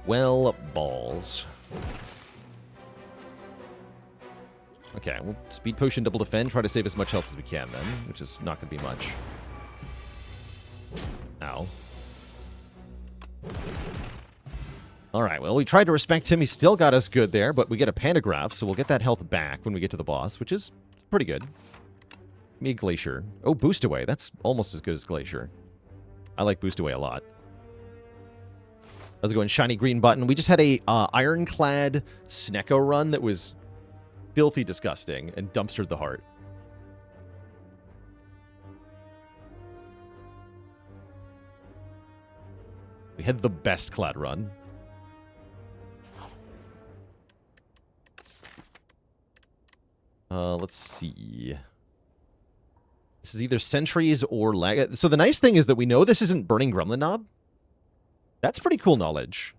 Well, balls. Okay, we'll Speed Potion, double defend, try to save as much health as we can then, which is not going to be much. Ow. Alright, well, we tried to respect him. He still got us good there, but we get a Pandagraph, so we'll get that health back when we get to the boss, which is pretty good. Give me a Glacier. Oh, Boost Away. That's almost as good as Glacier. I like Boost Away a lot. How's it going? Shiny green button. We just had a Ironclad Snecko run that was filthy disgusting and dumpstered the heart. We had the best Clad run. Let's see. This is either Sentries or Lag. So the nice thing is that we know this isn't Burning Gremlin Knob. That's pretty cool knowledge.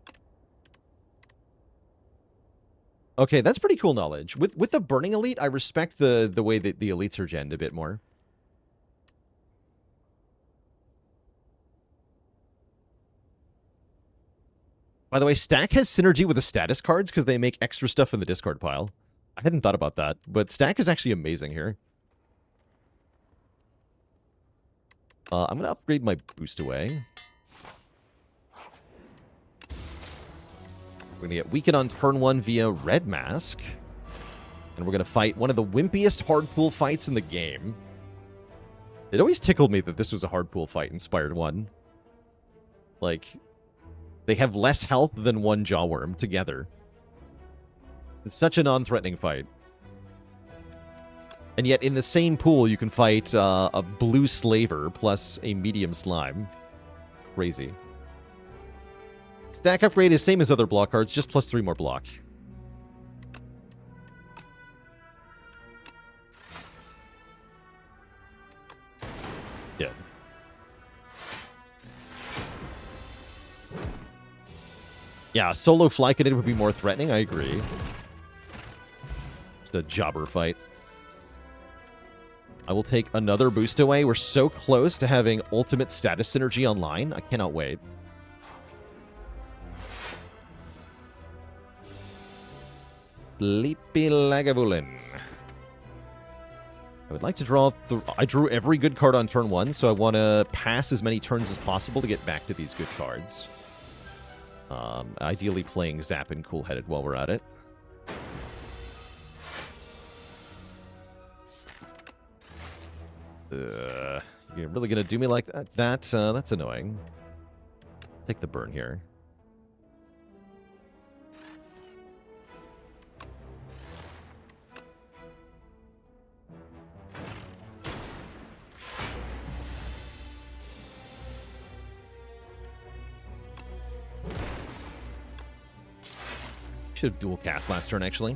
Okay, that's pretty cool knowledge. With the Burning Elite, I respect the way that the Elites are genned a bit more. By the way, Stack has synergy with the status cards because they make extra stuff in the discard pile. I hadn't thought about that, but Stack is actually amazing here. I'm going to upgrade my Boost Away. We're going to get Weaken on turn 1 via Red Mask. And we're going to fight one of the wimpiest hard pool fights in the game. It always tickled me that this was a hard pool fight in Spire 1. Like, they have less health than 1 Jawworm together. It's such a non-threatening fight. And yet in the same pool, you can fight a blue slaver plus a medium slime. Crazy. Stack upgrade is same as other block cards, just plus 3 more block. Good. Yeah, solo fly cannon would be more threatening, I agree. Just a jobber fight. I will take another boost away. We're so close to having ultimate status synergy online. I cannot wait. Sleepy Lagavulin. I would like to draw... I drew every good card on turn 1, so I want to pass as many turns as possible to get back to these good cards. Ideally playing Zap and Cool-Headed while we're at it. You're really going to do me like that? That's annoying. Take the burn here. Should have dual cast last turn, actually.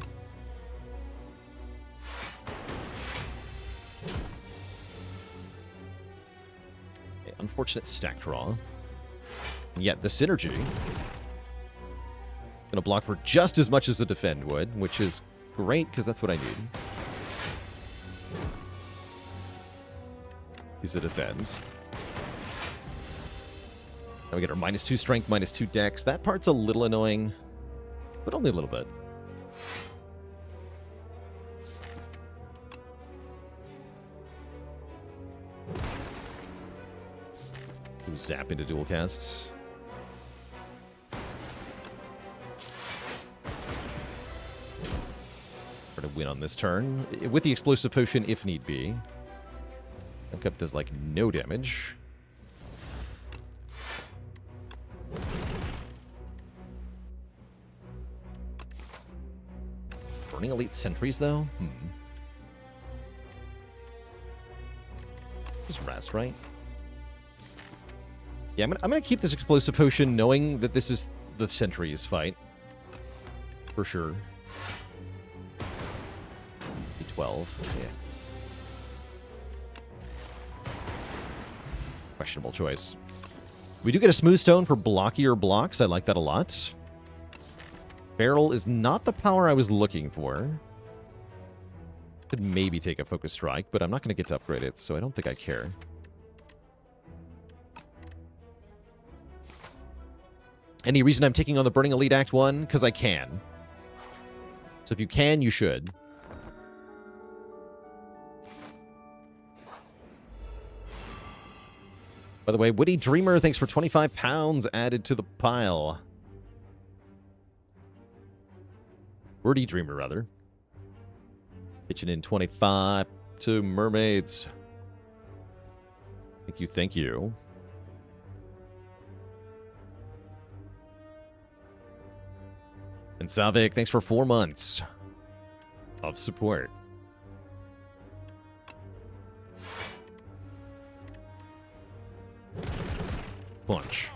Okay, unfortunate stack draw. And yet the synergy. Gonna block for just as much as the defend would, which is great, because that's what I need. He's a defends. Now we get our -2 strength, -2 dex. That part's a little annoying. But only a little bit. Ooh, zap into dual casts. Try to win on this turn. With the explosive potion if need be. Up does like no damage. Burning elite sentries, though? Just rest, right? Yeah, I'm gonna keep this explosive potion knowing that this is the sentries fight. For sure. 12. Yeah. Questionable choice. We do get a smooth stone for blockier blocks. I like that a lot. Barrel is not the power I was looking for. Could maybe take a focus strike, but I'm not going to get to upgrade it, so I don't think I care. Any reason I'm taking on the Burning Elite Act 1? Because I can. So if you can, you should. By the way, Woody Dreamer, thanks for 25 pounds added to the pile. Wordy Dreamer, rather. Pitching in 25 to Mermaids. Thank you, thank you. And Savik, thanks for 4 months of support. Punch.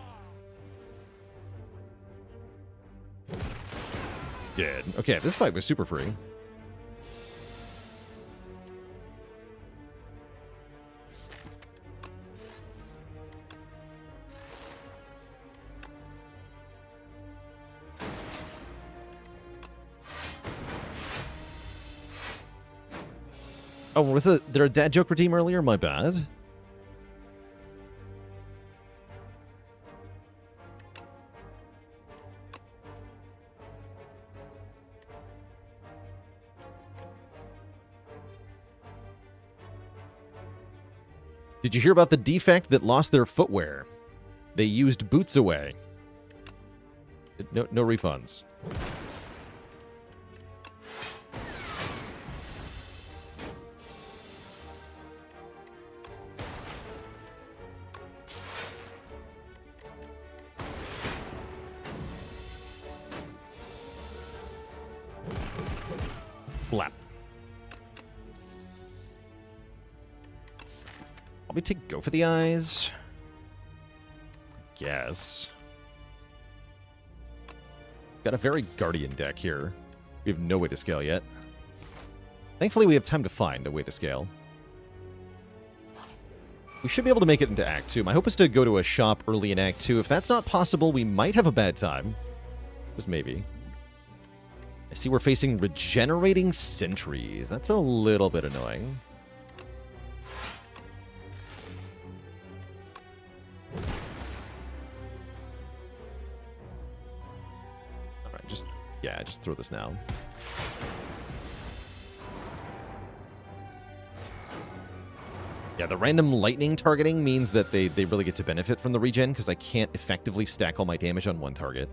Dead. Okay, this fight was super free. Oh, was there a dad joke redeem earlier? My bad. Did you hear about the Defect that lost their footwear? They used boots away. No refunds. Blap. Let me go for the eyes. Guess. Got a very Guardian deck here. We have no way to scale yet. Thankfully, we have time to find a way to scale. We should be able to make it into Act 2. My hope is to go to a shop early in Act 2. If that's not possible, we might have a bad time. Just maybe. I see we're facing Regenerating Sentries. That's a little bit annoying. Alright, just throw this now. Yeah, the random lightning targeting means that they really get to benefit from the regen, because I can't effectively stack all my damage on one target.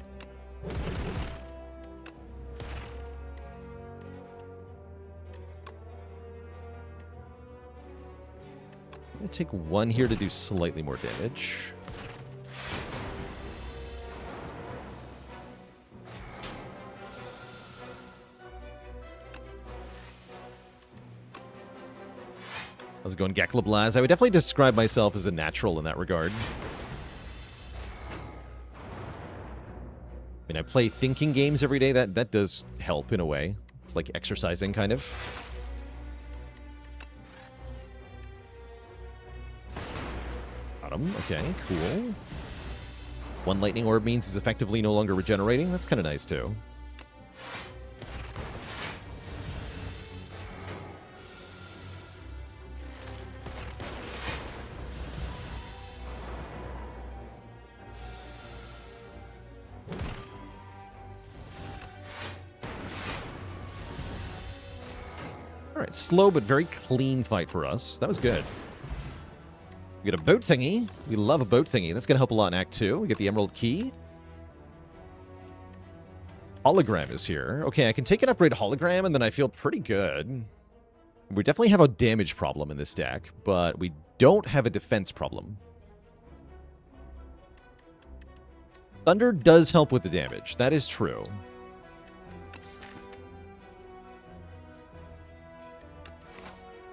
I'm going to take one here to do slightly more damage. How's it going, Gaklablaz? I would definitely describe myself as a natural in that regard. I mean, I play thinking games every day. That does help in a way. It's like exercising, kind of. Got him. Okay, cool. One lightning orb means he's effectively no longer regenerating. That's kind of nice, too. Alright, slow but very clean fight for us. That was good. We get a boat thingy. We love a boat thingy. That's going to help a lot in Act 2. We get the Emerald Key. Hologram is here. Okay, I can take an upgrade Hologram, and then I feel pretty good. We definitely have a damage problem in this deck, but we don't have a defense problem. Thunder does help with the damage. That is true.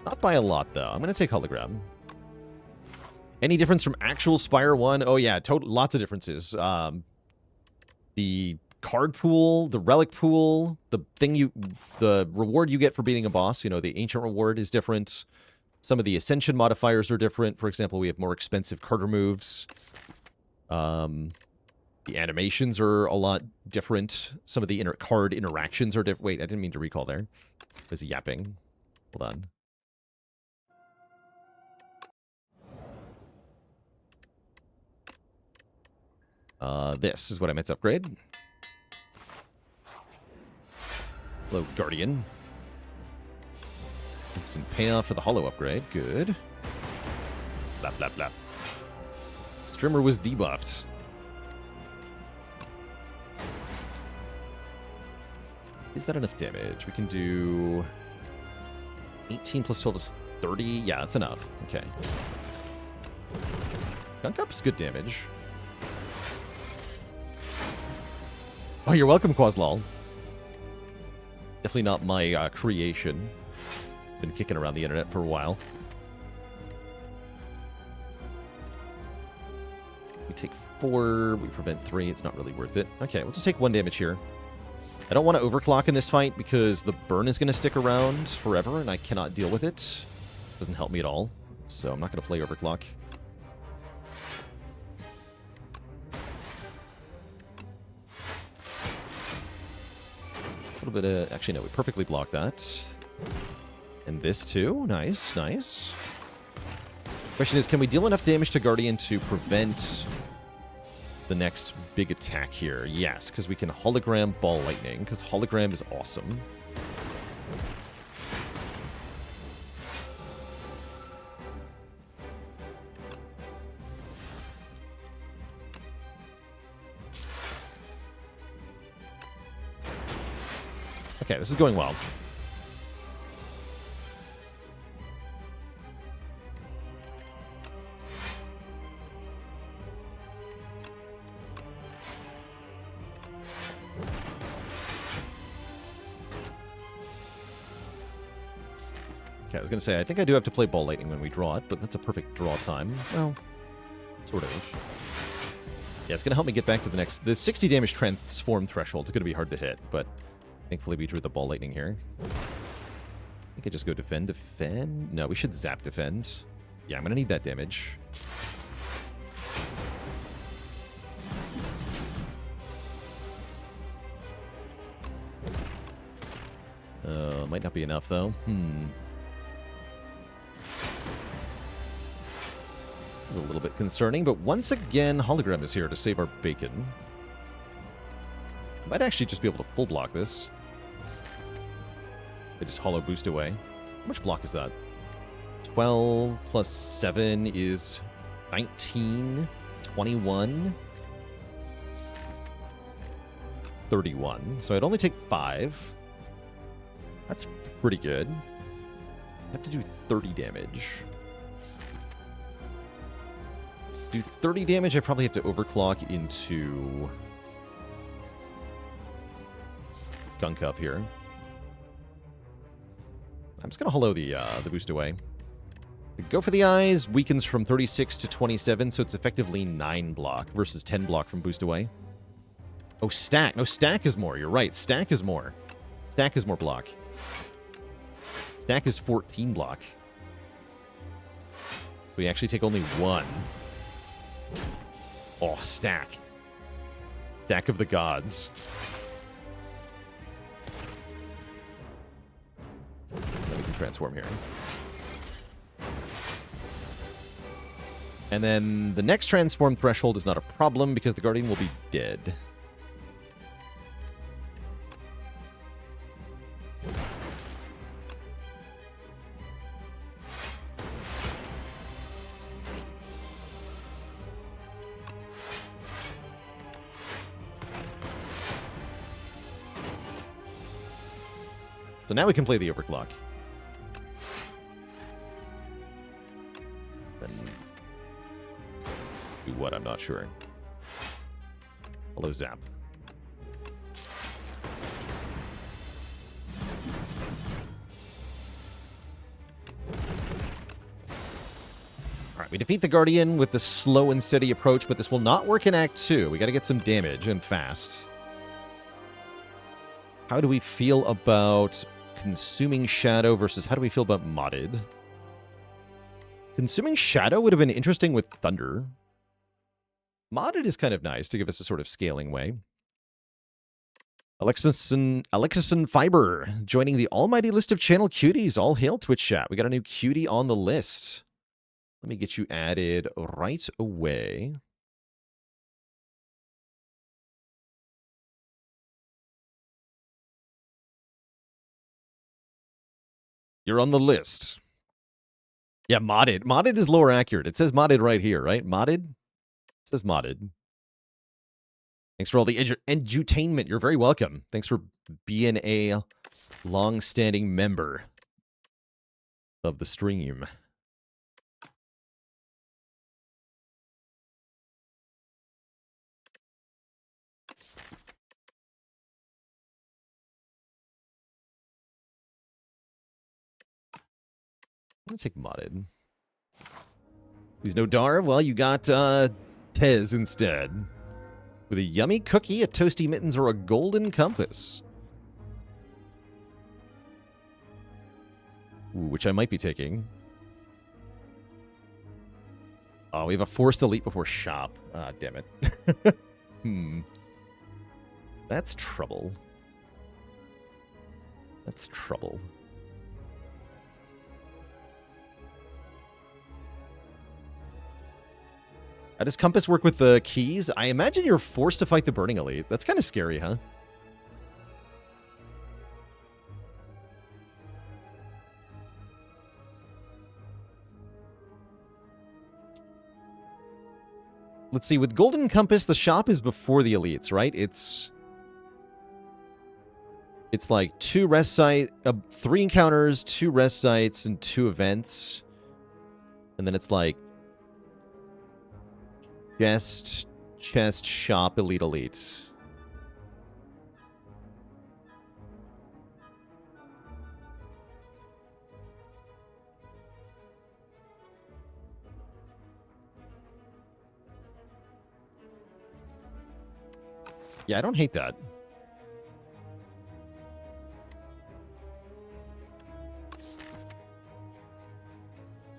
Not by a lot, though. I'm going to take Hologram. Any difference from actual Spire 1? Oh, yeah, lots of differences. The card pool, the relic pool, the reward you get for beating a boss, you know, the ancient reward is different. Some of the ascension modifiers are different. For example, we have more expensive card removes. The animations are a lot different. Some of the card interactions are different. Wait, I didn't mean to recall there. I was yapping. Hold on. This is what I meant to upgrade. Hello, Guardian. Instant payoff for the hollow upgrade. Good. Blap, blap, blap. Strimmer was debuffed. Is that enough damage? We can do 18 plus 12 is 30. Yeah, that's enough. Okay. Gunk up's good damage. Oh, you're welcome, Quaslal. Definitely not my creation. Been kicking around the internet for a while. We take 4, we prevent 3. It's not really worth it. Okay, we'll just take 1 damage here. I don't want to overclock in this fight because the burn is going to stick around forever and I cannot deal with it. Doesn't help me at all. So I'm not going to play overclock. A little bit of... Actually, no, we perfectly blocked that. And this too. Nice, nice. Question is, can we deal enough damage to Guardian to prevent the next big attack here? Yes, because we can hologram Ball Lightning, because hologram is awesome. Okay, this is going well. Okay, I was going to say, I think I do have to play Ball Lightning when we draw it, but that's a perfect draw time. Well, sort of. Yeah, it's going to help me get back to the next... The 60 damage transform threshold is going to be hard to hit, but thankfully we drew the Ball Lightning here. I think I just go defend. No, we should zap defend. Yeah, I'm going to need that damage. Might not be enough, though. This is a little bit concerning, but once again, Hologram is here to save our bacon. I might actually just be able to full block this. I just hollow boost away. How much block is that? 12 plus 7 is 19, 21, 31. So I'd only take 5. That's pretty good. I have to do 30 damage. Do 30 damage, I probably have to overclock into Gunk Up here. I'm just going to hollow the boost away. Go for the eyes, weakens from 36 to 27, so it's effectively 9 block versus 10 block from boost away. Oh, stack. No, stack is more. You're right. Stack is more. Stack is more block. Stack is 14 block. So we actually take only 1. Oh, stack. Stack of the gods. Then we can transform here. And then the next transform threshold is not a problem because the Guardian will be dead. So now we can play the overclock. Then do what? I'm not sure. Hello, Zap. Alright, we defeat the Guardian with the slow and steady approach, but this will not work in Act 2. We gotta get some damage and fast. How do we feel about Consuming Shadow versus how do we feel about Modded? Consuming Shadow would have been interesting with Thunder. Modded is kind of nice to give us a sort of scaling way. Alexison Fiber joining the almighty list of channel cuties. All hail Twitch chat. We got a new cutie on the list. Let me get you added right away. You're on the list. Yeah, modded. Modded is lower accurate. It says modded right here, right? Modded? It says modded. Thanks for all the edutainment. You're very welcome. Thanks for being a long-standing member of the stream. I'm going to take modded. There's no Dar. Well, you got Tez instead. With a yummy cookie, a toasty mittens, or a golden compass. Ooh, which I might be taking. Oh, we have a forced elite before shop. Ah, damn it. That's trouble. That's trouble. How does Compass work with the keys? I imagine you're forced to fight the Burning Elite. That's kind of scary, huh? Let's see. With Golden Compass, the shop is before the elites, right? It's like 2 rest sites, 3 encounters, 2 rest sites, and 2 events. And then it's like chest, shop, elite. Yeah, I don't hate that.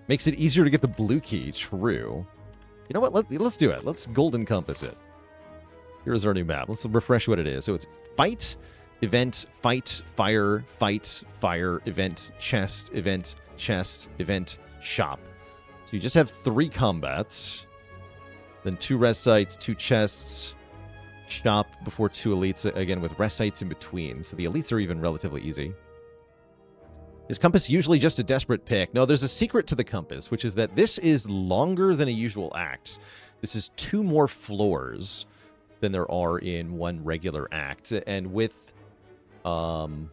Makes it easier to get the blue key, true. You know what, let's do it. Let's golden compass it. Here's our new map. Let's refresh what it is. So it's fight, event, fight, fire, event, chest, shop. So you just have 3 combats. Then 2 rest sites, 2 chests, shop before 2 elites, again with rest sites in between. So the elites are even relatively easy. Is compass usually just a desperate pick? No, there's a secret to the compass, which is that this is longer than a usual act. This is 2 more floors than there are in one regular act. And with one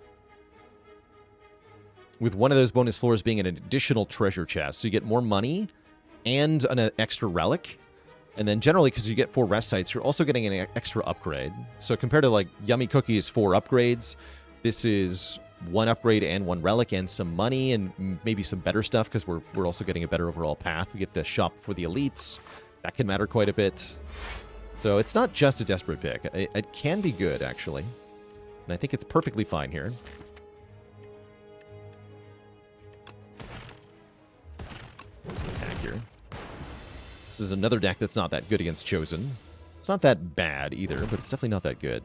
of those bonus floors being an additional treasure chest, so you get more money and an extra relic. And then generally, because you get 4 rest sites, you're also getting an extra upgrade. So compared to like Yummy Cookies 4 upgrades, this is 1 upgrade and 1 relic and some money and maybe some better stuff because we're also getting a better overall path. We get the shop for the elites. That can matter quite a bit. So it's not just a desperate pick. It can be good, actually. And I think it's perfectly fine here. Attack here. This is another deck that's not that good against Chosen. It's not that bad either, but it's definitely not that good.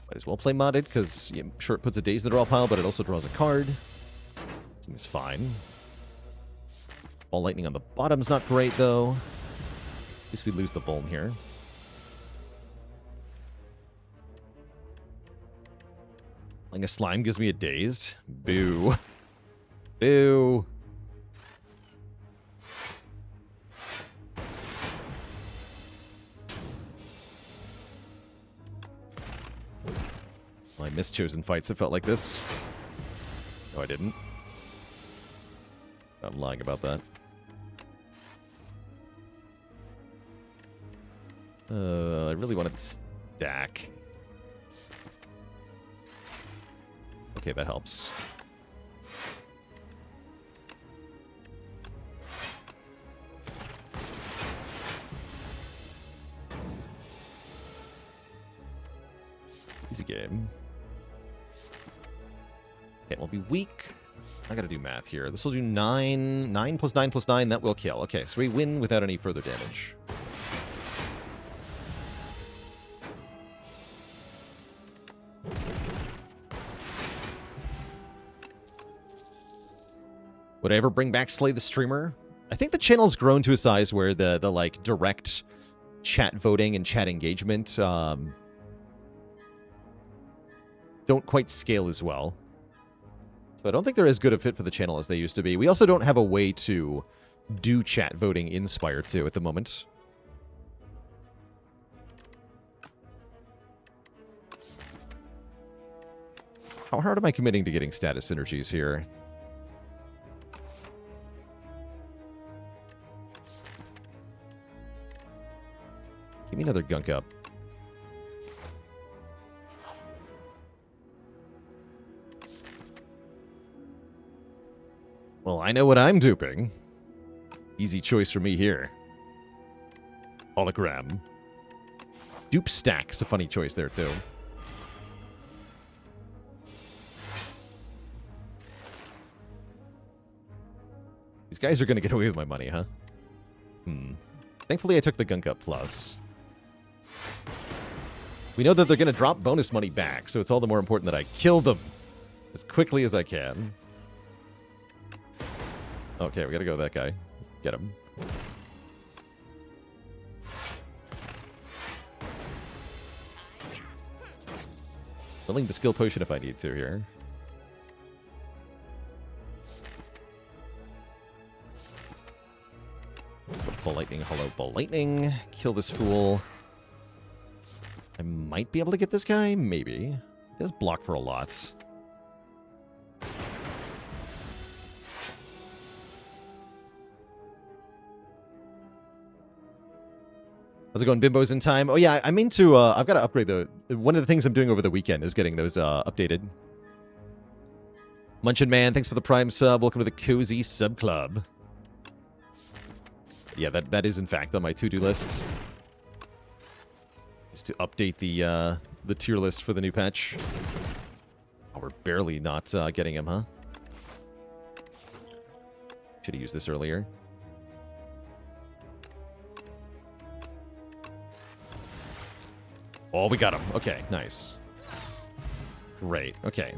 Might as well play modded, because yeah, sure, it puts a daze in the draw pile, but it also draws a card. Seems fine. Ball lightning on the bottom's not great, though. At least we lose the Bulm here. Playing a slime gives me a dazed. Boo. Boo. I missed Chosen fights that felt like this. No, I didn't. I'm lying about that. I really wanted stack. Okay, that helps. Easy game. Okay, we'll be weak. I gotta do math here. This will do 9. 9 plus 9 plus 9, that will kill. Okay, so we win without any further damage. Would I ever bring back Slay the Streamer? I think the channel's grown to a size where the like direct chat voting and chat engagement don't quite scale as well. So I don't think they're as good a fit for the channel as they used to be. We also don't have a way to do chat voting in Spire 2 at the moment. How hard am I committing to getting status synergies here? Give me another gunk up. Well, I know what I'm duping. Easy choice for me here. Hologram. Dupe Stack's a funny choice there, too. These guys are going to get away with my money, huh? Thankfully, I took the Gunk Up Plus. We know that they're going to drop bonus money back, so it's all the more important that I kill them as quickly as I can. Okay, we gotta go with that guy. Get him. Willing to skill potion if I need to here. Ball lightning, hollow ball lightning. Kill this fool. I might be able to get this guy? Maybe. He does block for a lot. How's it going, bimbos in time? Oh yeah, I'm into, I've got to upgrade one of the things I'm doing over the weekend is getting those updated. Munchin Man, thanks for the Prime sub. Welcome to the Cozy Sub Club. Yeah, that is in fact on my to-do list. Is to update the tier list for the new patch. Oh, we're barely not getting him, huh? Should have used this earlier. Oh, we got him. Okay, nice. Great. Okay.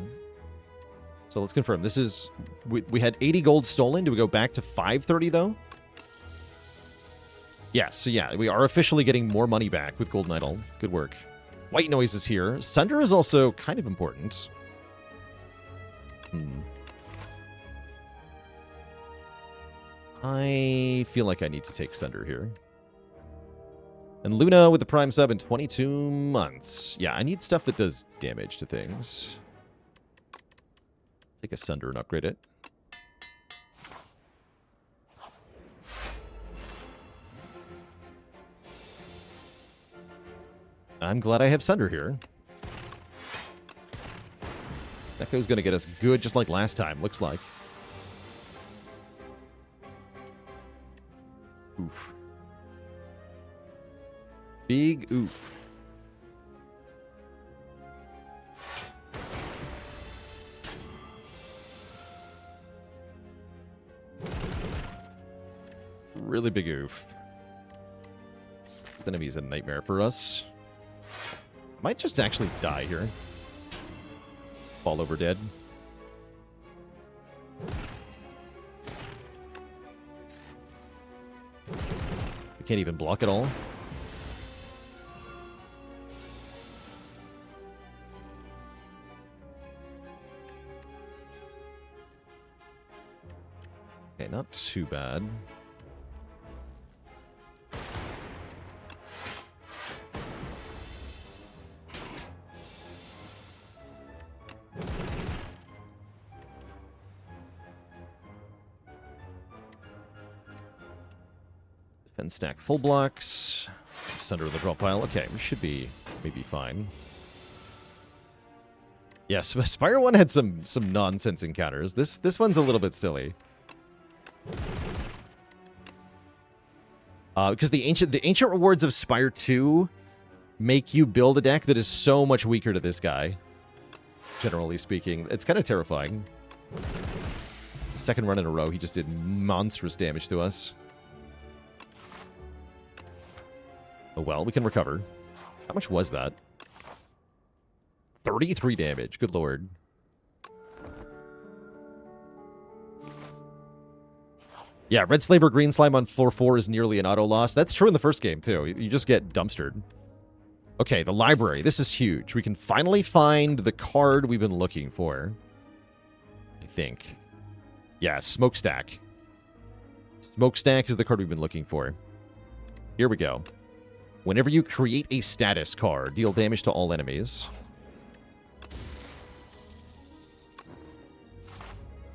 So let's confirm. This is... We had 80 gold stolen. Do we go back to 530, though? Yes, so yeah, we are officially getting more money back with Golden Idol. Good work. White Noise is here. Sunder is also kind of important. I feel like I need to take Sunder here. And Luna with the Prime sub in 22 months. Yeah, I need stuff that does damage to things. Take a Sunder and upgrade it. I'm glad I have Sunder here. Echo's going to get us good just like last time, looks like. Oof. Big oof. Really big oof. This enemy's a nightmare for us. Might just actually die here. Fall over dead. We can't even block at all. Okay, not too bad. Defense stack full blocks. Center of the drop pile. Okay, we should be maybe fine. Yes, Spire 1 had some nonsense encounters. This one's a little bit silly. Because the ancient rewards of Spire 2 make you build a deck that is so much weaker to this guy. Generally speaking. It's kind of terrifying. Second run in a row, he just did monstrous damage to us. Oh well, we can recover. How much was that? 33 damage. Good lord. Yeah, Red Slaver, Green Slime on floor 4 is nearly an auto loss. That's true in the first game, too. You just get dumpstered. Okay, the library. This is huge. We can finally find the card we've been looking for. I think. Yeah, Smokestack. Smokestack is the card we've been looking for. Here we go. Whenever you create a status card, deal damage to all enemies.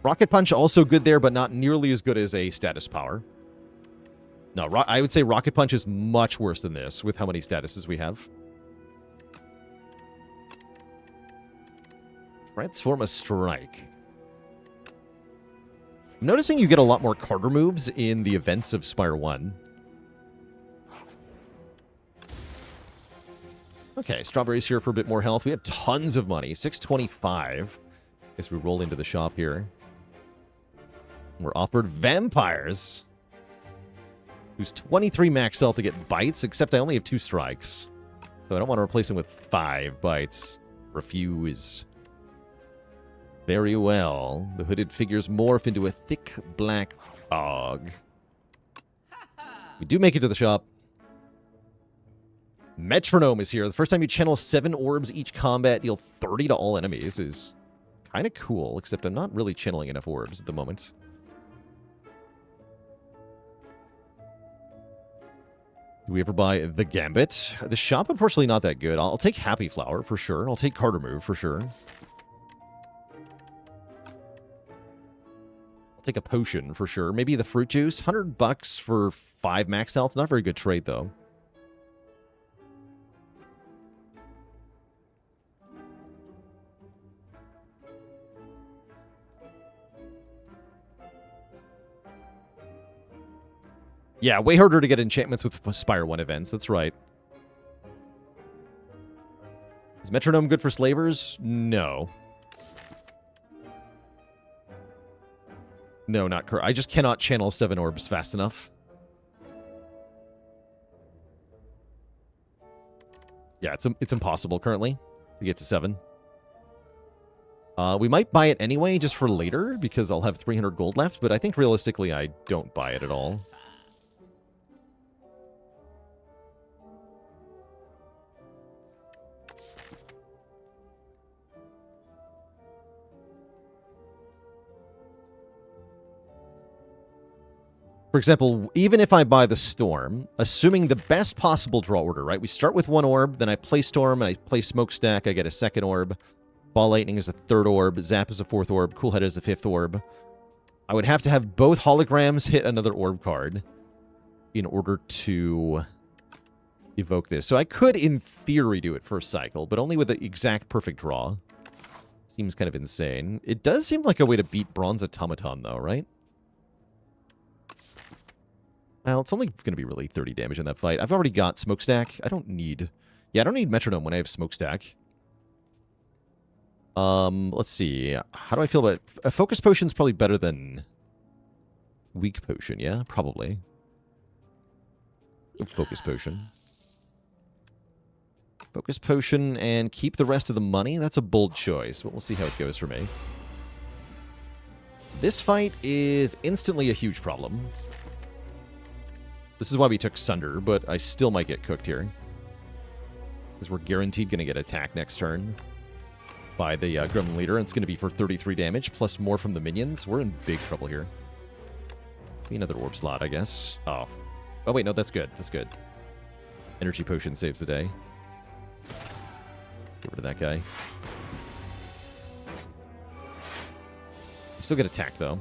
Rocket Punch also good there, but not nearly as good as a status power. No, I would say Rocket Punch is much worse than this with how many statuses we have. Transform a Strike. I'm noticing you get a lot more Carter moves in the events of Spire 1. Okay, Strawberry's here for a bit more health. We have tons of money. 625. Guess we roll into the shop here. We're offered Vampires. Who's 23 max health to get bites, except I only have 2 strikes. So I don't want to replace him with 5 bites. Refuse. Very well. The hooded figures morph into a thick black fog. We do make it to the shop. Metronome is here. The first time you channel 7 orbs each combat, deal 30 to all enemies is kind of cool, except I'm not really channeling enough orbs at the moment. Do we ever buy the Gambit? The shop, unfortunately, not that good. I'll take Happy Flower for sure. I'll take Carter Move for sure. I'll take a potion for sure. Maybe the fruit juice. $100 for 5 max health. Not a very good trade, though. Yeah, way harder to get enchantments with Spire 1 events. That's right. Is Metronome good for slavers? No. No, not correct. I just cannot channel 7 orbs fast enough. Yeah, it's impossible currently to get to 7. We might buy it anyway just for later because I'll have 300 gold left, but I think realistically I don't buy it at all. For example, even if I buy the Storm, assuming the best possible draw order, right? We start with 1 orb, then I play Storm, and I play Smokestack, I get a 2nd orb. Ball Lightning is a 3rd orb, Zap is a 4th orb, Cool Head is a 5th orb. I would have to have both holograms hit another orb card in order to evoke this. So I could, in theory, do it first cycle, but only with the exact perfect draw. Seems kind of insane. It does seem like a way to beat Bronze Automaton, though, right? Well, it's only going to be really 30 damage in that fight. I've already got Smokestack. I don't need... Yeah, I don't need Metronome when I have Smokestack. Let's see. How do I feel about... A Focus Potion's probably better than... Weak Potion, yeah? Probably. Focus Potion. Focus Potion and keep the rest of the money? That's a bold choice, but we'll see how it goes for me. This fight is instantly a huge problem. This is why we took Sunder, but I still might get cooked here. Because we're guaranteed going to get attacked next turn by the Gremlin Leader, and it's going to be for 33 damage, plus more from the minions. We're in big trouble here. Be another orb slot, I guess. Oh. Oh, wait, no, that's good. That's good. Energy Potion saves the day. Get rid of that guy. You still get attacked, though.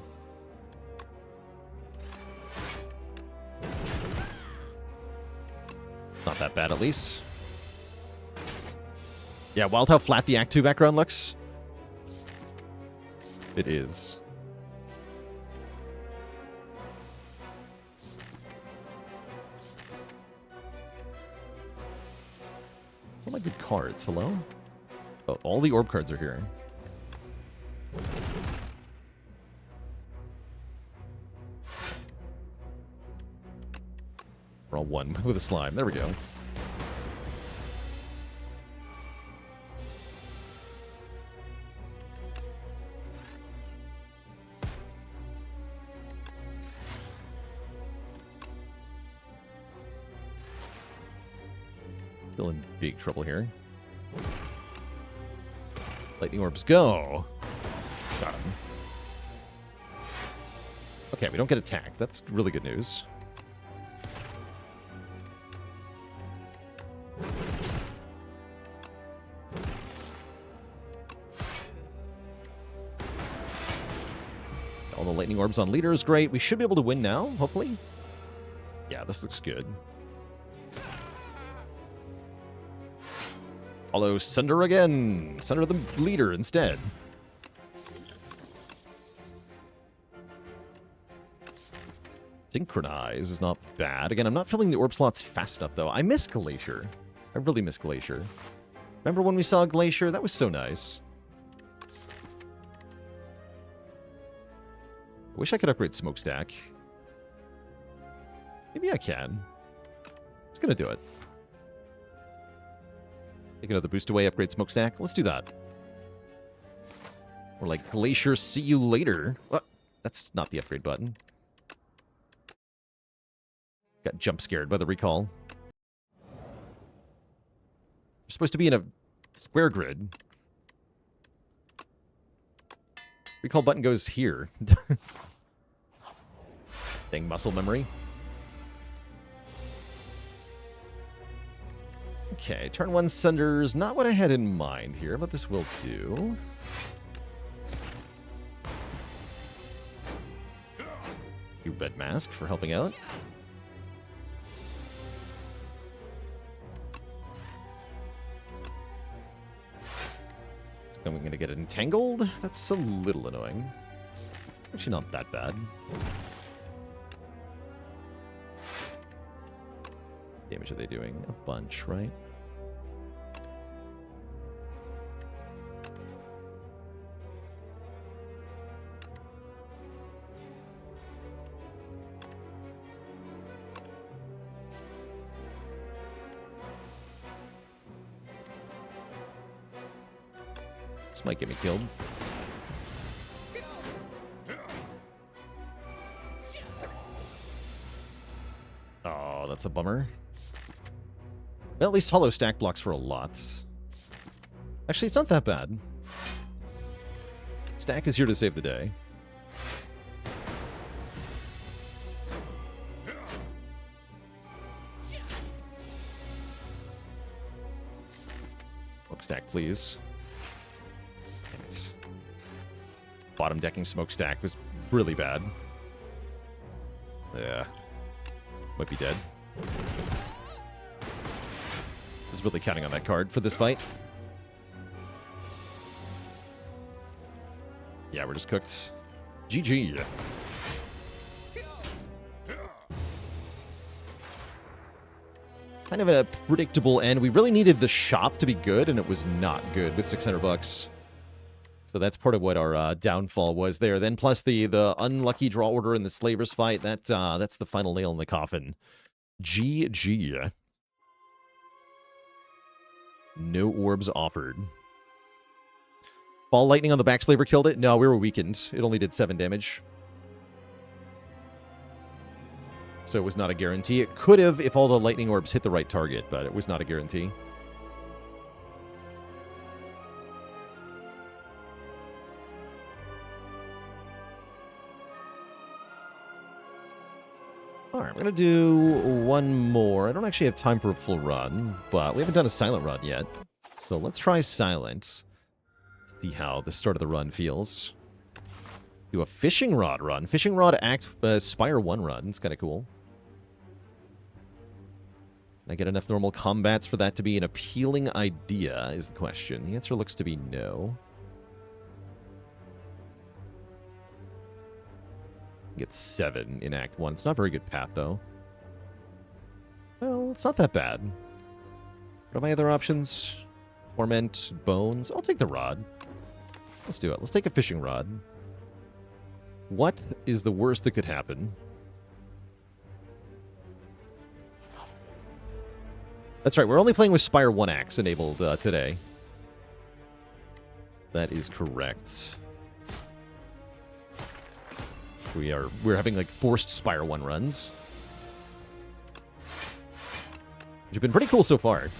Not that bad, at least. Yeah, wild how flat the Act 2 background looks. It is. It's all my good cards. Hello? Oh, all the orb cards are here. We're all one with a slime. There we go. Still in big trouble here. Lightning orbs go. Got him. Okay, we don't get attacked. That's really good news. All the lightning orbs on leader is great. We should be able to win now, hopefully. Yeah, this looks good. Although, Sunder again. Sunder the leader instead. Synchronize is not bad. Again, I'm not filling the orb slots fast enough, though. I miss Glacier. I really miss Glacier. Remember when we saw Glacier? That was so nice. I wish I could upgrade Smokestack. Maybe I can. It's gonna do it. Take another boost away, upgrade Smokestack. Let's do that. Or like, Glacier, see you later. What? That's not the upgrade button. Got jump scared by the recall. You're supposed to be in a square grid. Recall button goes here. Dang muscle memory. Okay, turn 1 Sunder's not what I had in mind here, but this will do. You Red Mask for helping out. I'm going to get entangled. That's a little annoying. Actually, not that bad. damage are they doing? A bunch, right? This might get me killed. Oh, that's a bummer. Well, at least hollow stack blocks for a lot. Actually, it's not that bad. Stack is here to save the day. Smokestack, please. Dang it. Bottom decking smokestack was really bad. Yeah. Might be dead. I was really counting on that card for this fight. Yeah, we're just cooked. GG. Kind of a predictable end. We really needed the shop to be good, and it was not good with 600 bucks. So that's part of what our downfall was there. Then plus the unlucky draw order in the Slavers fight. That's the final nail in the coffin. GG. No orbs offered. Ball lightning on the back slaver killed it? No, we were weakened. It only did 7 damage. So it was not a guarantee. It could have if all the lightning orbs hit the right target, but it was not a guarantee. Alright, we're going to do one more. I don't actually have time for a full run, but we haven't done a silent run yet. So let's try silent. See how the start of the run feels. Do a fishing rod run. Fishing rod act Spire 1 run. It's kind of cool. Can I get enough normal combats for that to be an appealing idea, is the question. The answer looks to be no. Get 7 in Act 1. It's not a very good path, though. Well, it's not that bad. What are my other options? Torment, bones. I'll take the rod. Let's do it. Let's take a fishing rod. What is the worst that could happen? That's right, we're only playing with Spire 1 Axe enabled today. That is correct. We're having like forced Spire 1 runs. Which have been pretty cool so far.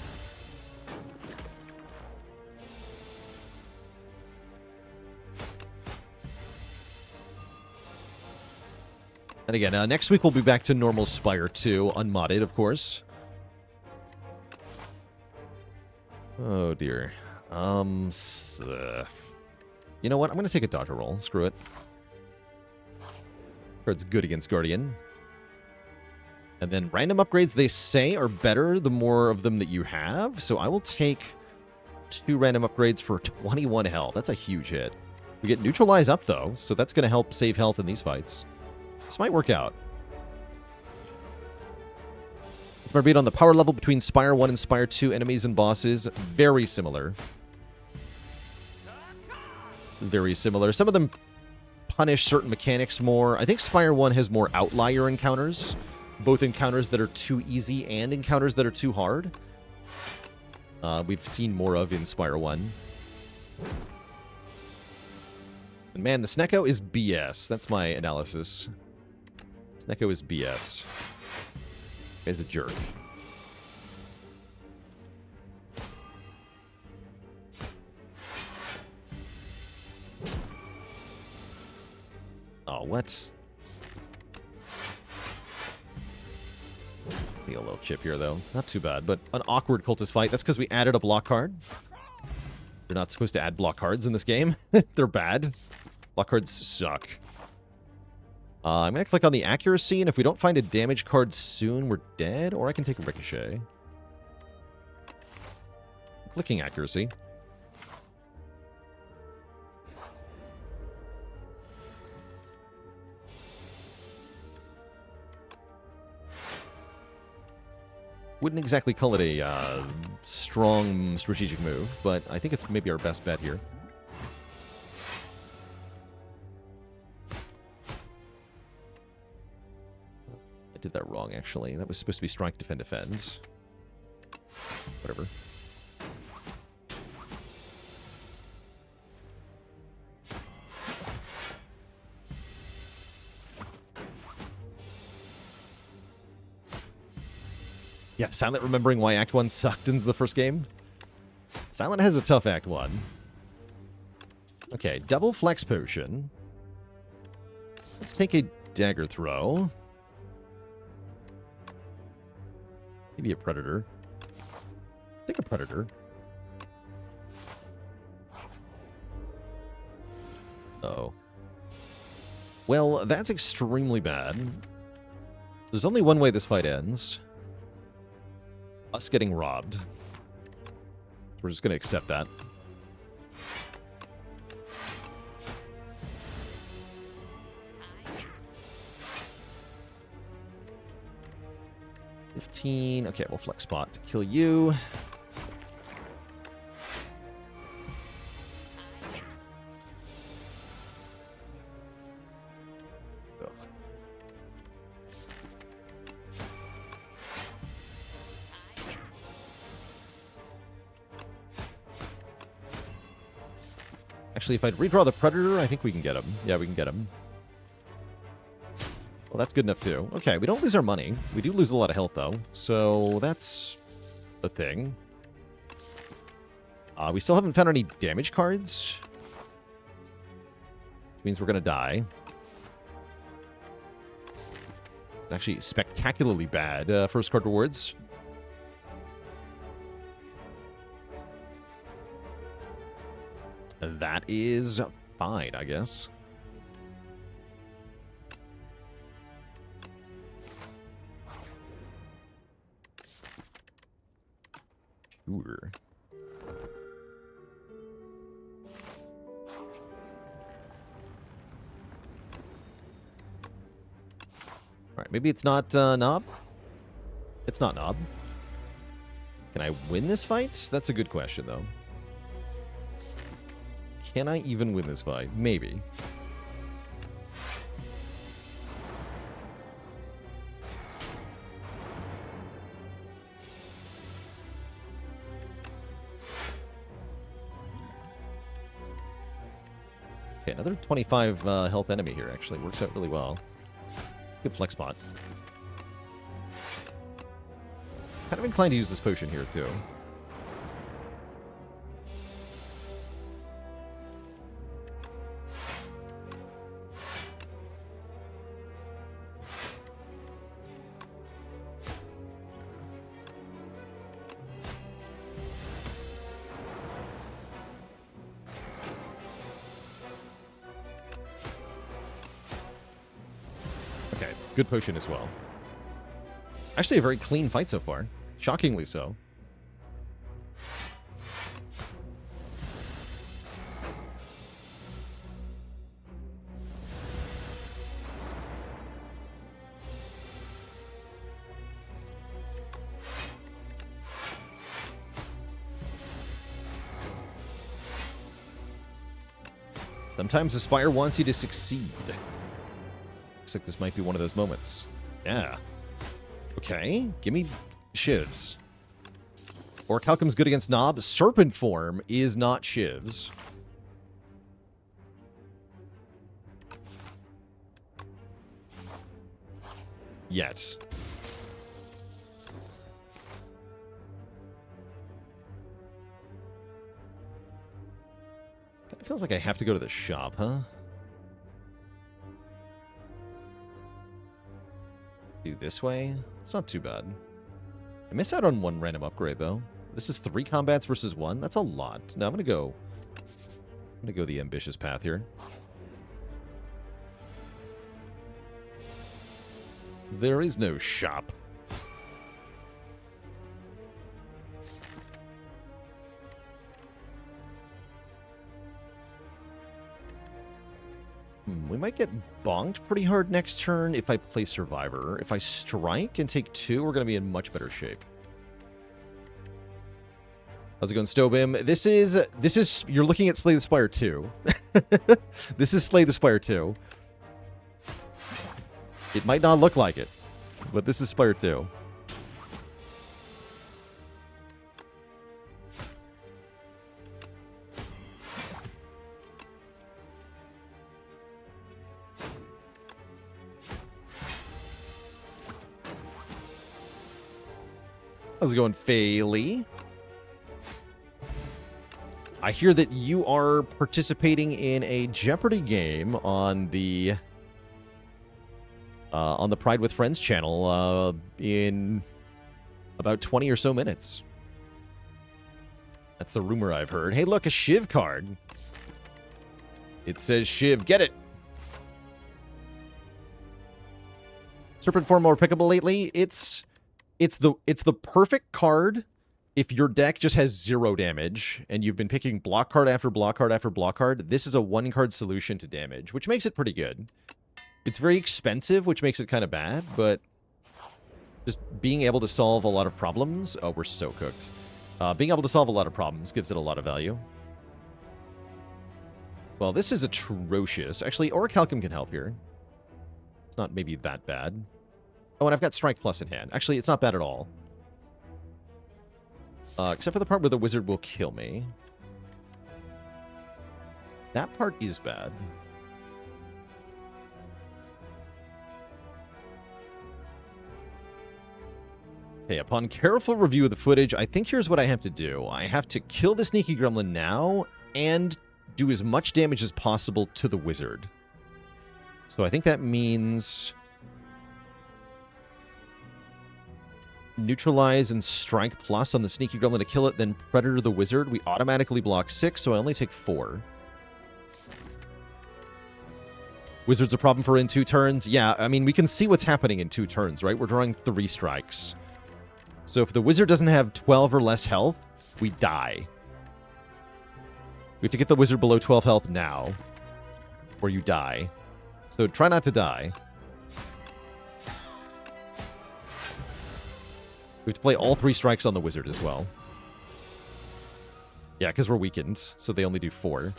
And again, next week we'll be back to normal Spire 2, unmodded, of course. Oh, dear. You know what? I'm going to take a dodger roll. Screw it. Card's good against Guardian. And then random upgrades, they say, are better the more of them that you have. So I will take 2 random upgrades for 21 health. That's a huge hit. We get neutralize up, though, so that's going to help save health in these fights. This might work out. It's my read on the power level between Spire 1 and Spire 2 enemies and bosses. Very similar. Very similar. Some of them punish certain mechanics more. I think Spire 1 has more outlier encounters. Both encounters that are too easy and encounters that are too hard. We've seen more of in Spire 1. And man, the Snecko is BS. That's my analysis. Snecko is BS. Guy's a jerk. Oh, what? Take a little chip here, though. Not too bad, but an awkward cultist fight. That's because we added a block card. You're not supposed to add block cards in this game. They're bad. Block cards suck. I'm going to click on the accuracy, and if we don't find a damage card soon, we're dead. Or I can take a ricochet. Clicking accuracy. Wouldn't exactly call it a strong strategic move, but I think it's maybe our best bet here. I did that wrong, actually. That was supposed to be strike, defend, defend. Whatever. Yeah, Silent remembering why Act 1 sucked into the first game. Silent has a tough Act 1. Okay, double flex potion. Let's take a dagger throw. Maybe a predator. Take a predator. Uh-oh. Well, that's extremely bad. There's only one way this fight ends. Us getting robbed. We're just going to accept that. Okay, we'll flex spot to kill you. Ugh. Actually, if I'd redraw the Predator, I think we can get him. Yeah, we can get him. Well, that's good enough, too. Okay, we don't lose our money. We do lose a lot of health, though. So, that's a thing. We still haven't found any damage cards. Which means we're going to die. It's actually spectacularly bad. First card rewards. That is fine, I guess. Sure. Alright, maybe it's not Knob. It's not Knob. Can I win this fight? That's a good question, though. Can I even win this fight? Maybe. Okay, another 25 health enemy here, actually. Works out really well. Good flex spot. Kind of inclined to use this potion here, too. Good potion as well. Actually, a very clean fight so far. Shockingly so. Sometimes the Spire wants you to succeed. Looks like this might be one of those moments. Yeah. Okay, give me shivs. Orichalcum's good against Knob. Serpent form is not shivs. Yet. It feels like I have to go to the shop, huh? Do this way? It's not too bad. I missed out on one random upgrade, though. This is 3 combats versus 1. That's a lot. No, I'm gonna go the ambitious path here. There is no shop. We might get bonked pretty hard next turn if I play Survivor. If I strike and take 2, we're going to be in much better shape. How's it going, Stobim? This is, you're looking at Slay the Spire 2. This is Slay the Spire 2. It might not look like it, but this is Spire 2. How's it going, Fayley? I hear that you are participating in a Jeopardy game on the Pride with Friends channel in about 20 or so minutes. That's a rumor I've heard. Hey, look, a Shiv card. It says Shiv. Get it. Serpent Form more pickable lately. It's the perfect card if your deck just has 0 damage and you've been picking block card after block card after block card. This is a 1-card solution to damage, which makes it pretty good. It's very expensive, which makes it kind of bad, but just being able to solve a lot of problems. Oh, we're so cooked. Being able to solve a lot of problems gives it a lot of value. Well, this is atrocious. Actually, Orichalcum can help here. It's not maybe that bad. Oh, and I've got Strike Plus in hand. Actually, it's not bad at all. Except for the part where the wizard will kill me. That part is bad. Okay, upon careful review of the footage, I think here's what I have to do. I have to kill the Sneaky Gremlin now and do as much damage as possible to the wizard. So I think that means neutralize and Strike Plus on the Sneaky Gremlin to kill it, then Predator the wizard. We automatically block 6, so I only take 4. Wizard's a problem for in 2 turns. Yeah, I mean, we can see what's happening in 2 turns, right? We're drawing 3 strikes. So if the wizard doesn't have 12 or less health, we die. We have to get the wizard below 12 health now, or you die. So try not to die. We have to play all 3 strikes on the wizard as well. Yeah, because we're weakened, so they only do 4.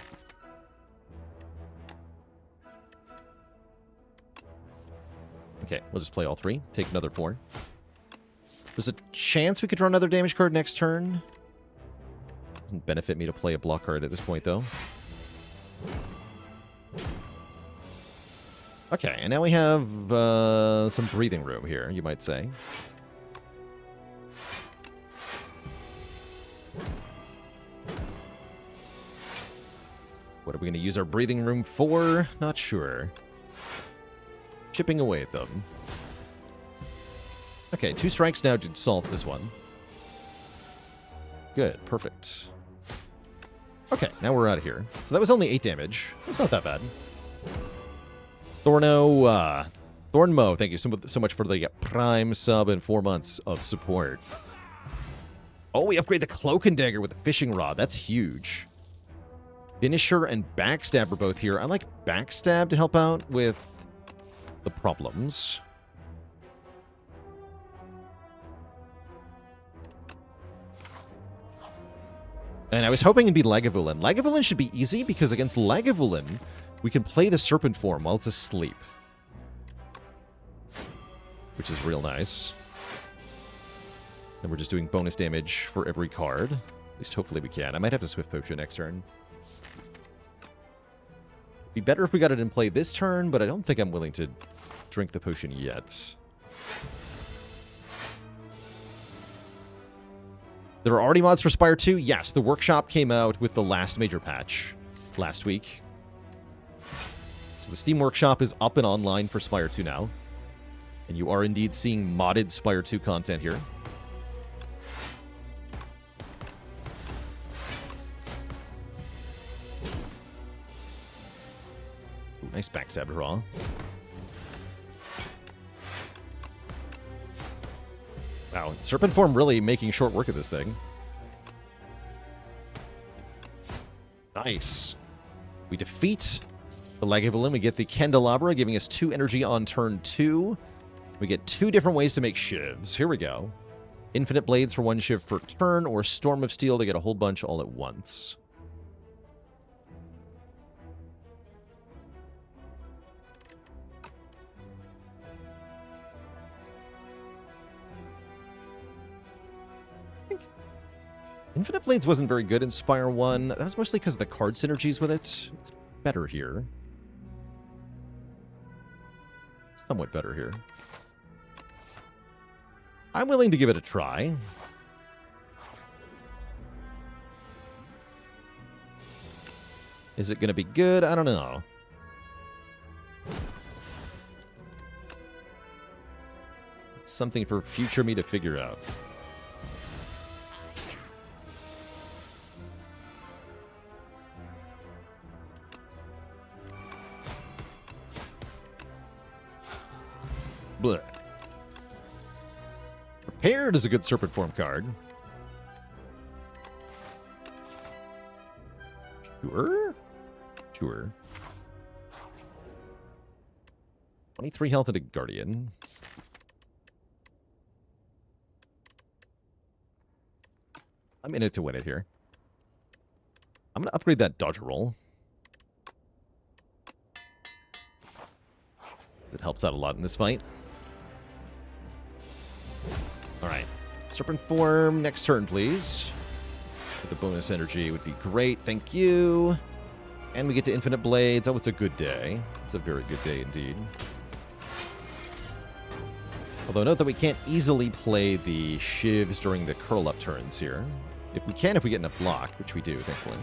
Okay, we'll just play all 3. Take another 4. There's a chance we could draw another damage card next turn. Doesn't benefit me to play a block card at this point, though. Okay, and now we have some breathing room here, you might say. What are we going to use our breathing room for? Not sure. Chipping away at them. Okay, 2 strikes now solves this one. Good, perfect. Okay, now we're out of here. So that was only 8 damage. That's not that bad. Thornmo, thank you so much for the Prime sub and 4 months of support. Oh, we upgrade the Cloak and Dagger with the Fishing Rod. That's huge. Finisher and Backstab are both here. I like Backstab to help out with the problems. And I was hoping it'd be Lagavulin. Lagavulin should be easy because against Lagavulin, we can play the Serpent form while it's asleep. Which is real nice. And we're just doing bonus damage for every card. At least hopefully we can. I might have to Swift Potion next turn. Be better if we got it in play this turn, but I don't think I'm willing to drink the potion yet. There are already mods for Spire 2? Yes, the workshop came out with the last major patch last week. So the Steam Workshop is up and online for Spire 2 now. And you are indeed seeing modded Spire 2 content here. Ooh, nice backstab draw. Wow, Serpent form really making short work of this thing. Nice. We defeat the Lagavulin. We get the Candelabra, giving us 2 energy on turn 2. We get 2 different ways to make shivs. Here we go. Infinite Blades for 1 shiv per turn, or Storm of Steel to get a whole bunch all at once. Infinite Blades wasn't very good in Spire 1. That was mostly because of the card synergies with it. It's better here. Somewhat better here. I'm willing to give it a try. Is it going to be good? I don't know. It's something for future me to figure out. Blech. Prepared is a good Serpent Form card. Sure? Sure. 23 health and a Guardian. I'm in it to win it here. I'm going to upgrade that Dodger roll. It helps out a lot in this fight. Alright. Serpent Form, next turn, please. With the bonus energy would be great. Thank you. And we get to Infinite Blades. Oh, it's a good day. It's a very good day indeed. Although note that we can't easily play the shivs during the curl-up turns here. If we can, if we get enough block, which we do, thankfully.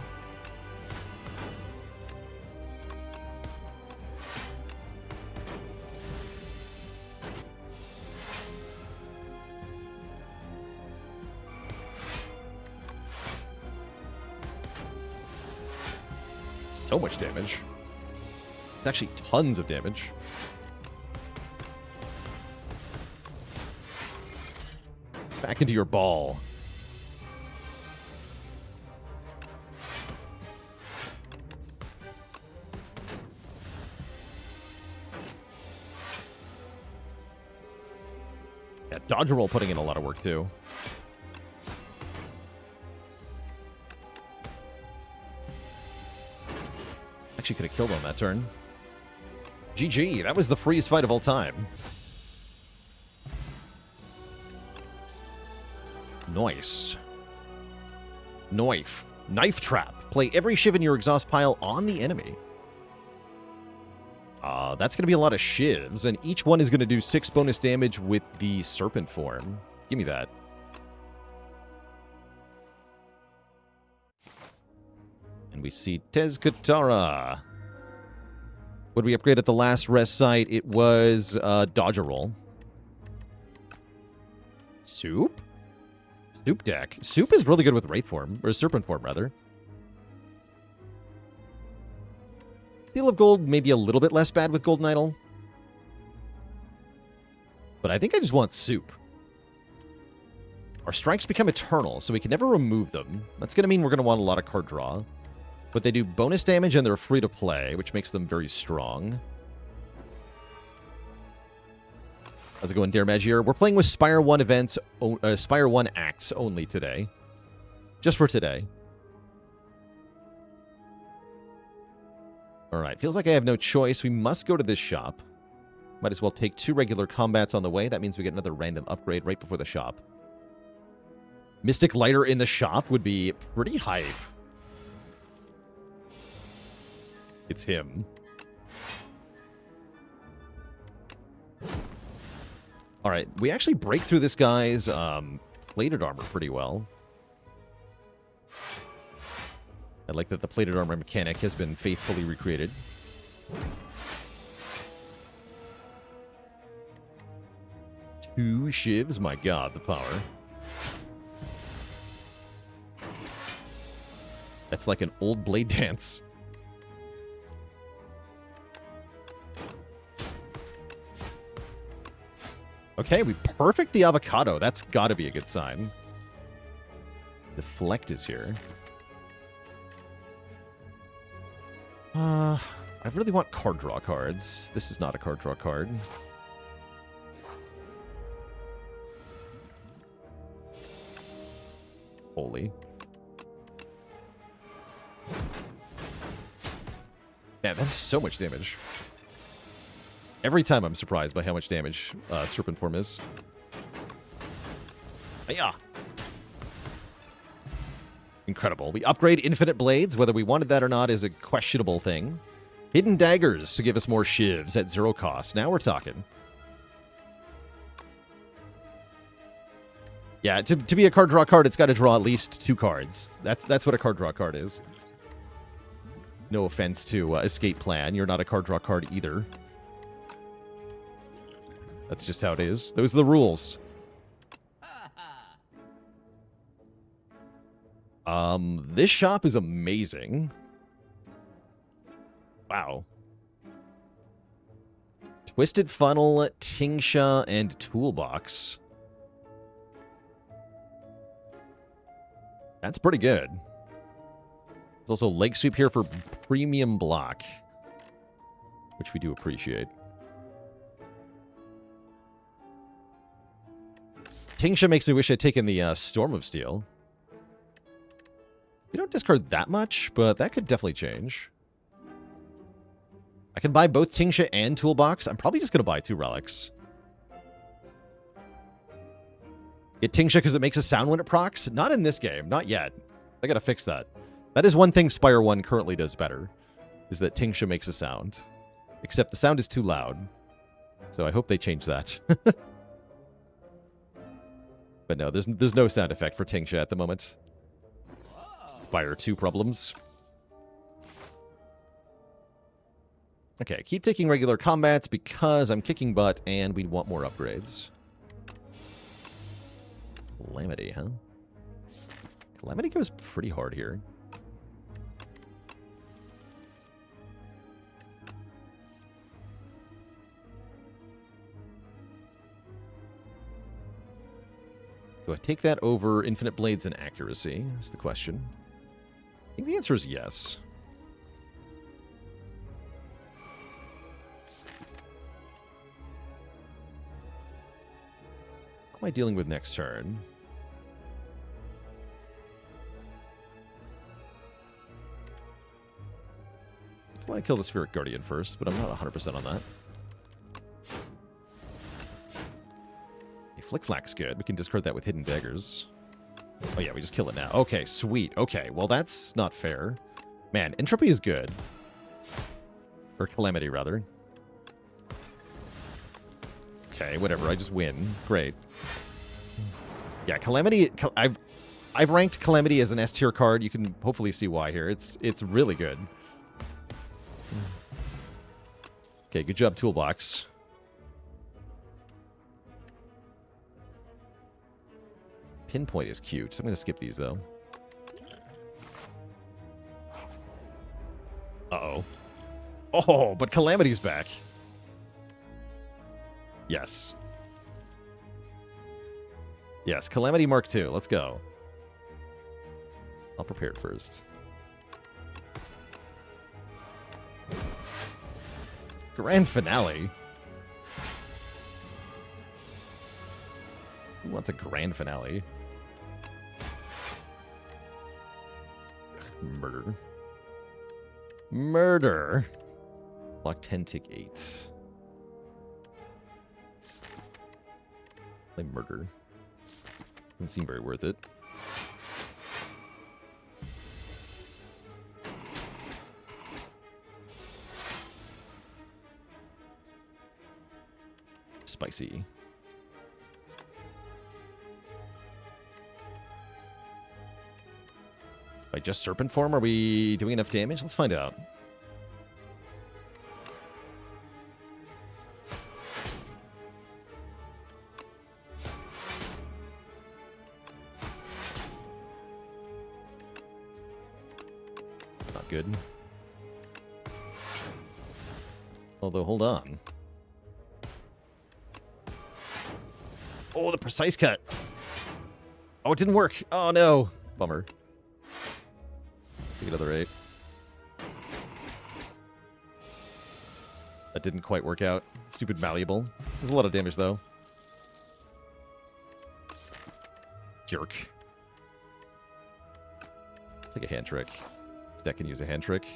So much damage. It's actually tons of damage. Back into your ball. Yeah, Dodger roll putting in a lot of work too. Actually could have killed on that turn. GG, that was the freest fight of all time. Nice. Knife. Knife Trap. Play every shiv in your exhaust pile on the enemy. That's going to be a lot of shivs, and each one is going to do 6 bonus damage with the Serpent Form. Give me that. And we see Tez Katara. What did we upgrade at the last rest site? It was Dodger roll. Soup? Soup deck. Soup is really good with Wraith Form, or Serpent Form, rather. Seal of Gold, maybe a little bit less bad with Golden Idol. But I think I just want Soup. Our strikes become eternal, so we can never remove them. That's going to mean we're going to want a lot of card draw. But they do bonus damage and they're free to play, which makes them very strong. How's it going, Dare Magier? We're playing with Spire 1 events, Spire 1 acts only today. Just for today. Alright, feels like I have no choice. We must go to this shop. Might as well take 2 regular combats on the way. That means we get another random upgrade right before the shop. Mystic Lighter in the shop would be pretty hype. It's him. Alright, we actually break through this guy's plated armor pretty well. I like that the plated armor mechanic has been faithfully recreated. Two shivs, my god, the power. That's like an old blade dance. Okay, we perfect the avocado. That's got to be a good sign. Deflect is here. I really want card draw cards. This is not a card draw card. Holy. Man, that's so much damage. Every time I'm surprised by how much damage Serpent Form is. Yeah. Incredible. We upgrade Infinite Blades. Whether we wanted that or not is a questionable thing. Hidden Daggers to give us more shivs at 0 cost. Now we're talking. Yeah, to be a card draw card, it's got to draw at least 2 cards. That's what a card draw card is. No offense to Escape Plan. You're not a card draw card either. That's just how it is. Those are the rules. This shop is amazing. Wow. Twisted Funnel, Tingsha, and Toolbox. That's pretty good. There's also Leg Sweep here for premium block, which we do appreciate. Tingsha makes me wish I'd taken the Storm of Steel. We don't discard that much, but that could definitely change. I can buy both Tingsha and Toolbox. I'm probably just going to buy 2 relics. Get Tingsha because it makes a sound when it procs? Not in this game. Not yet. I got to fix that. That is one thing Spire 1 currently does better, is that Tingsha makes a sound. Except the sound is too loud. So I hope they change that. But no, there's no sound effect for Tingsha at the moment. Spire 2 problems. Okay, keep taking regular combats because I'm kicking butt and we want more upgrades. Calamity, huh? Calamity goes pretty hard here. Do I take that over Infinite Blades and Accuracy, is the question. I think the answer is yes. What am I dealing with next turn? I want to kill the Spirit Guardian first, but I'm not 100% on that. Flick Flack's good. We can discard that with Hidden Daggers. Oh yeah, we just kill it now. Okay, sweet. Okay, well that's not fair. Man, Entropy is good. Or Calamity, rather. Okay, whatever. I just win. Great. Yeah, Calamity... I've ranked Calamity as an S tier card. You can hopefully see why here. It's really good. Okay, good job, Toolbox. Pinpoint is cute, so I'm going to skip these, though. Uh-oh. Oh, but Calamity's back. Yes. Yes, Calamity Mark II. Let's go. I'll prepare it first. Grand Finale? Who wants a Grand Finale? Murder. Murder. Block 10, tick 8. Play Murder. Doesn't seem very worth it. Spicy. By just Serpent Form, are we doing enough damage? Let's find out. Not good. Although, hold on. Oh, the precise cut. Oh, it didn't work. Oh, no. Bummer. Take another 8. That didn't quite work out. Stupid Malleable. There's a lot of damage, though. Jerk. take a hand trick. This deck can use a hand trick.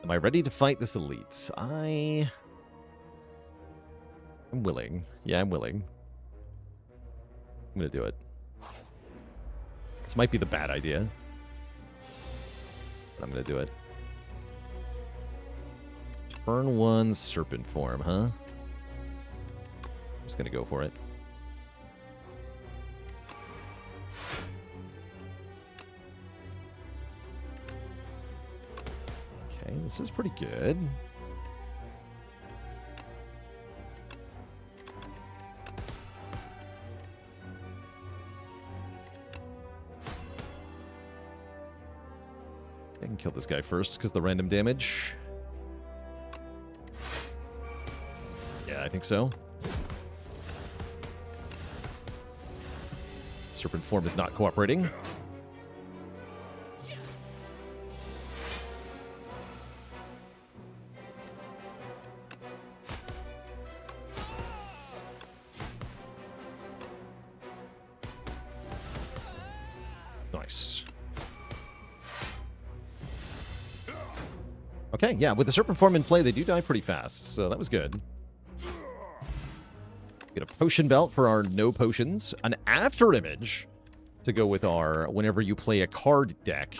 Am I ready to fight this elite? I'm willing. Yeah, I'm willing. I'm going to do it. This might be the bad idea. But I'm going to do it. Turn 1 Serpent Form, huh? I'm just going to go for it. Okay, this is pretty good. I can kill this guy first because the random damage. Yeah, I think so. Serpent Form is not cooperating. Nice. Okay, yeah, with the Serpent Form in play, they do die pretty fast, so that was good. Get a potion belt for our no potions. An after image to go with our whenever you play a card deck.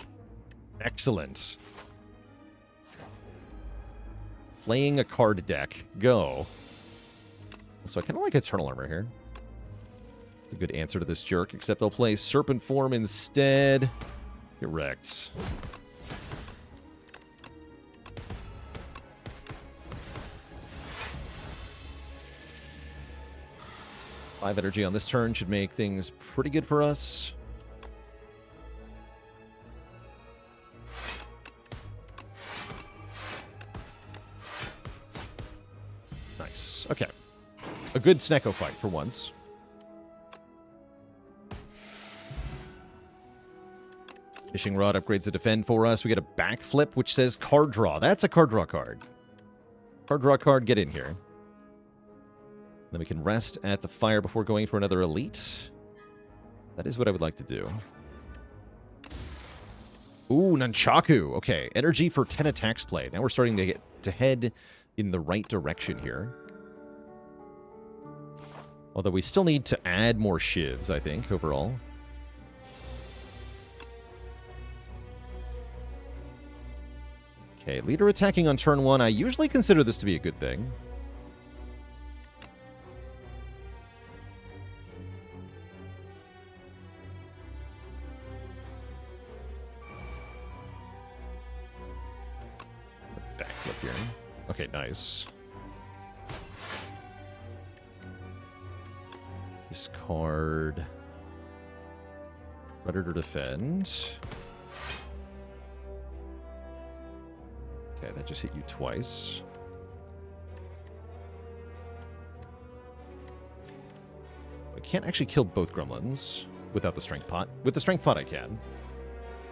Excellent. Playing a card deck. Go. So I kind of like Eternal Armor here. It's a good answer to this jerk, except I'll play Serpent Form instead. Get wrecked. Five energy on this turn should make things pretty good for us. Nice. Okay. A good Snecko fight for once. Fishing Rod upgrades the defend for us. We get a backflip, which says card draw. That's a card draw card. Card draw card, get in here. Then we can rest at the fire before going for another elite. That is what I would like to do. Ooh, Nunchaku. Okay, energy for 10 attacks played. Now we're starting to get to head in the right direction here. Although we still need to add more shivs, I think, overall. Okay, leader attacking on turn 1. I usually consider this to be a good thing. Backflip here. Okay, nice. Discard. Predator defend. Okay, that just hit you twice. I can't actually kill both gremlins without the strength pot. With the strength pot, I can.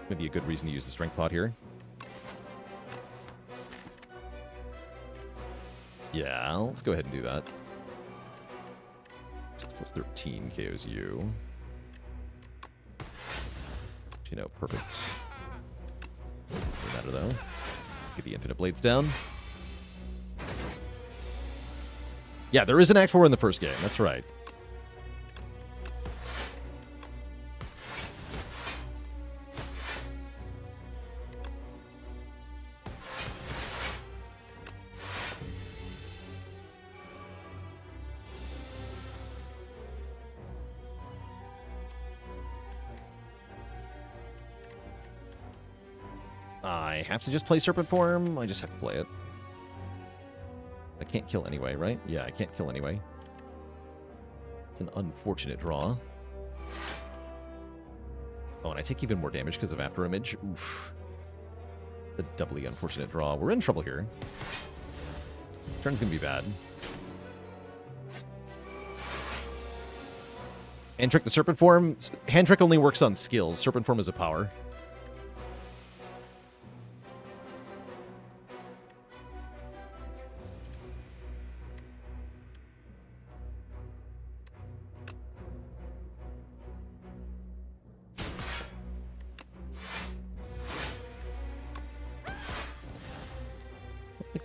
Maybe a good reason to use the strength pot here. Yeah, let's go ahead and do that. 6 plus 13 KOs you. You know, perfect. Doesn't matter, though. Get the Infinite Blades down. Yeah, there is an Act 4 in the first game. That's right. I have to just play Serpent Form. I just have to play it. I can't kill anyway, right? Yeah, I can't kill anyway. It's an unfortunate draw. Oh, and I take even more damage because of After Image. Oof. The doubly unfortunate draw. We're in trouble here. Turn's gonna be bad. Hand Trick the Serpent Form. Hand Trick only works on skills. Serpent Form is a power.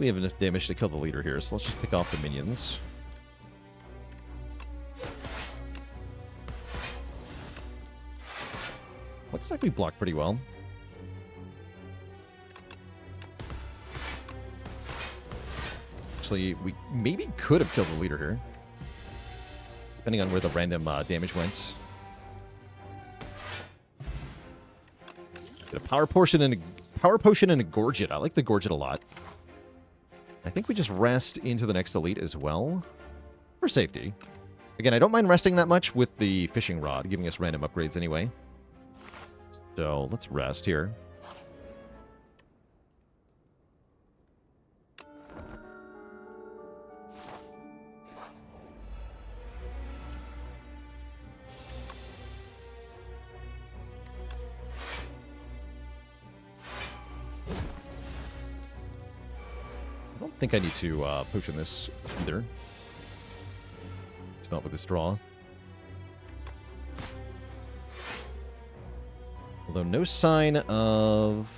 we have enough damage to kill the leader here, so let's just pick off the minions. Looks like we blocked pretty well. Actually, we maybe could have killed the leader here, depending on where the random damage went. Get a power potion and a gorget. I like the gorget a lot. I think we just rest into the next elite as well for safety. Again, I don't mind resting that much with the fishing rod, giving us random upgrades anyway. So let's rest here. I don't think I need to potion this either. It's not with the straw. Although no sign of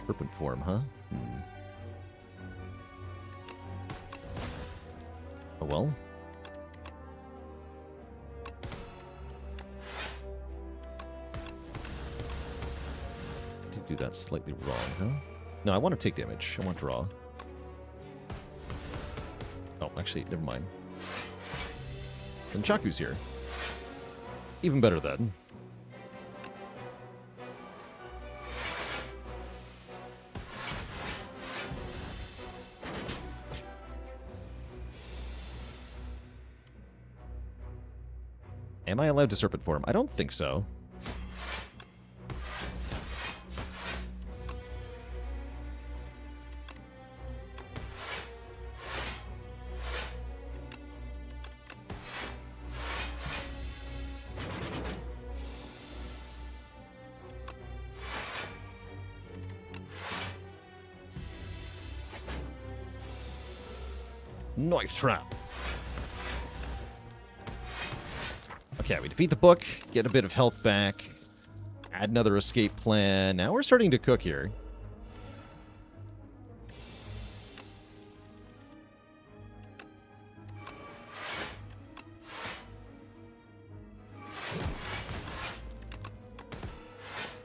serpent form, huh? Oh well. Did do that slightly wrong, huh? No, I want to take damage. I want to draw. Oh, actually, never mind. Then Chaku's here. Even better then. Am I allowed to serpent form? I don't think so. Knife trap. Okay, we defeat the book, get a bit of health back, add another escape plan. Now we're starting to cook here.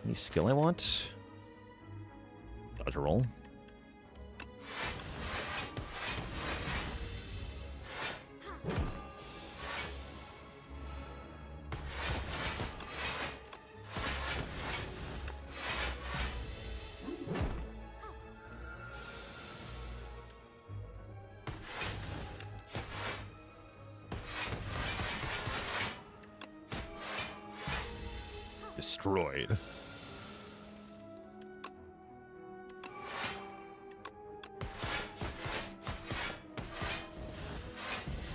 Any skill I want? Dodge a roll. Destroyed.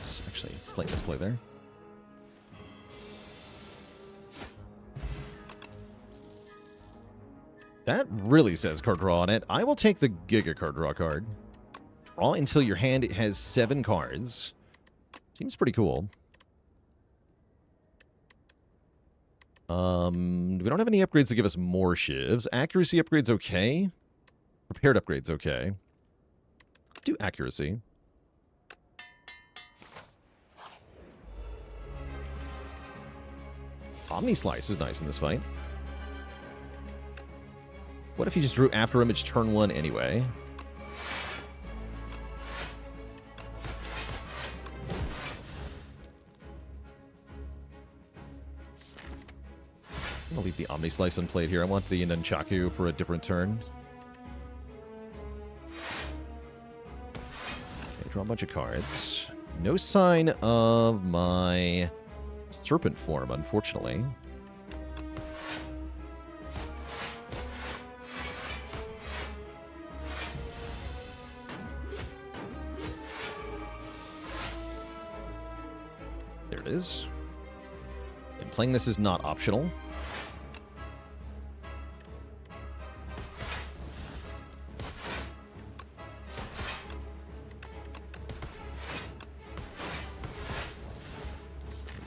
It's actually a slight misplay there. That really says card draw on it. I will take the Giga card draw card. Draw until your hand has 7 cards. Seems pretty cool. We don't have any upgrades to give us more shivs. Accuracy upgrades okay. Prepared upgrades okay. Do accuracy. Omni Slice is nice in this fight. What if you just drew After Image turn 1 anyway? I'll leave the Omni Slice unplayed here. I want the Nunchaku for a different turn. Okay, draw a bunch of cards. No sign of my serpent form, unfortunately. There it is. And playing this is not optional.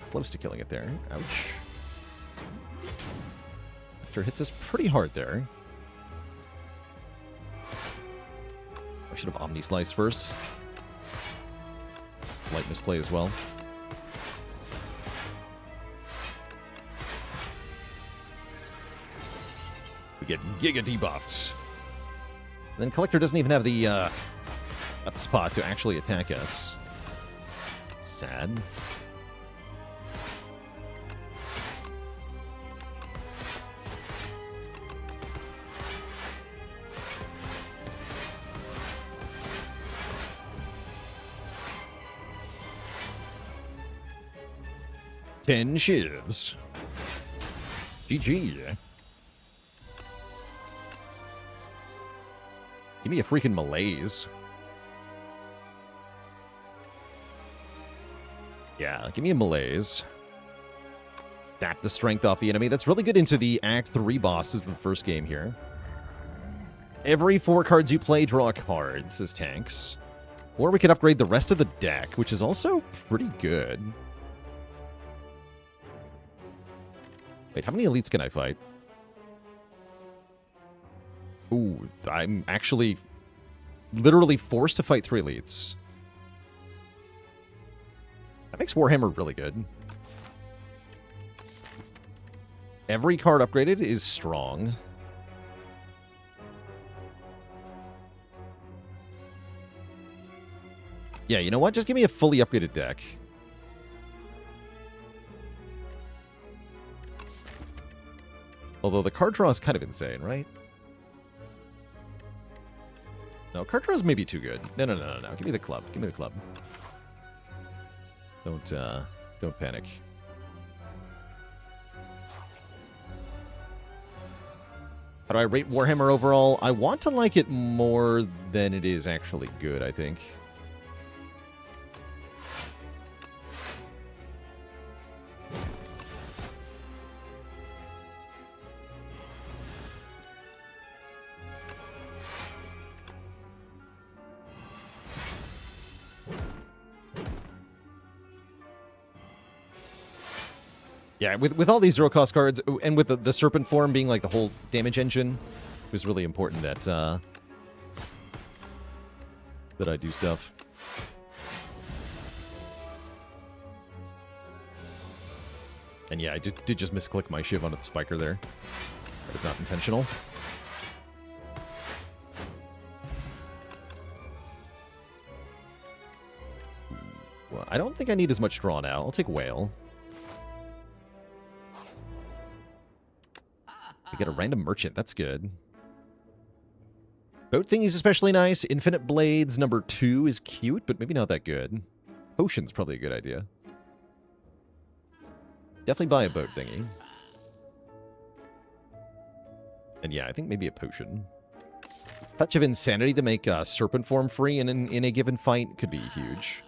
Close to killing it there. Ouch. Vector hits us pretty hard there. should have Omni Slice first. Slight misplay as well. We get Giga debuffed. And then Collector doesn't even have the spot to actually attack us. Sad. Ten shivs. GG. Give me a freaking malaise. Yeah, give me a malaise. Sap the strength off the enemy. That's really good into the Act 3 bosses in the first game here. Every 4 cards you play, draw a card, says Tanks. Or we could upgrade the rest of the deck, which is also pretty good. Wait, how many elites can I fight? Ooh, I'm actually literally forced to fight 3 elites. That makes Warhammer really good. Every card upgraded is strong. Yeah, you know what? Just give me a fully upgraded deck. Although the card draw is kind of insane, right? No, card draws may be too good. No. Give me the club. Give me the club. Don't panic. How do I rate Warhammer overall? I want to like it more than it is actually good, I think. Yeah, with all these zero-cost cards, and with the Serpent form being like the whole damage engine, it was really important that that I do stuff. And yeah, I did just misclick my shiv onto the spiker there. That was not intentional. Well, I don't think I need as much draw now. I'll take Whale. We get a random merchant. That's good. Boat thingy's especially nice. Infinite Blades number 2 is cute, but maybe not that good. Potion's probably a good idea. Definitely buy a boat thingy. And yeah, I think maybe a potion. Touch of Insanity to make Serpent form free in a given fight could be huge.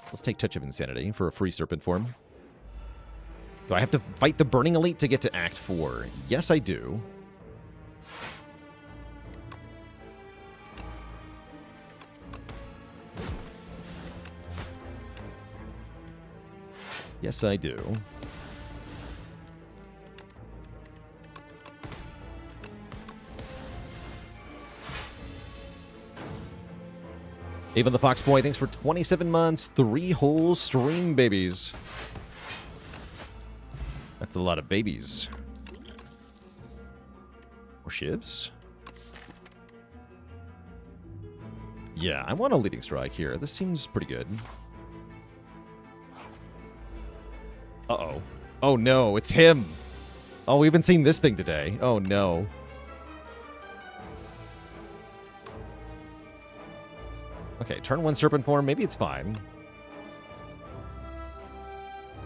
Let's take Touch of Insanity for a free Serpent form. Do I have to fight the Burning Elite to get to Act 4? Yes, I do. Yes, I do. Avon the Fox Boy, thanks for 27 months, 3 whole stream babies. That's a lot of babies. More shivs? Yeah, I want a leading strike here. This seems pretty good. Uh-oh. Oh no, it's him! Oh, we haven't seen this thing today. Oh no. Okay, turn 1 Serpent form. Maybe it's fine.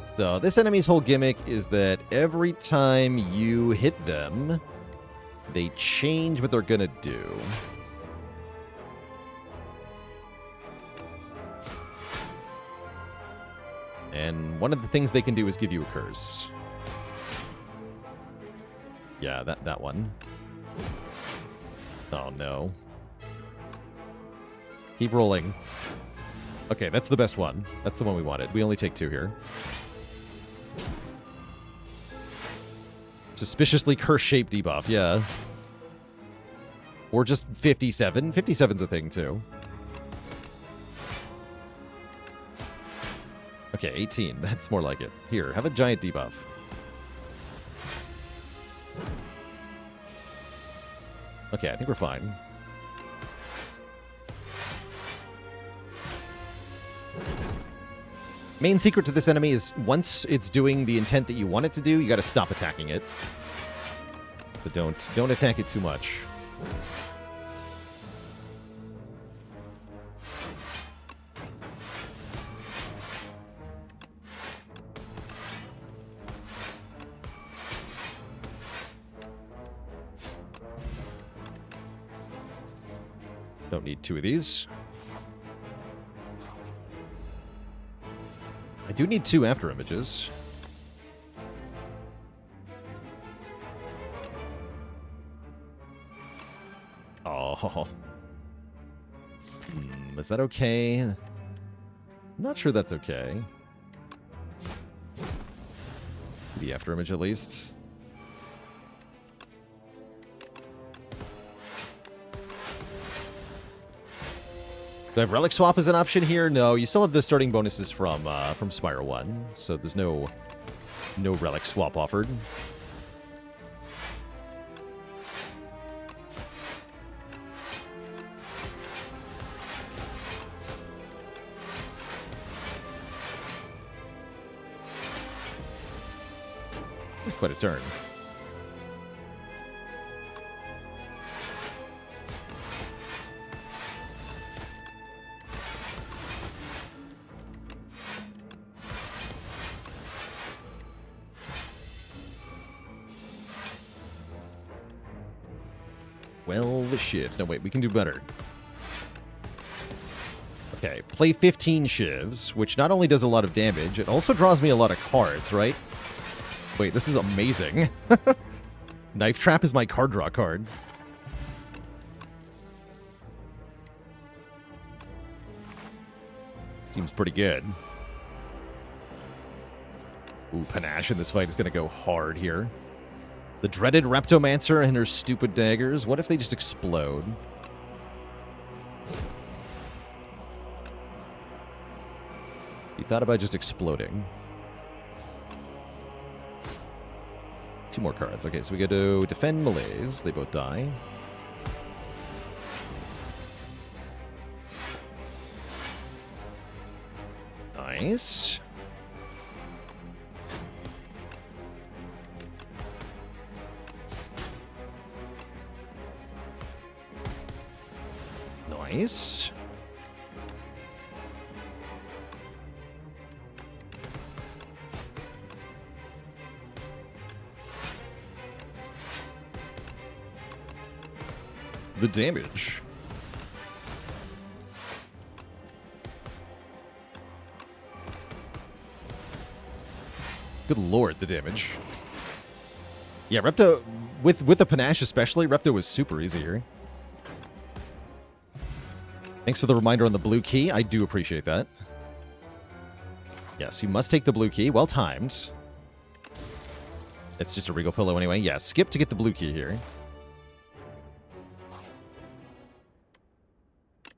So, this enemy's whole gimmick is that every time you hit them, they change what they're gonna do. And one of the things they can do is give you a curse. Yeah, that one. Oh, no. Keep rolling. Okay, that's the best one. That's the one we wanted. We only take 2 here. Suspiciously curse-shaped debuff, yeah. Or just 57. 57's a thing, too. Okay, 18. That's more like it. Here, have a giant debuff. Okay, I think we're fine. Main secret to this enemy is once it's doing the intent that you want it to do, you gotta stop attacking it. So don't attack it too much. Don't need 2 of these. I do need 2 after images. Oh. Is that okay? I'm not sure that's okay. The after image at least. Do I have Relic Swap as an option here? No, you still have the starting bonuses from Spire 1, so there's no Relic Swap offered. It's quite a turn. Well, the shit. No, wait, we can do better. Okay, play 15 shivs, which not only does a lot of damage, it also draws me a lot of cards, right? Wait, this is amazing. Knife Trap is my card draw card. Seems pretty good. Ooh, Panache in this fight is going to go hard here. The dreaded Reptomancer and her stupid daggers. What if they just explode? You thought about just exploding. 2 more cards. Okay, so we go to Defend Malaise. They both die. Nice. Nice. The damage. Good lord, the damage. Yeah, Repto, with the Panache especially, Repto was super easy here. Thanks for the reminder on the blue key. I do appreciate that. Yes, you must take the blue key. Well timed. It's just a Regal Pillow anyway. Yeah, skip to get the blue key here.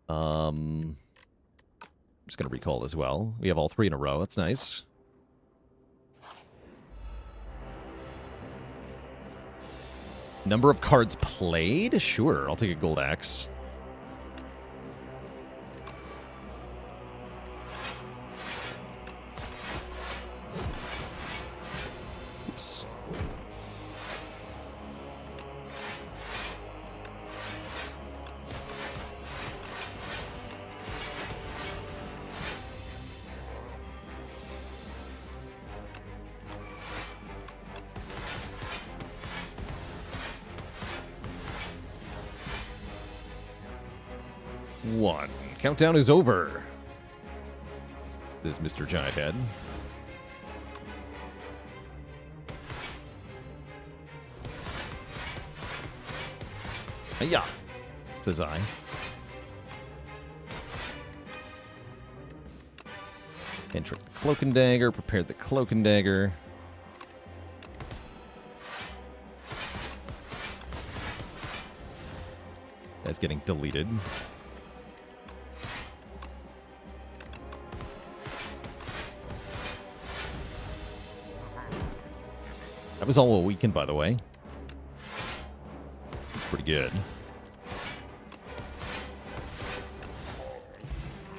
I'm just going to recall as well. We have all 3 in a row. That's nice. Number of cards played? Sure, I'll take a Gold Axe. Oops. One. Countdown is over. There's Mr. Giant Head. Yeah, says I. Enter the Cloak and Dagger, prepared the Cloak and Dagger. Guy's getting deleted. That was all a weekend, by the way. Pretty good.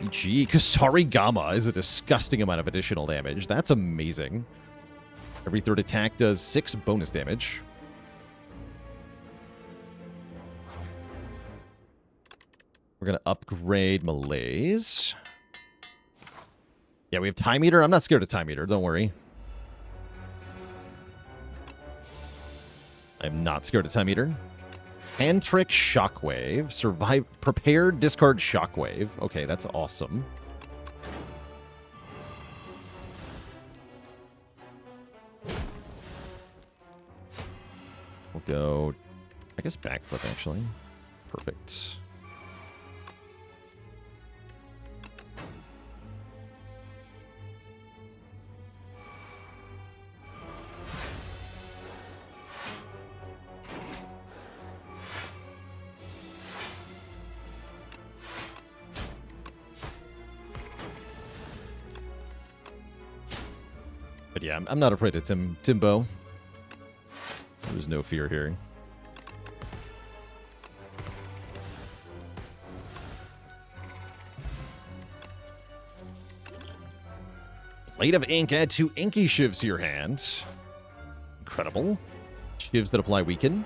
Gee, Kasari Gamma is a disgusting amount of additional damage. That's amazing. Every third attack does 6 bonus damage. We're going to upgrade Malaise. Yeah, we have Time Eater. I'm not scared of Time Eater. Don't worry. I'm not scared of Time Eater. Hand Trick Shockwave. Survive. Prepare, discard Shockwave. Okay, that's awesome. We'll go, I guess, Backflip, actually. Perfect. But yeah, I'm not afraid of Timbo. There's no fear here. Blade of Ink. Add 2 Inky Shivs to your hand. Incredible. Shivs that apply weaken.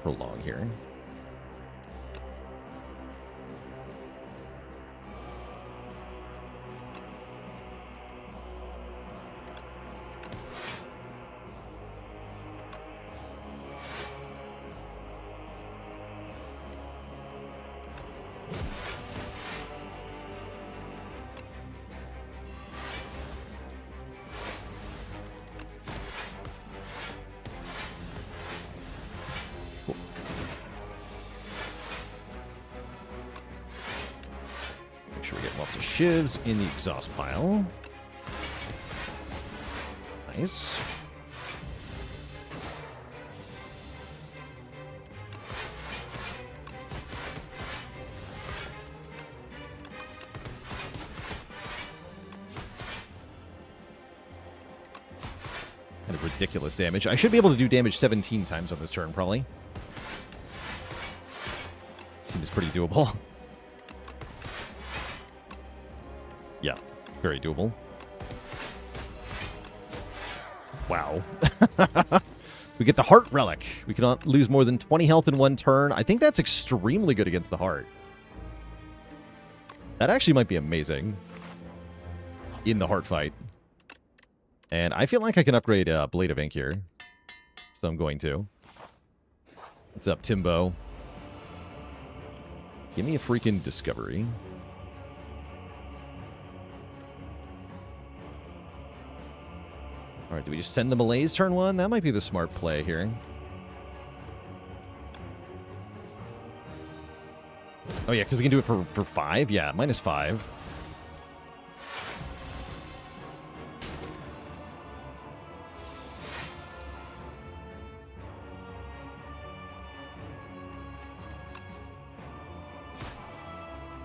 Prolong here. Shivs in the exhaust pile. Nice. Kind of ridiculous damage. I should be able to do damage 17 times on this turn, probably. Seems pretty doable. Yeah, very doable. Wow. We get the Heart Relic. We cannot lose more than 20 health in one turn. I think that's extremely good against the Heart. That actually might be amazing in the Heart fight. And I feel like I can upgrade Blade of Ink here. So I'm going to. What's up, Timbo? Give me a freaking Discovery. All right, do we just send the Malaise turn 1? That might be the smart play here. Oh, yeah, because we can do it for 5? Yeah, -5.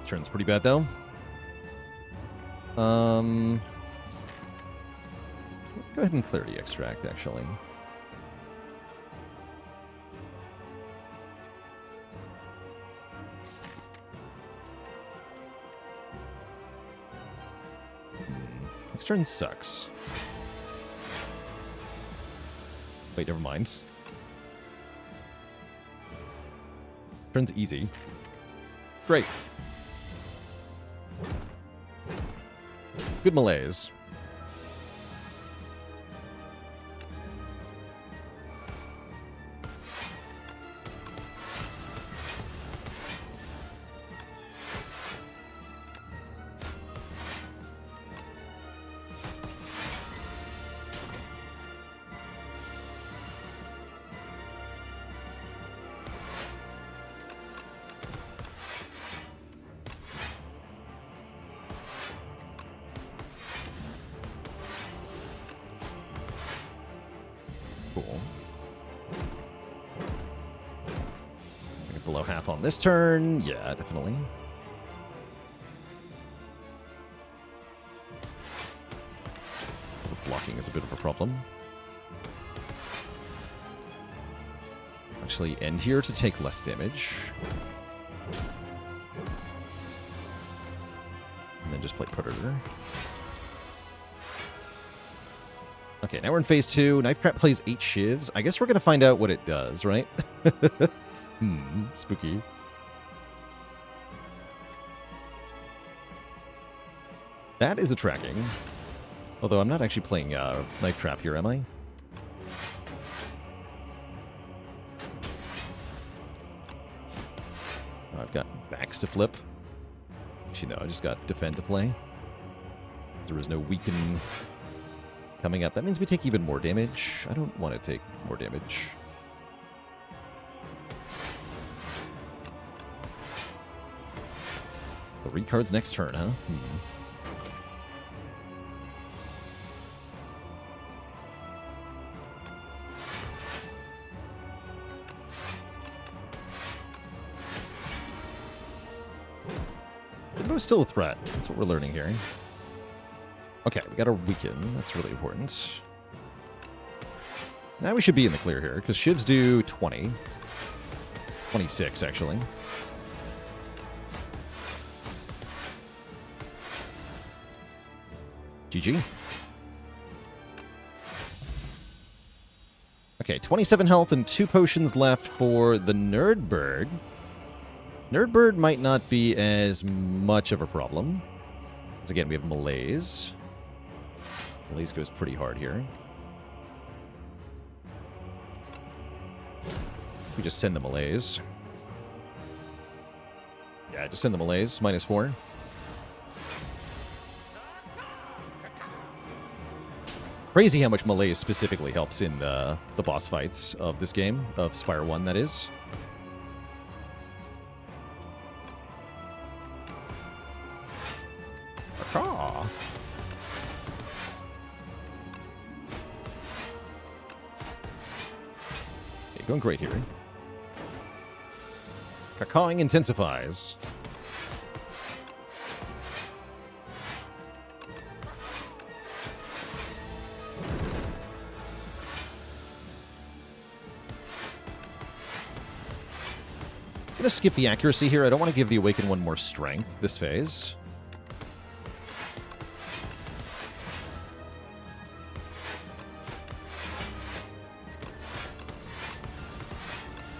Turn's pretty bad, though. Let's go ahead and Clarity Extract, actually. Next turn sucks. Wait, never mind. Turn's easy. Great. Good Malaise. enough on this turn. Yeah, definitely. Blocking is a bit of a problem. Actually end here to take less damage. And then just play Predator. Okay, now we're in phase 2. Knife Trap plays 8 shivs. I guess we're going to find out what it does, right? Spooky. That is a tracking. Although I'm not actually playing Knife Trap here, am I? Oh, I've got backs to flip. Actually, no, I just got Defend to play. There was no Weaken coming up. That means we take even more damage. I don't want to take more damage. 3 cards next turn, huh? Limbo's still a threat. That's what we're learning here. Okay, we got a Weaken. That's really important. Now we should be in the clear here, because shivs do 20. 26, actually. GG. Okay, 27 health and 2 potions left for the Nerdbird. Nerdbird might not be as much of a problem. Because again, we have Malaise. Malaise goes pretty hard here. We just send the Malaise. Yeah, just send the Malaise. -4. Crazy how much Malaise specifically helps in the boss fights of this game, of Spire 1, that is. Ah. Okay, going great here. Cacawing intensifies. I'm going to skip the accuracy here. I don't want to give the Awaken one more strength this phase.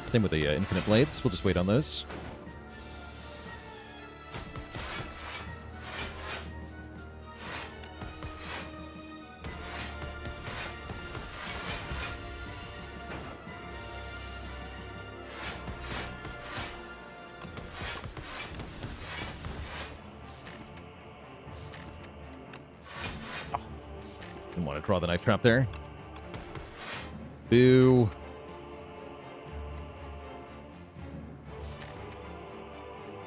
Same with the Infinite Blades. We'll just wait on those. Didn't want to draw the Knife Trap there. Boo.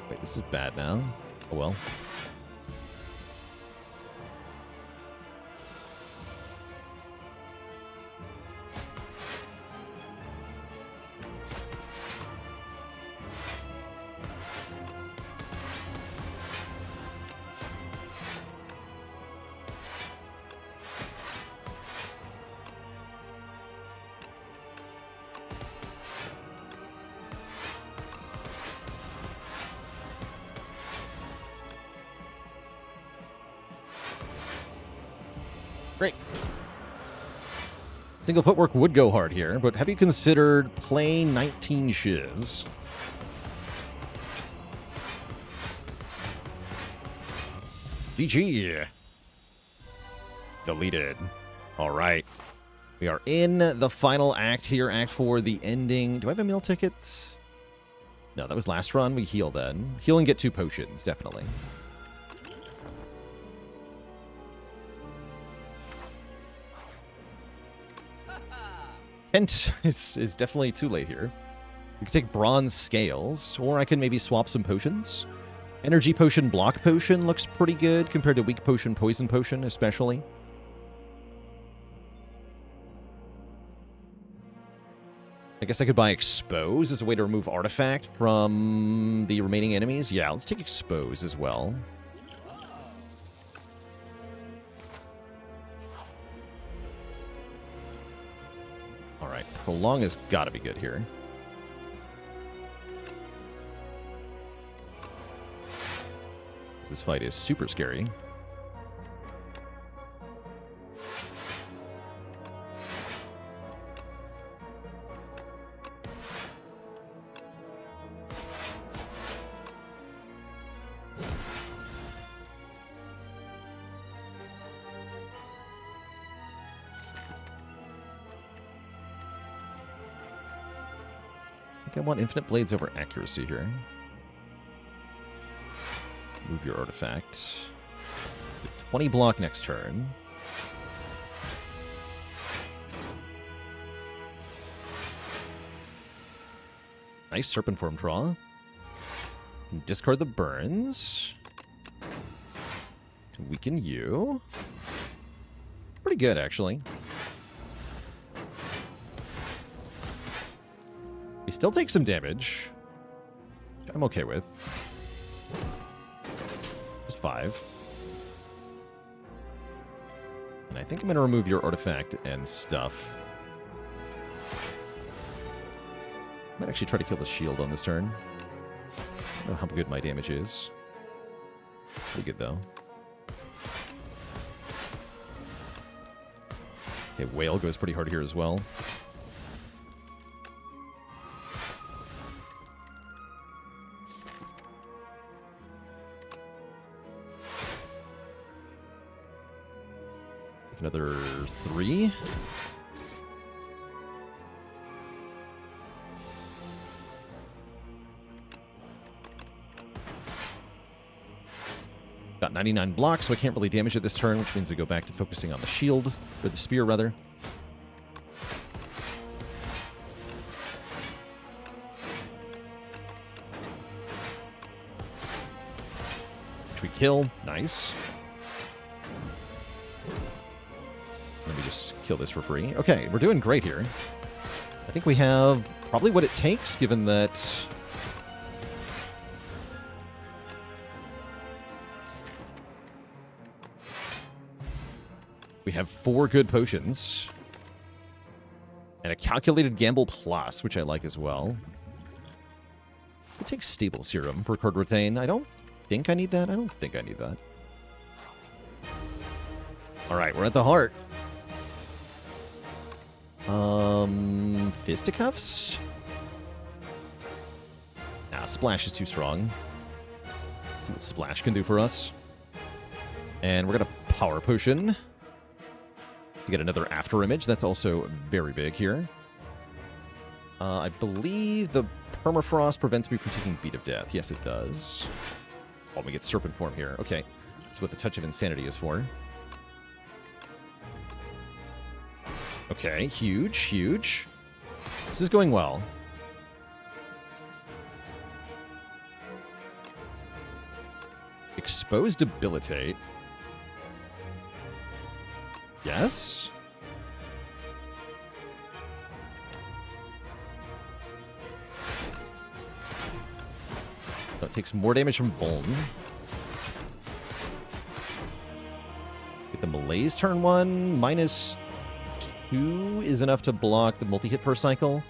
Wait, this is bad now. Oh well. Great. Single footwork would go hard here, but have you considered playing 19 shivs? GG. Deleted. All right. We are in the final act here, Act 4, the ending. Do I have a meal ticket? No, that was last run. We heal then. Heal and get 2 potions, definitely. Tent is definitely too late here. We could take Bronze Scales, or I can maybe swap some potions. Energy Potion, Block Potion looks pretty good compared to Weak Potion, Poison Potion, especially. I guess I could buy Expose as a way to remove Artifact from the remaining enemies. Yeah, let's take Expose as well. Alright, Prolong has got to be good here. This fight is super scary. I want Infinite Blades over accuracy here. Move your artifact. 20 block next turn. Nice Serpent Form draw. Discard the burns. Weaken you. Pretty good, actually. We still take some damage. I'm okay with. Just 5. And I think I'm going to remove your artifact and stuff. I might actually try to kill the shield on this turn. I don't know how good my damage is. Pretty good, though. Okay, Whale goes pretty hard here as well. Another 3. Got 99 blocks, so I can't really damage it this turn, which means we go back to focusing on the shield, or the spear, rather. Which we kill. Nice. Let me just kill this for free. Okay, we're doing great here. I think we have probably what it takes, given that... we have 4 good potions. And a calculated gamble plus, which I like as well. We'll take Stable Serum for Card Retain. I don't think I need that. I don't think I need that. Alright, we're at the heart. Fisticuffs? Nah, Splash is too strong. Let's see what Splash can do for us. And we're gonna Power Potion to get another After Image. That's also very big here. I believe the Permafrost prevents me from taking Beat of Death. Yes, it does. Oh, we get Serpent Form here. Okay, that's what the Touch of Insanity is for. Okay, huge, huge. This is going well. Expose Debilitate. Yes. So it takes more damage from Vuln. Get the Malaise turn 1. -2 is enough to block the multi-hit per cycle.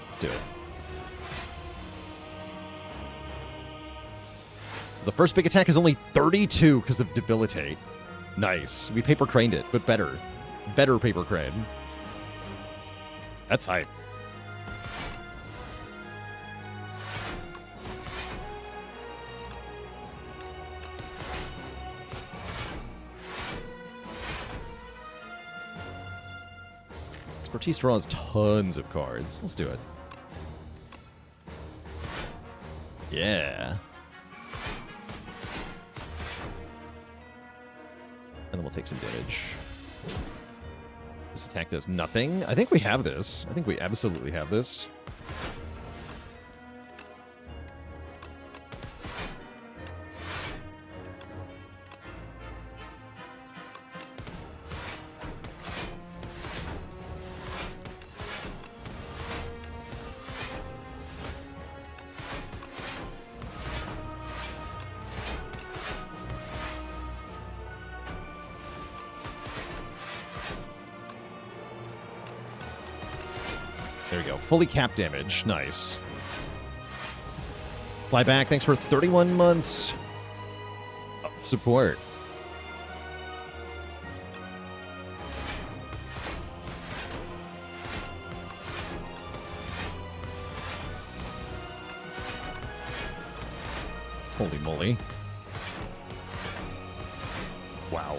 Let's do it. So the first big attack is only 32 because of Debilitate. Nice. We paper craned it, but better. Better paper crane. That's hype. Expertise draws tons of cards. Let's do it. Yeah. And then we'll take some damage. This attack does nothing. I think we have this. I think we absolutely have this. we go. Fully cap damage. Nice. Fly back. Thanks for 31 months. Oh, support. Holy moly. Wow.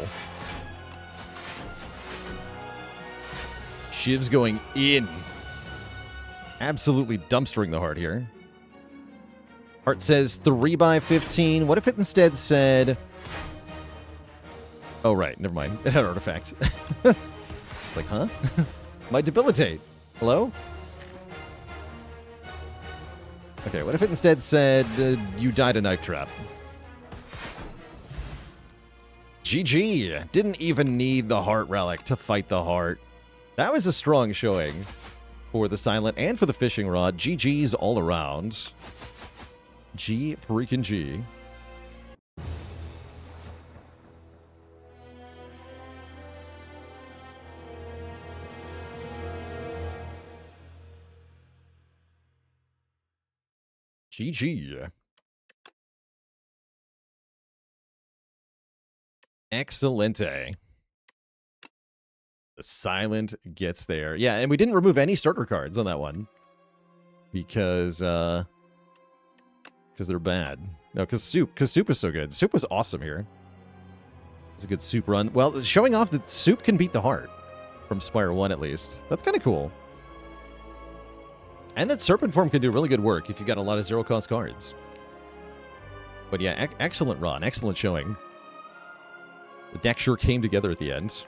Shiv's going in. Absolutely dumpstering the heart here. Heart says 3/15. What if it instead said... Oh, right. Never mind. It had artifact. It's like, huh? Might debilitate. Hello? Okay, what if it instead said, you died a knife trap? GG. Didn't even need the heart relic to fight the heart. That was a strong showing for the silent and for the fishing rod. GG's all around. G freaking G. GG. Excelente. The silent gets there. Yeah, and we didn't remove any starter cards on that one. Because they're bad. No, because Soup is so good. Soup was awesome here. It's a good Soup run. Well, showing off that Soup can beat the heart. From Spire 1, at least. That's kind of cool. And that Serpent form can do really good work if you've got a lot of zero-cost cards. But yeah, excellent run. Excellent showing. The deck sure came together at the end.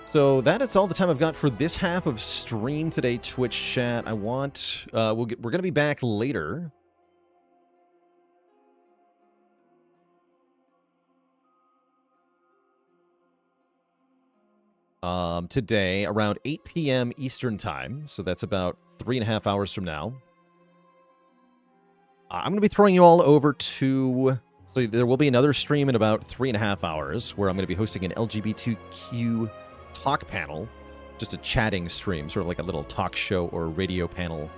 So that is all the time I've got for this half of stream today, Twitch chat. I want... we're going to be back later. Today, around 8 p.m. Eastern Time. So that's about 3.5 hours from now. I'm going to be throwing you all over to... So there will be another stream in about 3.5 hours where I'm going to be hosting an LGBTQ talk panel. Just a chatting stream, sort of like a little talk show or radio panel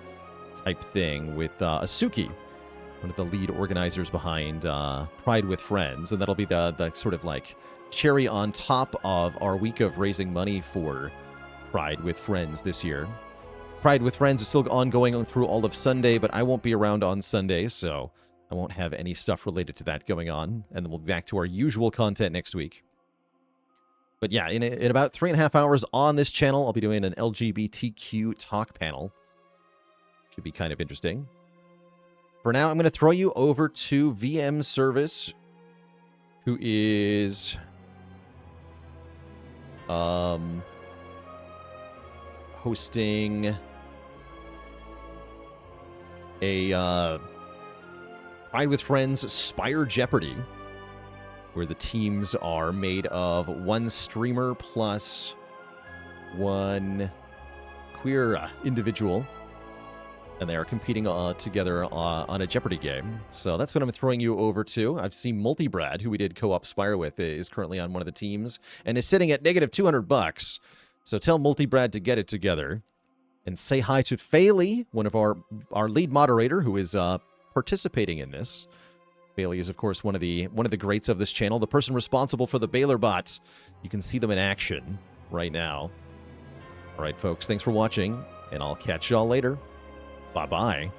type thing with Asuki, one of the lead organizers behind Pride with Friends. And that'll be the sort of like cherry on top of our week of raising money for Pride with Friends this year. Pride with Friends is still ongoing through all of Sunday, but I won't be around on Sunday, so I won't have any stuff related to that going on, and then we'll be back to our usual content next week. But yeah, in about 3.5 hours on this channel, I'll be doing an LGBTQ talk panel. Should be kind of interesting. For now, I'm going to throw you over to VM Service, who is... hosting a Pride with Friends Spire Jeopardy, where the teams are made of one streamer plus one queer individual, and they are competing together on a Jeopardy game. So that's what I'm throwing you over to. I've seen Multibrad, who we did co-op Spire with, is currently on one of the teams and is sitting at negative $200. So tell Multibrad to get it together. And say hi to Fayley, one of our lead moderator, who is participating in this. Fayley is, of course, one of the greats of this channel, the person responsible for the Baylor bots. You can see them in action right now. All right, folks, thanks for watching, and I'll catch y'all later. Bye-bye.